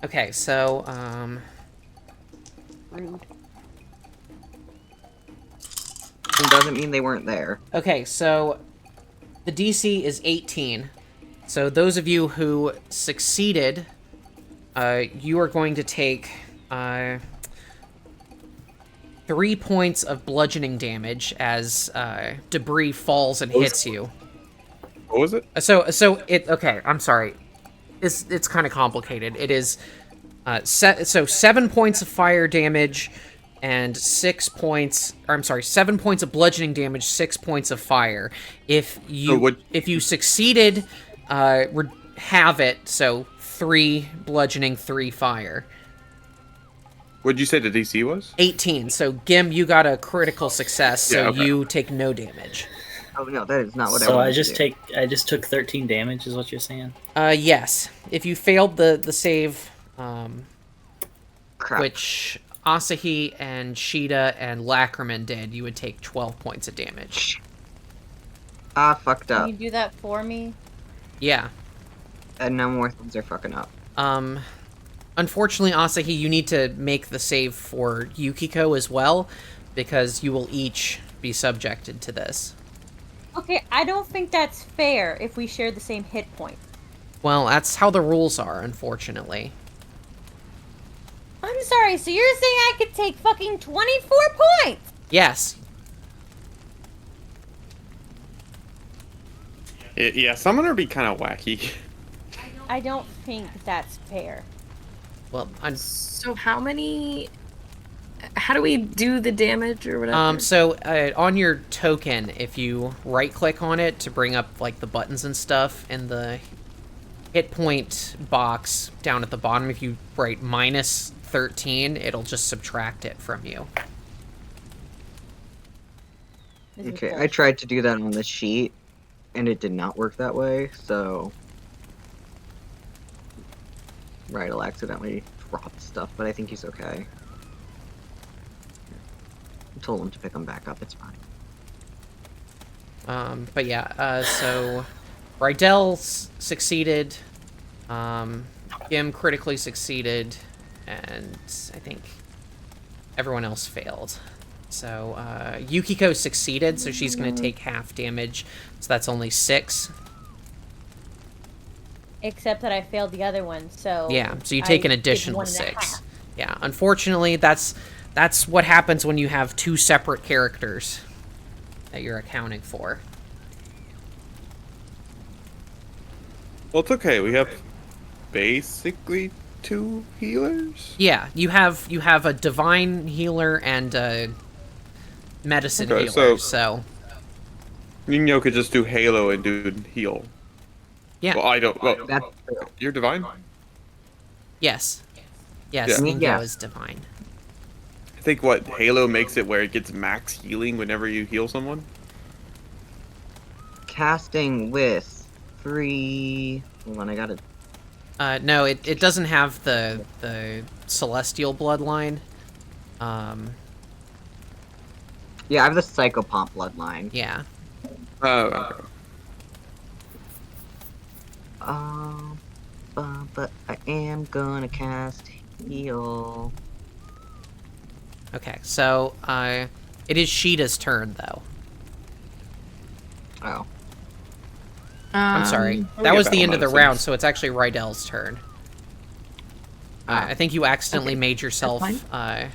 Okay, so, Rude. It doesn't mean they weren't there. Okay, so the DC is 18. So those of you who succeeded, you are going to take 3 points of bludgeoning damage as debris falls and hits you. What was it? Okay, I'm sorry. It's kind of complicated. It is 7 points of fire damage and 6 points. Or I'm sorry, 7 points of bludgeoning damage, 6 points of fire. If you succeeded, have it. So 3 bludgeoning, 3 fire. What'd you say the DC was? 18. So Gim, you got a critical success, so Yeah, okay. you take no damage. Oh no, that is not what I So wanted I just to do. I just took 13 damage, is what you're saying? Yes. If you failed the save, Crap. which Asahi and Sheeta and Lacriman did, you would take 12 points of damage. Fucked Can up. you do that for me? Yeah. And no more things are fucking up. Unfortunately, Asahi, you need to make the save for Yukiko as well, because you will each be subjected to this. Okay, I don't think that's fair if we share the same hit point. Well, that's how the rules are, unfortunately. I'm sorry, so you're saying I could take fucking 24 points? Yes. Yeah, Summoner be kind of wacky. I don't think that's fair. Well, So how do we do the damage or whatever? so on your token, if you right-click on it to bring up like the buttons and stuff, in the hit point box down at the bottom, if you write minus 13, it'll just subtract it from you. This is Okay, I bullshit. tried to do that on the sheet, and it did not work that way, so... Right, I'll accidentally drop stuff, but I think he's okay. I told him to pick him back up, it's fine. But yeah, so Rydell succeeded, Gim critically succeeded, and I think everyone else failed. So Yukiko succeeded, so she's going to take half damage, so that's only 6. Except that I failed the other one, so... Yeah, so you take an I did additional 1.5. 6. Yeah, unfortunately, that's what happens when you have 2 separate characters that you're accounting for. Well, it's okay. We have basically 2 healers. Yeah, you have a divine healer and a medicine Okay, healer, so- so Nino could just do Halo and do heal. yeah. Well, I don't. Well, That's you're divine. Yes. Yes, Yeah. Ningo Yeah. is divine. I think what Halo makes it where it gets max healing whenever you heal someone. casting with 3... Hold on, I gotta... No, it doesn't have the celestial bloodline. Yeah, I have the Psychopomp bloodline. Yeah. Okay. But I am gonna cast heal. Okay, so it is Sheeta's turn though. Oh. I'm sorry. We That get was the battle end of the medicines. round, so it's actually Rydell's turn. I think you accidentally Okay, made yourself fine.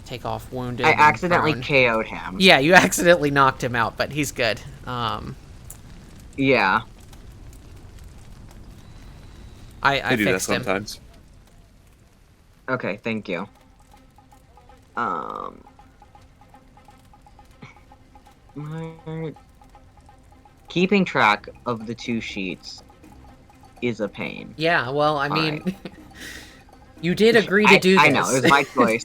take off wounded. I and accidentally prone. KO'd him. Yeah, you accidentally knocked him out, but he's good. Yeah. I do that fixed him. sometimes. Okay, thank you. Keeping track of the 2 sheets is a pain. Yeah, well, I mean, Alright. you did agree to do this. I know, it was my choice.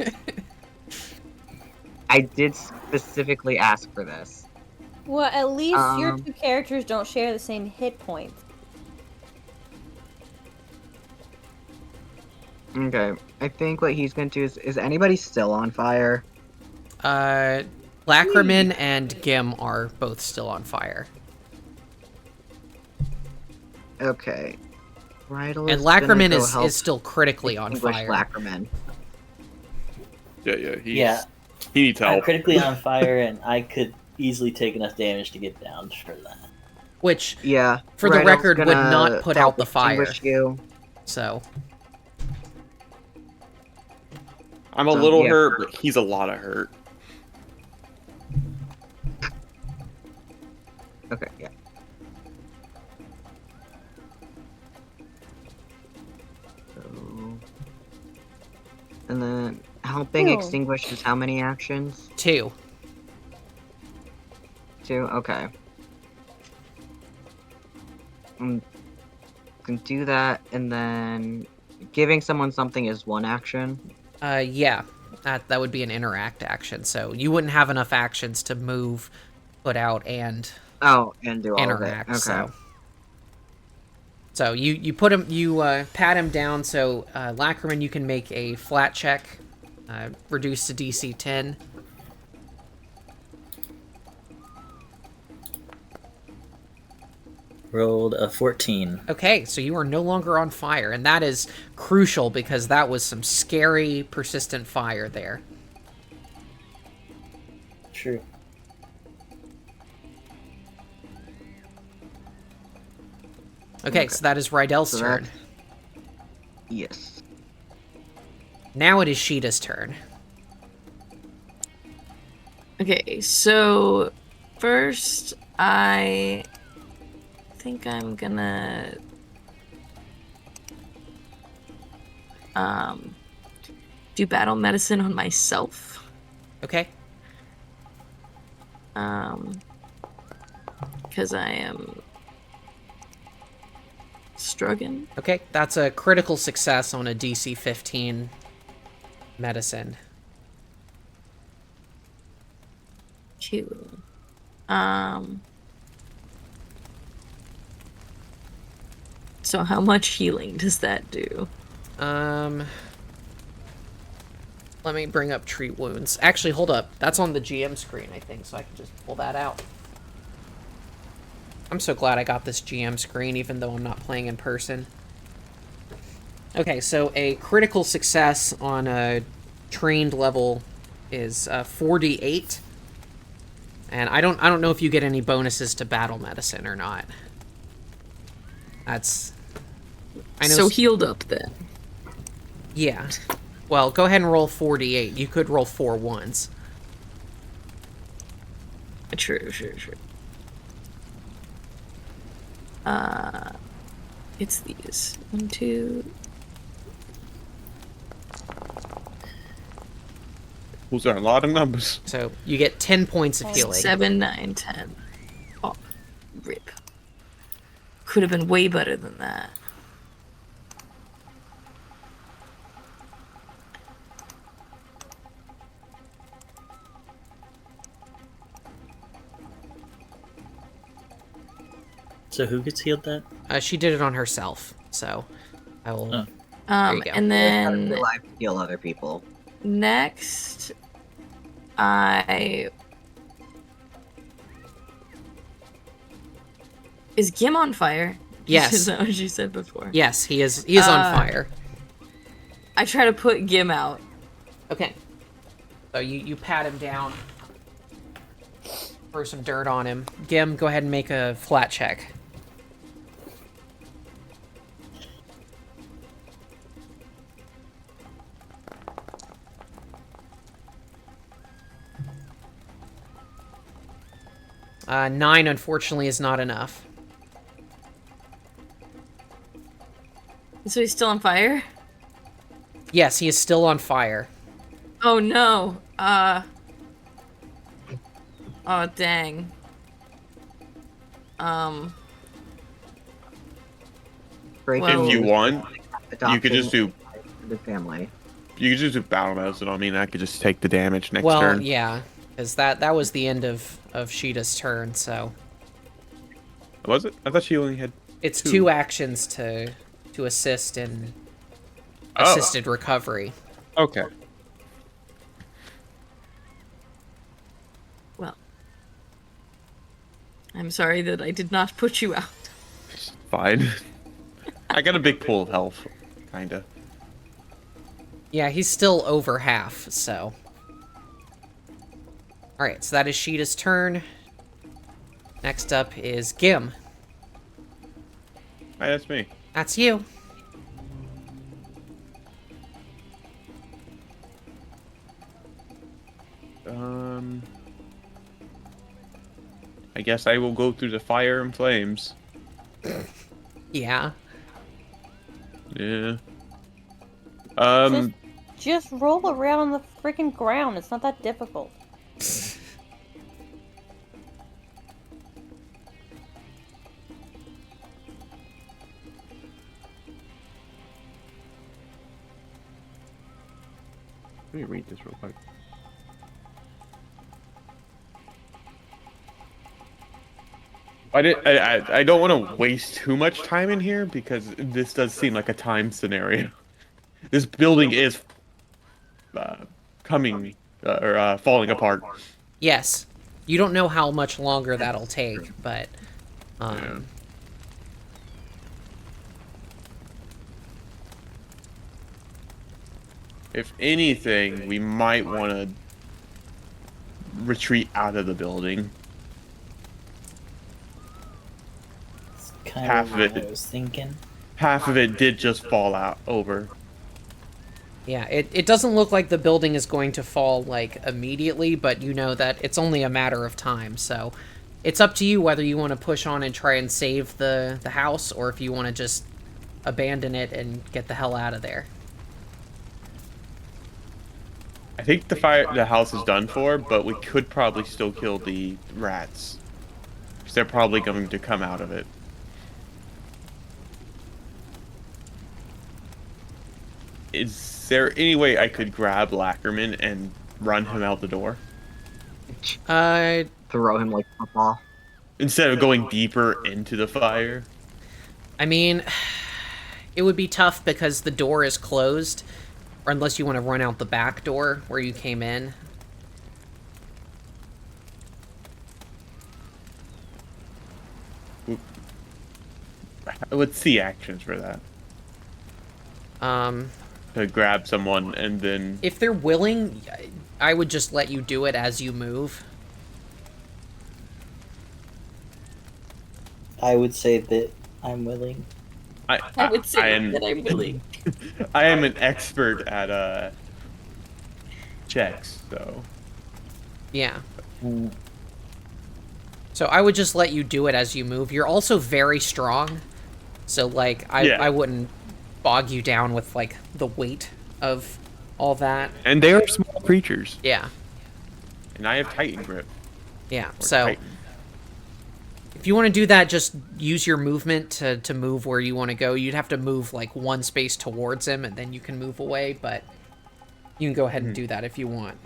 I did specifically ask for this. Well, at least your 2 characters don't share the same hit points. Okay, I think what he's going to do is anybody still on fire? Lackerman and Gim are both still on fire. Okay. Rydell And is gonna Lackerman go help is still critically on extinguish fire. Lackerman. Yeah. He needs I'm help. critically on fire, and I could easily take enough damage to get down for that. Which, Yeah. for the Rydell's record, would gonna not put help out the fire. extinguish you. So, I'm a So, little yeah. hurt, but he's a lot of hurt. Okay, yeah. So, and then helping Ew. extinguish is how many actions? 2. 2? Okay. Can do that, and then giving someone something is 1 action. Yeah. That would be an interact action, so you wouldn't have enough actions to move, put out, and Oh, and do all interact. of it. Okay. So you put him, you pat him down. So Lackerman, you can make a flat check, reduced to DC 10. Rolled a 14. Okay, so you are no longer on fire, and that is crucial because that was some scary, persistent fire there. True. Okay, so that is Rydell's So turn. that's- Yes. Now it is Sheeta's turn. Okay, so first I think I'm gonna do battle medicine on myself. Okay. Because I am struggling. Okay, that's a critical success on a DC 15 medicine. Cool. So how much healing does that do? Let me bring up treat wounds. Actually, hold up. That's on the GM screen, I think, so I can just pull that out. I'm so glad I got this GM screen, even though I'm not playing in person. Okay, so a critical success on a trained level is 4d8. And I don't know if you get any bonuses to battle medicine or not. That's... I know. So healed up then. Yeah. Well, go ahead and roll 4d8. You could roll 4 ones. True. It's these. 1, 2. Those are a lot of numbers. So you get 10 points of healing. 7, 9, 10. Oh, rip. Could have been way better than that. So who gets healed that? She did it on herself, so I will... Oh. There you go. And Gotta then be alive to heal other people. next, is Gim on fire? Yes. Is that what you said before? Yes, he is on fire. I try to put Gim out. Okay. So you pat him down. Throw some dirt on him. Gim, go ahead and make a flat check. Nine, unfortunately, is not enough. So he's still on fire? Yes, he is still on fire. Oh no. Oh dang. Break Well- If you want, you could adopting just do the family. you could just do battle medicine on me, and I could just take the damage next Well, turn. yeah, because that was the end of Sheeta's turn, so Was it? I thought she only had. it's Two. two actions to assist in Oh. assisted recovery. Okay. Well. I'm sorry that I did not put you out. Fine. I got a big pool of health, kinda. Yeah, he's still over half, so. Alright, so that is Sheeta's turn. Next up is Gim. Hi, that's me. That's you. I guess I will go through the fire and flames. Yeah. Yeah. Just roll around on the freaking ground. It's not that difficult. Let me read this real quick. I don't want to waste too much time in here because this does seem like a time scenario. This building is falling apart. Yes. You don't know how much longer that'll take, but Yeah. If anything, we might want to retreat out of the building. It's kind Half of of what it. I was thinking. Half of it did just fall out over. yeah, it doesn't look like the building is going to fall, like, immediately, but you know that it's only a matter of time, so it's up to you whether you want to push on and try and save the house, or if you want to just abandon it and get the hell out of there. I think the house is done for, but we could probably still kill the rats. Because they're probably going to come out of it. Is there any way I could grab Lackerman and run him out the door? Throw him like football. Instead of going deeper into the fire? I mean, it would be tough because the door is closed, or unless you want to run out the back door where you came in. Let's see actions for that. To grab someone and then... If they're willing, I would just let you do it as you move. I would say that I'm willing. I would say that I'm willing. I am an expert at checks, so... Yeah. So I would just let you do it as you move. You're also very strong, so, like, I wouldn't bog you down with, like, the weight of all that. And they are small creatures. Yeah. And I have Titan grip. Yeah, Or so... Titan. If you want to do that, just use your movement to move where you want to go. You'd have to move, like, one space towards him, and then you can move away, but you can go ahead and do that if you want.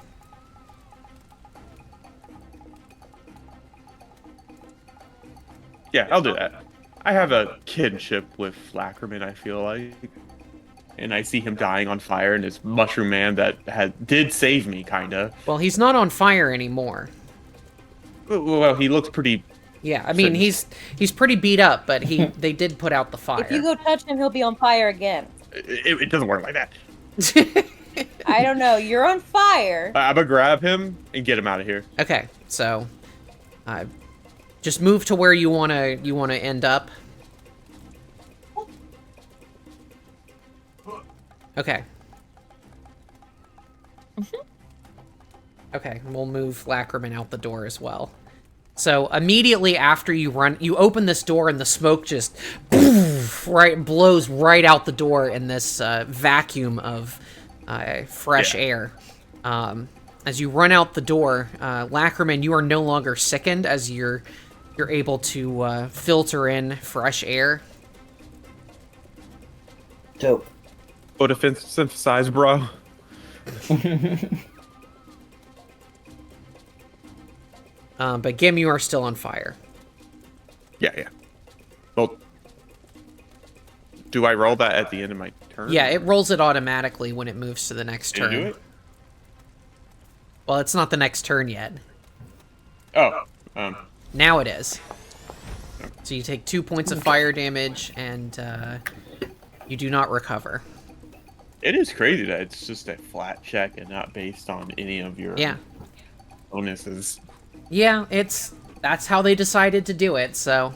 Yeah, I'll do that. I have a kinship with Lackerman, I feel like. And I see him dying on fire, and this mushroom man that did save me, kinda. Well, he's not on fire anymore. Well, he looks pretty... Yeah, I mean, he's pretty beat up, but they did put out the fire. If you go touch him, he'll be on fire again. It doesn't work like that. I don't know. You're on fire. I'm gonna grab him and get him out of here. Okay, so just move to where you wanna end up. Okay. Okay, we'll move Lackerman out the door as well. So immediately after you open this door and the smoke just blows right out the door in this vacuum of fresh air. As you run out the door, Lackerman, you are no longer sickened as you're able to filter in fresh air. Dope. Photosynthesize, bro. But Gim, you are still on fire. Yeah. Well, do I roll that at the end of my turn? Yeah, it rolls it automatically when it moves to the next turn. Can you do it? Well, it's not the next turn yet. Oh. Now it is. So you take 2 points of fire damage, and you do not recover. It is crazy that it's just a flat check and not based on any of your bonuses. Yeah, that's how they decided to do it, so...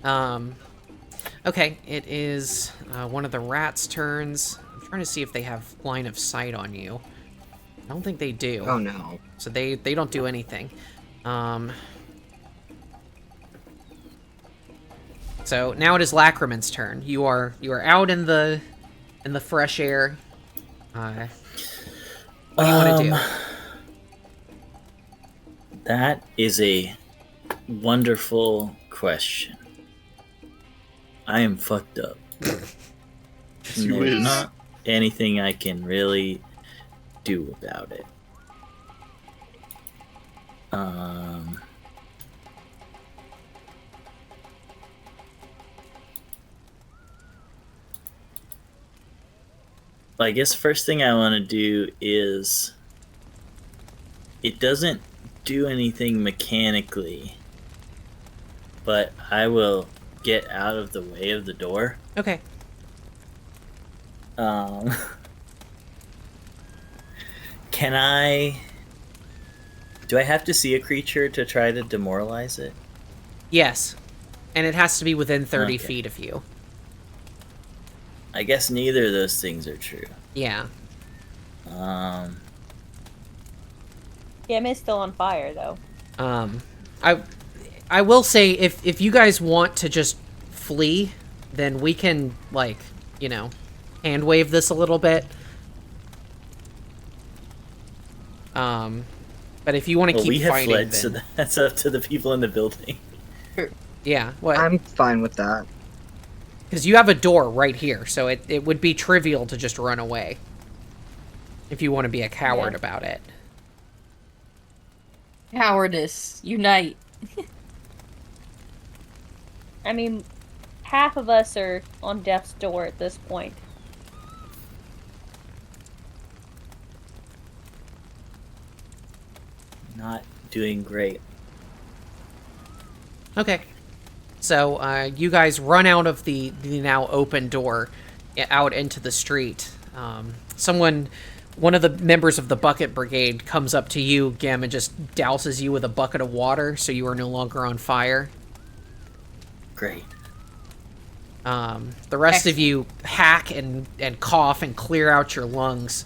Okay, it is one of the rats' turns. I'm trying to see if they have line of sight on you. I don't think they do. Oh no. So they don't do anything. So now it is Lackerman's turn. You are out in the fresh air. What do you want to do? That is a wonderful question. I am fucked up. There's not anything I can really do about it. I guess first thing I want to do is... It doesn't do anything mechanically, but I will get out of the way of the door. Okay. Can I... Do I have to see a creature to try to demoralize it? Yes. And it has to be within 30 feet of you. I guess neither of those things are true. Yeah. Gim is still on fire, though. I will say, if you guys want to just flee, then we can, like, you know, hand wave this a little bit. But if you want to keep we have fighting, fled, then... so that's up to the people in the building. Yeah, what? I'm fine with that. Because you have a door right here, so it would be trivial to just run away. If you want to be a coward about it. Cowardice. Unite. I mean, half of us are on death's door at this point. Not doing great. Okay. So, you guys run out of the now open door, out into the street. One of the members of the bucket brigade comes up to you, Gim, and just douses you with a bucket of water, so you are no longer on fire. Great. The rest of you hack and cough and clear out your lungs,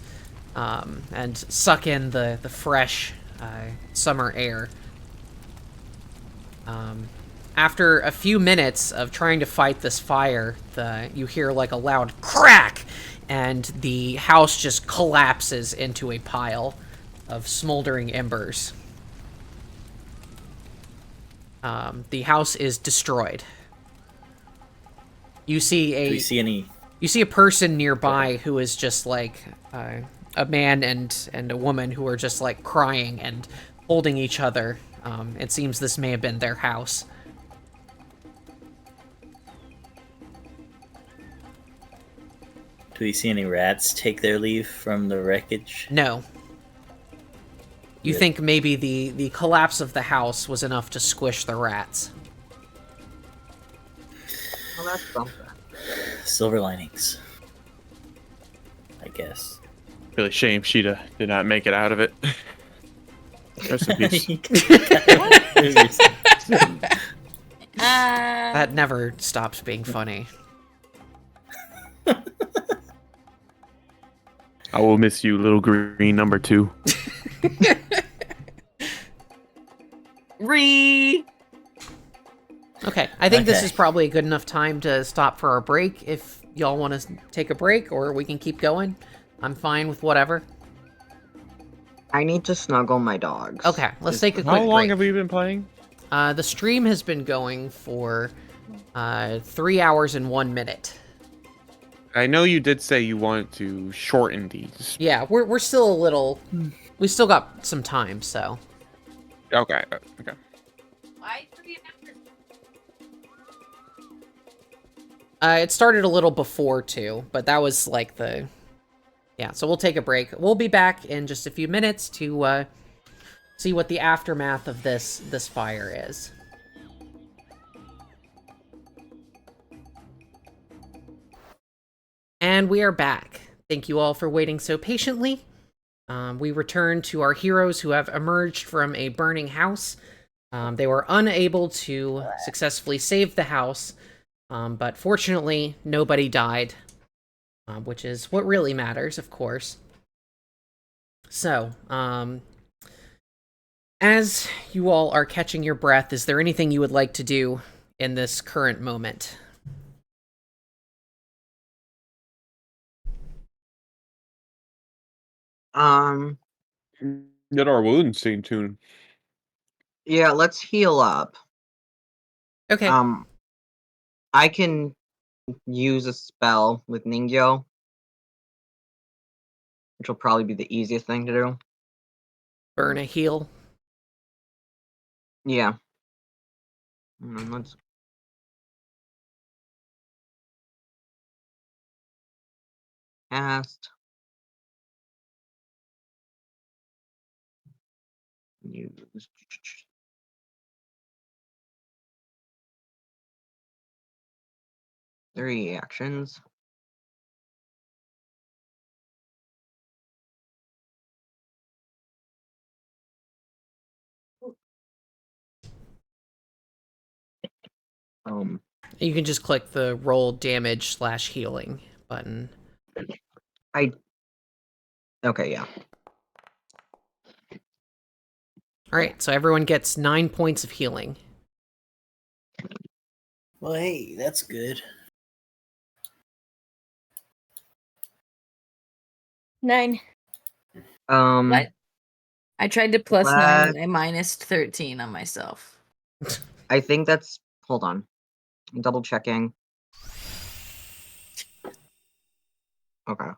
and suck in the fresh summer air. After a few minutes of trying to fight this fire, you hear like a loud crack, and the house just collapses into a pile of smoldering embers. The house is destroyed. You see Do we see any... You see a person nearby who is just like a man and a woman who are just like crying and holding each other. It seems this may have been their house. Do we see any rats take their leave from the wreckage? No. You think maybe the collapse of the house was enough to squish the rats. Well, that's something. Silver linings. I guess. Really shame she did not make it out of it. Rest in peace. That never stops being funny. I will miss you, little green number 2. Okay, I think this is probably a good enough time to stop for our break. If y'all want to take a break, or we can keep going, I'm fine with whatever. I need to snuggle my dogs. Okay, let's take a quick break. How long have we been playing? The stream has been going for 3 hours and 1 minute. I know you did say you wanted to shorten these. Yeah, we're still a little... We still got some time, so... Okay. Why 3 hours? It started a little before, too, but that was like the... Yeah, so we'll take a break. We'll be back in just a few minutes to see what the aftermath of this fire is. And we are back. Thank you all for waiting so patiently. We return to our heroes who have emerged from a burning house. They were unable to successfully save the house, but fortunately, nobody died, which is what really matters, of course. So, as you all are catching your breath, is there anything you would like to do in this current moment? Get our wounds seen tune. Yeah, let's heal up. Okay. I can use a spell with Ningyo, which will probably be the easiest thing to do. Burn a heal. Yeah. Let's... Cast. Use... 3 actions. You can just click the roll damage / healing button. Okay, yeah. Alright, so everyone gets 9 points of healing. Well, hey, that's good. 9. What? I tried to plus 9 What? and I minus 13 on myself. I think that's... Hold on. I'm double checking. Okay.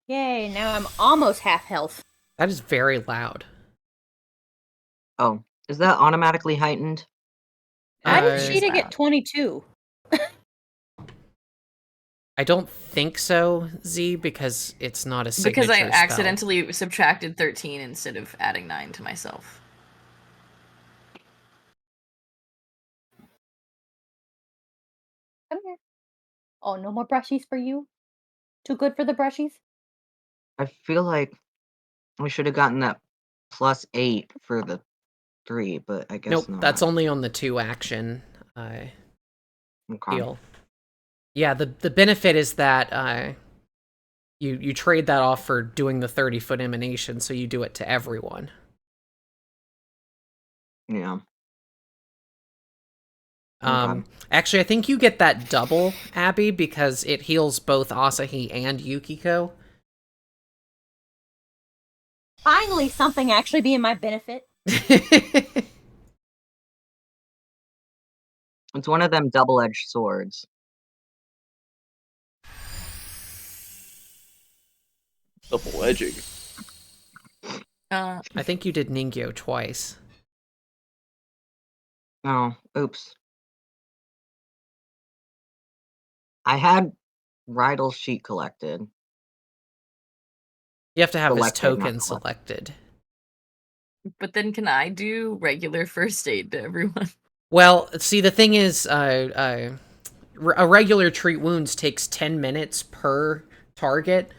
Yay, now I'm almost half health. That is very loud. Oh, is that automatically heightened? How did Uh, Sheeta get 22? I don't think so, Z, because it's not a signature Because I spell. accidentally subtracted 13 instead of adding 9 to myself. Come here. Oh, no more brushies for you? Too good for the brushies? I feel like we should have gotten that +8 for the 3, but I guess Nope, not. that's only on the 2 action Okay. heal. Yeah, the benefit is that you trade that off for doing the 30-foot emanation, so you do it to everyone. Yeah. Actually, I think you get that double, Abby, because it heals both Asahi and Yukiko. Finally, something actually be in my benefit. It's one of them double-edged swords. Double edging. Uh, I think you did Ningyo twice. Oh, oops. I had Rydell's sheet collected. You have to have his Selected, not token collected. selected. but then can I do regular first aid to everyone? Well, see, the thing is, a regular treat wounds takes 10 minutes per target.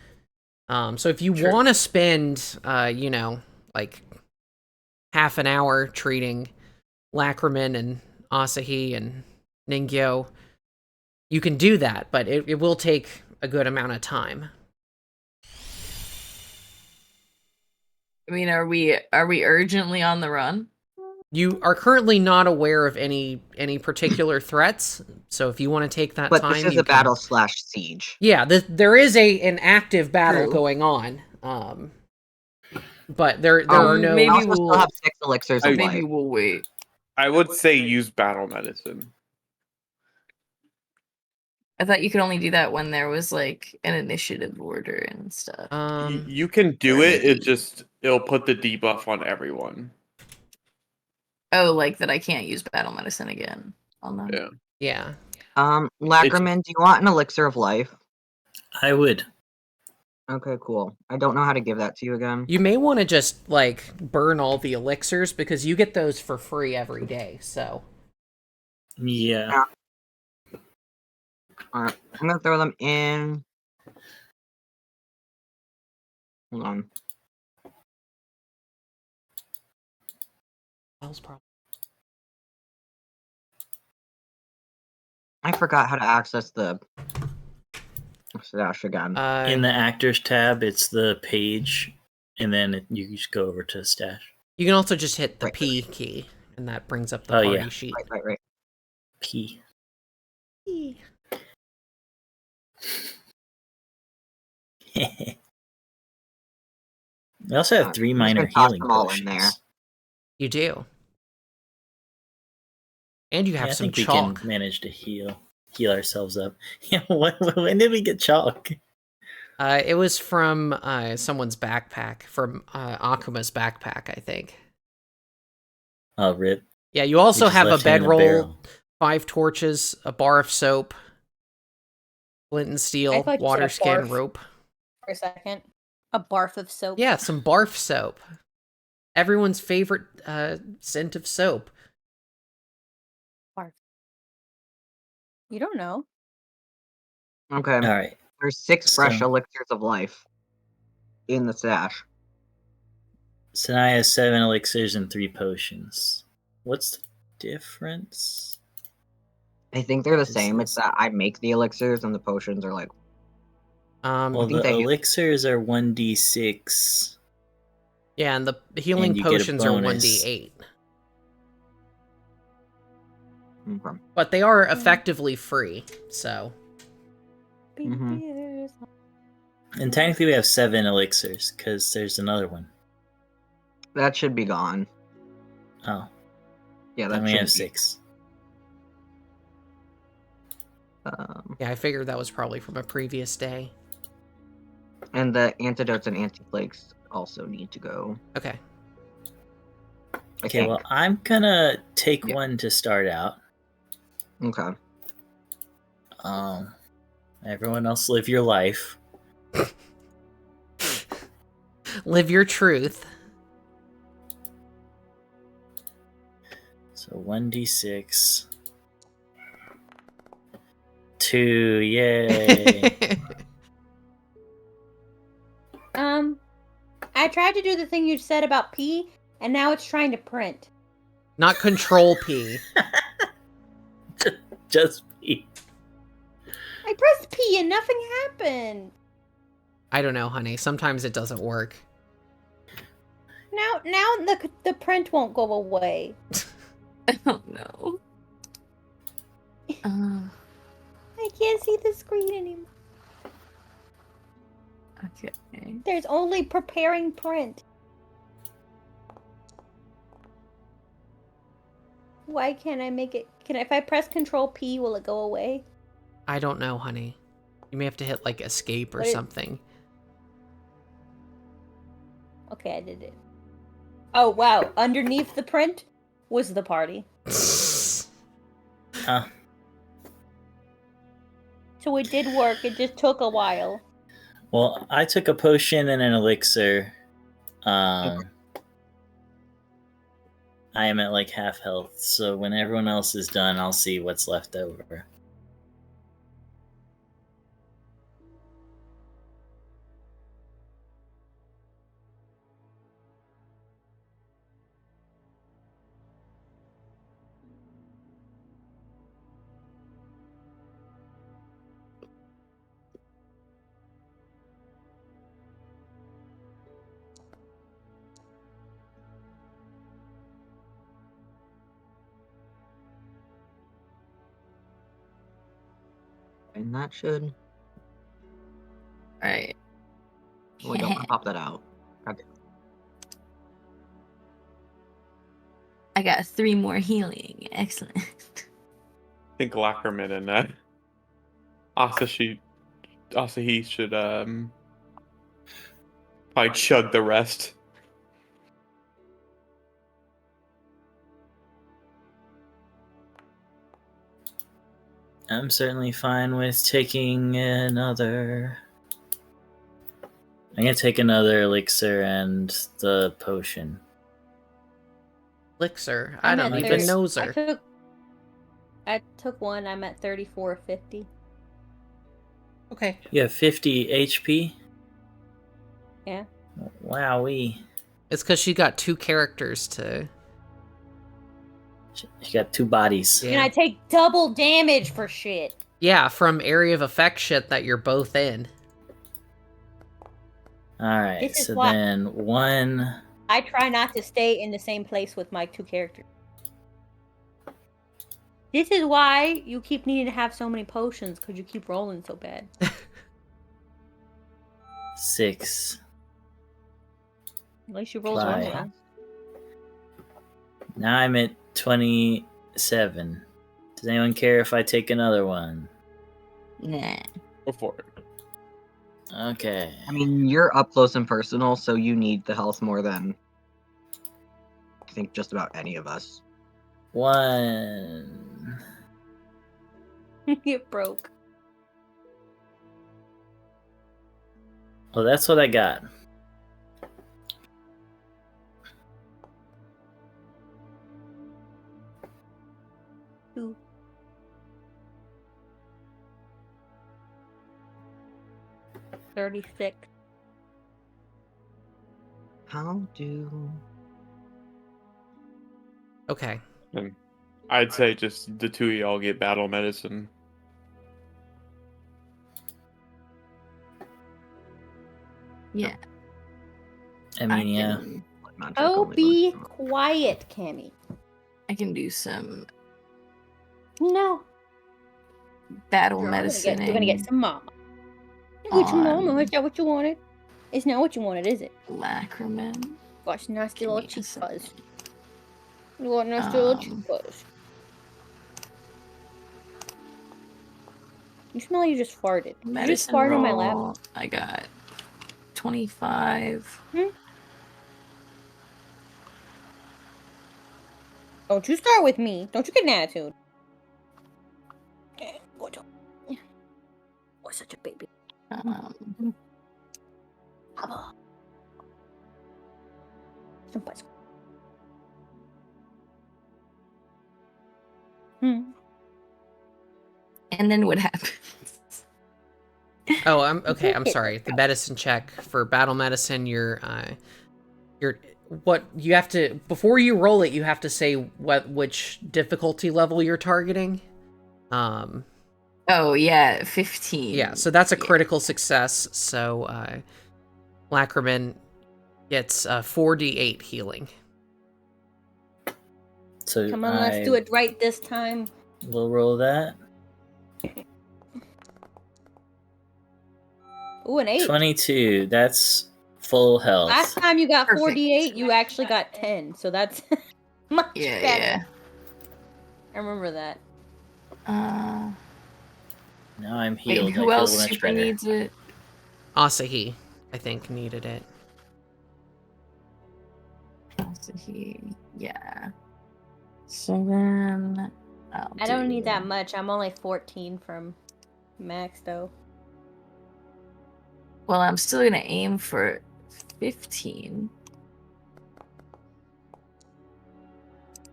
So if you want to spend, like half an hour treating Lacriman and Asahi and Ningyo, you can do that, but it will take a good amount of time. I mean, are we urgently on the run? You are currently not aware of any particular threats, so if you want to take that But time, this is you a can. battle/siege. Yeah, there is an active battle True. going on. But there Oh, are no. I maybe also we'll- still have 6 elixirs of Maybe life. Maybe we'll wait. I would say use battle medicine. I thought you could only do that when there was like an initiative order and stuff. You can do or it. maybe- It'll put the debuff on everyone. Oh, like that I can't use battle medicine again on them. Yeah. Yeah. Lacriman, do you want an elixir of life? I would. Okay, cool. I don't know how to give that to you again. You may want to just like burn all the elixirs because you get those for free every day. So Yeah. Alright, I'm gonna throw them in. Hold on. I forgot how to access the stash again. In the actors tab, it's the page, and then you just go over to stash. you can also just hit the Right. P key, and that brings up the Oh, party yeah. sheet. Right. P. We also have 3 I'm just minor gonna toss healing them all potions. in there. You do, and you have I some think we chalk. can manage to heal ourselves up. Yeah, when did we get chalk? It was from someone's backpack, from Akuma's backpack, I think. Oh, rip. Yeah, you also just have a left him in a bedroll, barrel. 5 torches, a bar of soap, flint and I steel, thought you water said a skin barf. rope. For a second. A barf of soap. Yeah, some barf soap. Everyone's favorite scent of soap. Barf. You don't know. Okay, All right. there's 6 fresh So- elixirs of life in the stash. So now I have 7 elixirs and 3 potions. What's the difference? I think they're the This same. It's is- that I make the elixirs and the potions are like. Well, think the they- elixirs are 1d6. Yeah, and the healing And you get a potions are bonus. 1d8. Okay. But they are effectively free, so. Mhm. And technically we have 7 elixirs, because there's another one. That should be gone. Oh, Yeah, then that we should have be. 6. Yeah, I figured that was probably from a previous day. And the antidotes and anti-plagues also need to go. Okay. I Okay, think. well, I'm gonna take Yeah. one to start out. Okay. Everyone else live your life. Live your truth. So 1d6. 2, yay. I tried to do the thing you said about P, and now it's trying to print. Not control P. Just me. I pressed P and nothing happened. I don't know, honey. Sometimes it doesn't work. Now the print won't go away. I don't know. I can't see the screen anymore. Okay. There's only preparing print. Why can't I make it? If I press Control P, will it go away? I don't know, honey. You may have to hit, like, escape or What it- something. Okay, I did it. Oh wow! Underneath the print was the party. Oh, So it did work. It just took a while. well, I took a potion and an elixir. I am at like half health, so when everyone else is done, I'll see what's left over. And that should... Alright. Wait, don't pop that out. Okay. I got 3 more healing. Excellent. I think Lackerman and Asahi should probably chug the rest. I'm certainly fine with taking another. I'm gonna take another elixir and the potion. Elixir. I I'm don't at even 30 know her. I took one. I'm at 3450. Okay. You have 50 HP? Yeah. Wowee. It's because she got 2 characters to... She got 2 bodies. Yeah. And I take double damage for shit. Yeah, from area of effect shit that you're both in. Alright, This is so why- then 1... I try not to stay in the same place with my 2 characters. This is why you keep needing to have so many potions, because you keep rolling so bad. 6. At least you rolled Fly. one wrong. Now I'm at 27. Does anyone care if I take another one? Nah. Go for it. Okay. I mean, you're up close and personal, so you need the health more than I think just about any of us. 1. It broke. Well, that's what I got. Two. $36. How do... Okay. And I'd say just the 2 of y'all get battle medicine. Yeah. I mean, yeah. can, Oh, be quiet, Cammy. I can do some No. battle You're medicine. gonna get some mama. Which mama? Is that what you wanted? It's not what you wanted, is it? Lackerman. Gosh, nasty Give little me a cheek second. fuzz. You want nasty little cheek fuzz. You smell like you just farted. You just Medicine farted on my roll, lap. I got 25. Don't you start with me. Don't you get an attitude. Boy, such a baby. And then what happens? Oh, I'm sorry. The medicine check for battle medicine, you're what you have to, before you roll it, you have to say which difficulty level you're targeting. Oh yeah, 15. Yeah, so that's a critical success. So Lackerman gets 4d8 healing. So Come on, let's do it right this time. We'll roll that. Ooh, an 8. 22. That's full health. Last time you got Perfect. 4d8, you actually got 10. So that's much better. Yeah. I remember that. Now I'm Wait, healed. I who feel else much super better. needs it? Asahi, I think, needed it. So yeah. So then I don't need that much. I'm only 14 from max, though. Well, I'm still gonna aim for 15.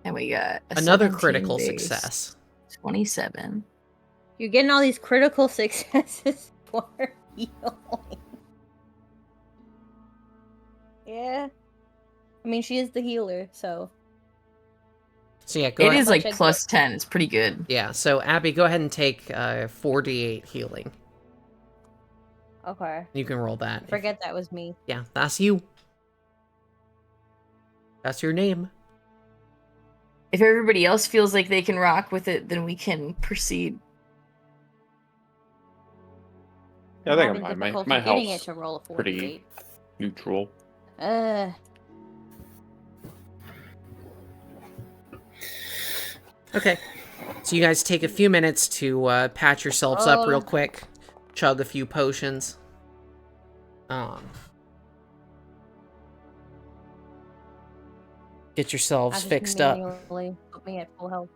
And we got Another 17 critical base, success. 27. You're getting all these critical successes for healing. Yeah. I mean, she is the healer, so. So yeah, go It ahead. is like Check plus 10. It's pretty good. Yeah, so Abby, go ahead and take 4d8 healing. Okay. You can roll that. Forget that was me. Yeah, that's you. That's your name. If everybody else feels like they can rock with it, then we can proceed. Yeah, I I'm think having I'm fine. difficulty My getting it health's to roll a pretty 48. neutral. Okay. So you guys take a few minutes to patch yourselves up real quick, chug a few potions. Get yourselves fixed up. Put me at full health.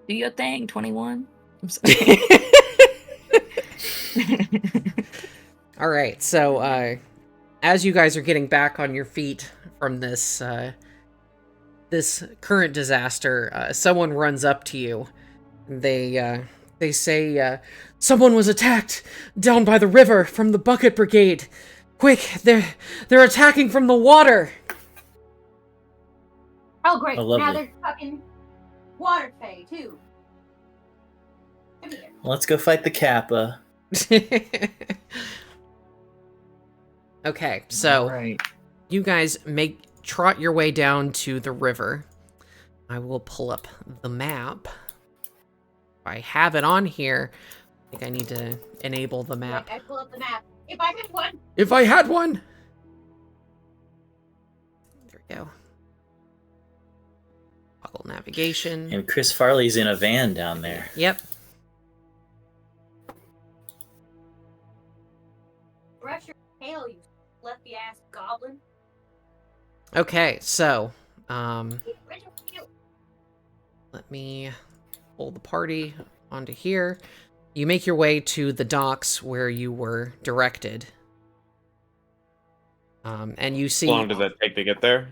Do your thing, 21. I'm sorry. All right. So as you guys are getting back on your feet from this this current disaster, someone runs up to you. They say, someone was attacked down by the river from the bucket brigade. Quick, they're attacking from the water. Oh, great. Oh, lovely. Now they're fucking water fey, too. Come here. Let's go fight the Kappa. Okay, so Right. you guys trot your way down to the river. I will pull up the map. If I have it on here, I think I need to enable the map. I pull up the map. If I had one. If I had one! There we go. Toggle navigation. And Chris Farley's in a van down there. Yep. Brush your tail, you lefty ass goblin. Okay, so, let me pull the party onto here. You make your way to the docks where you were directed. And you see... How long does that take to get there?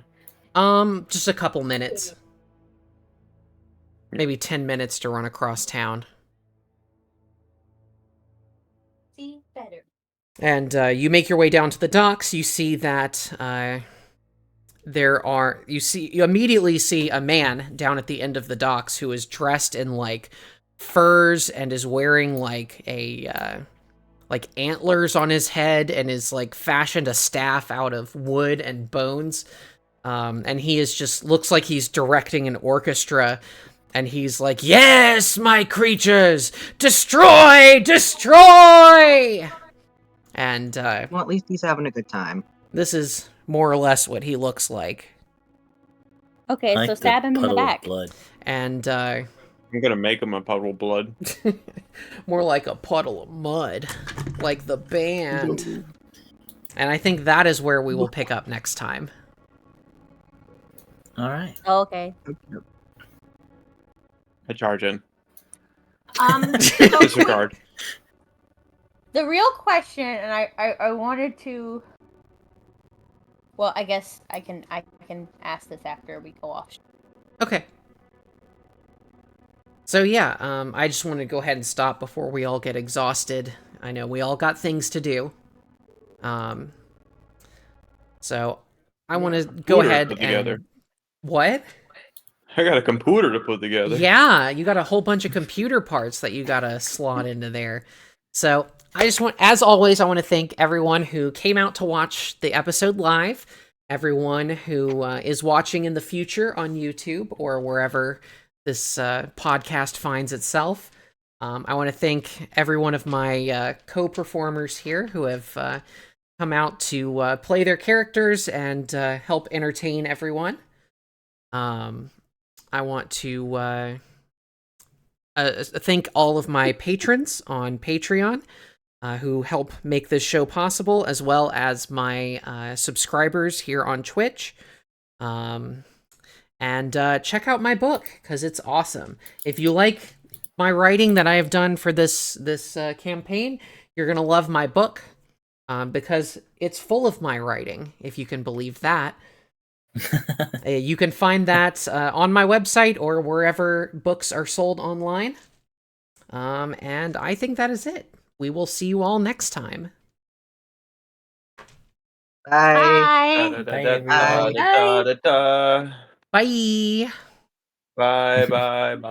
Just a couple minutes. Maybe 10 minutes to run across town. See, better. And you make your way down to the docks. You see that you immediately see a man down at the end of the docks who is dressed in like furs and is wearing like a like antlers on his head and is like fashioned a staff out of wood and bones. And he is just looks like he's directing an orchestra. And he's like, "Yes, my creatures! Destroy! Destroy!" And, Well, at least he's having a good time. this is more or less what he looks like. Okay, Like so the stab him in the puddle of back. blood. And, I'm gonna make him a puddle of blood. more like a puddle of mud. Like the band. And I think that is where we will pick up next time. All right. Oh, okay. I charge in. So Disregard. the real question, and I wanted to. Well, I guess I can ask this after we go off. Okay. So yeah, I just want to go ahead and stop before we all get exhausted. I know we all got things to do. So I want to go ahead and... What? I got a computer to put together. Yeah, you got a whole bunch of computer parts that you gotta slot into there. So I just want, as always, I want to thank everyone who came out to watch the episode live, everyone who is watching in the future on YouTube or wherever this podcast finds itself. I want to thank every one of my co-performers here who have come out to play their characters and help entertain everyone. I want to thank all of my patrons on Patreon who help make this show possible, as well as my subscribers here on Twitch. And check out my book, because it's awesome. If you like my writing that I have done for this campaign, you're going to love my book, because it's full of my writing, if you can believe that. You can find that on my website or wherever books are sold online. And I think that is it. We will see you all next time. Bye. Bye. Bye. Bye, bye, bye.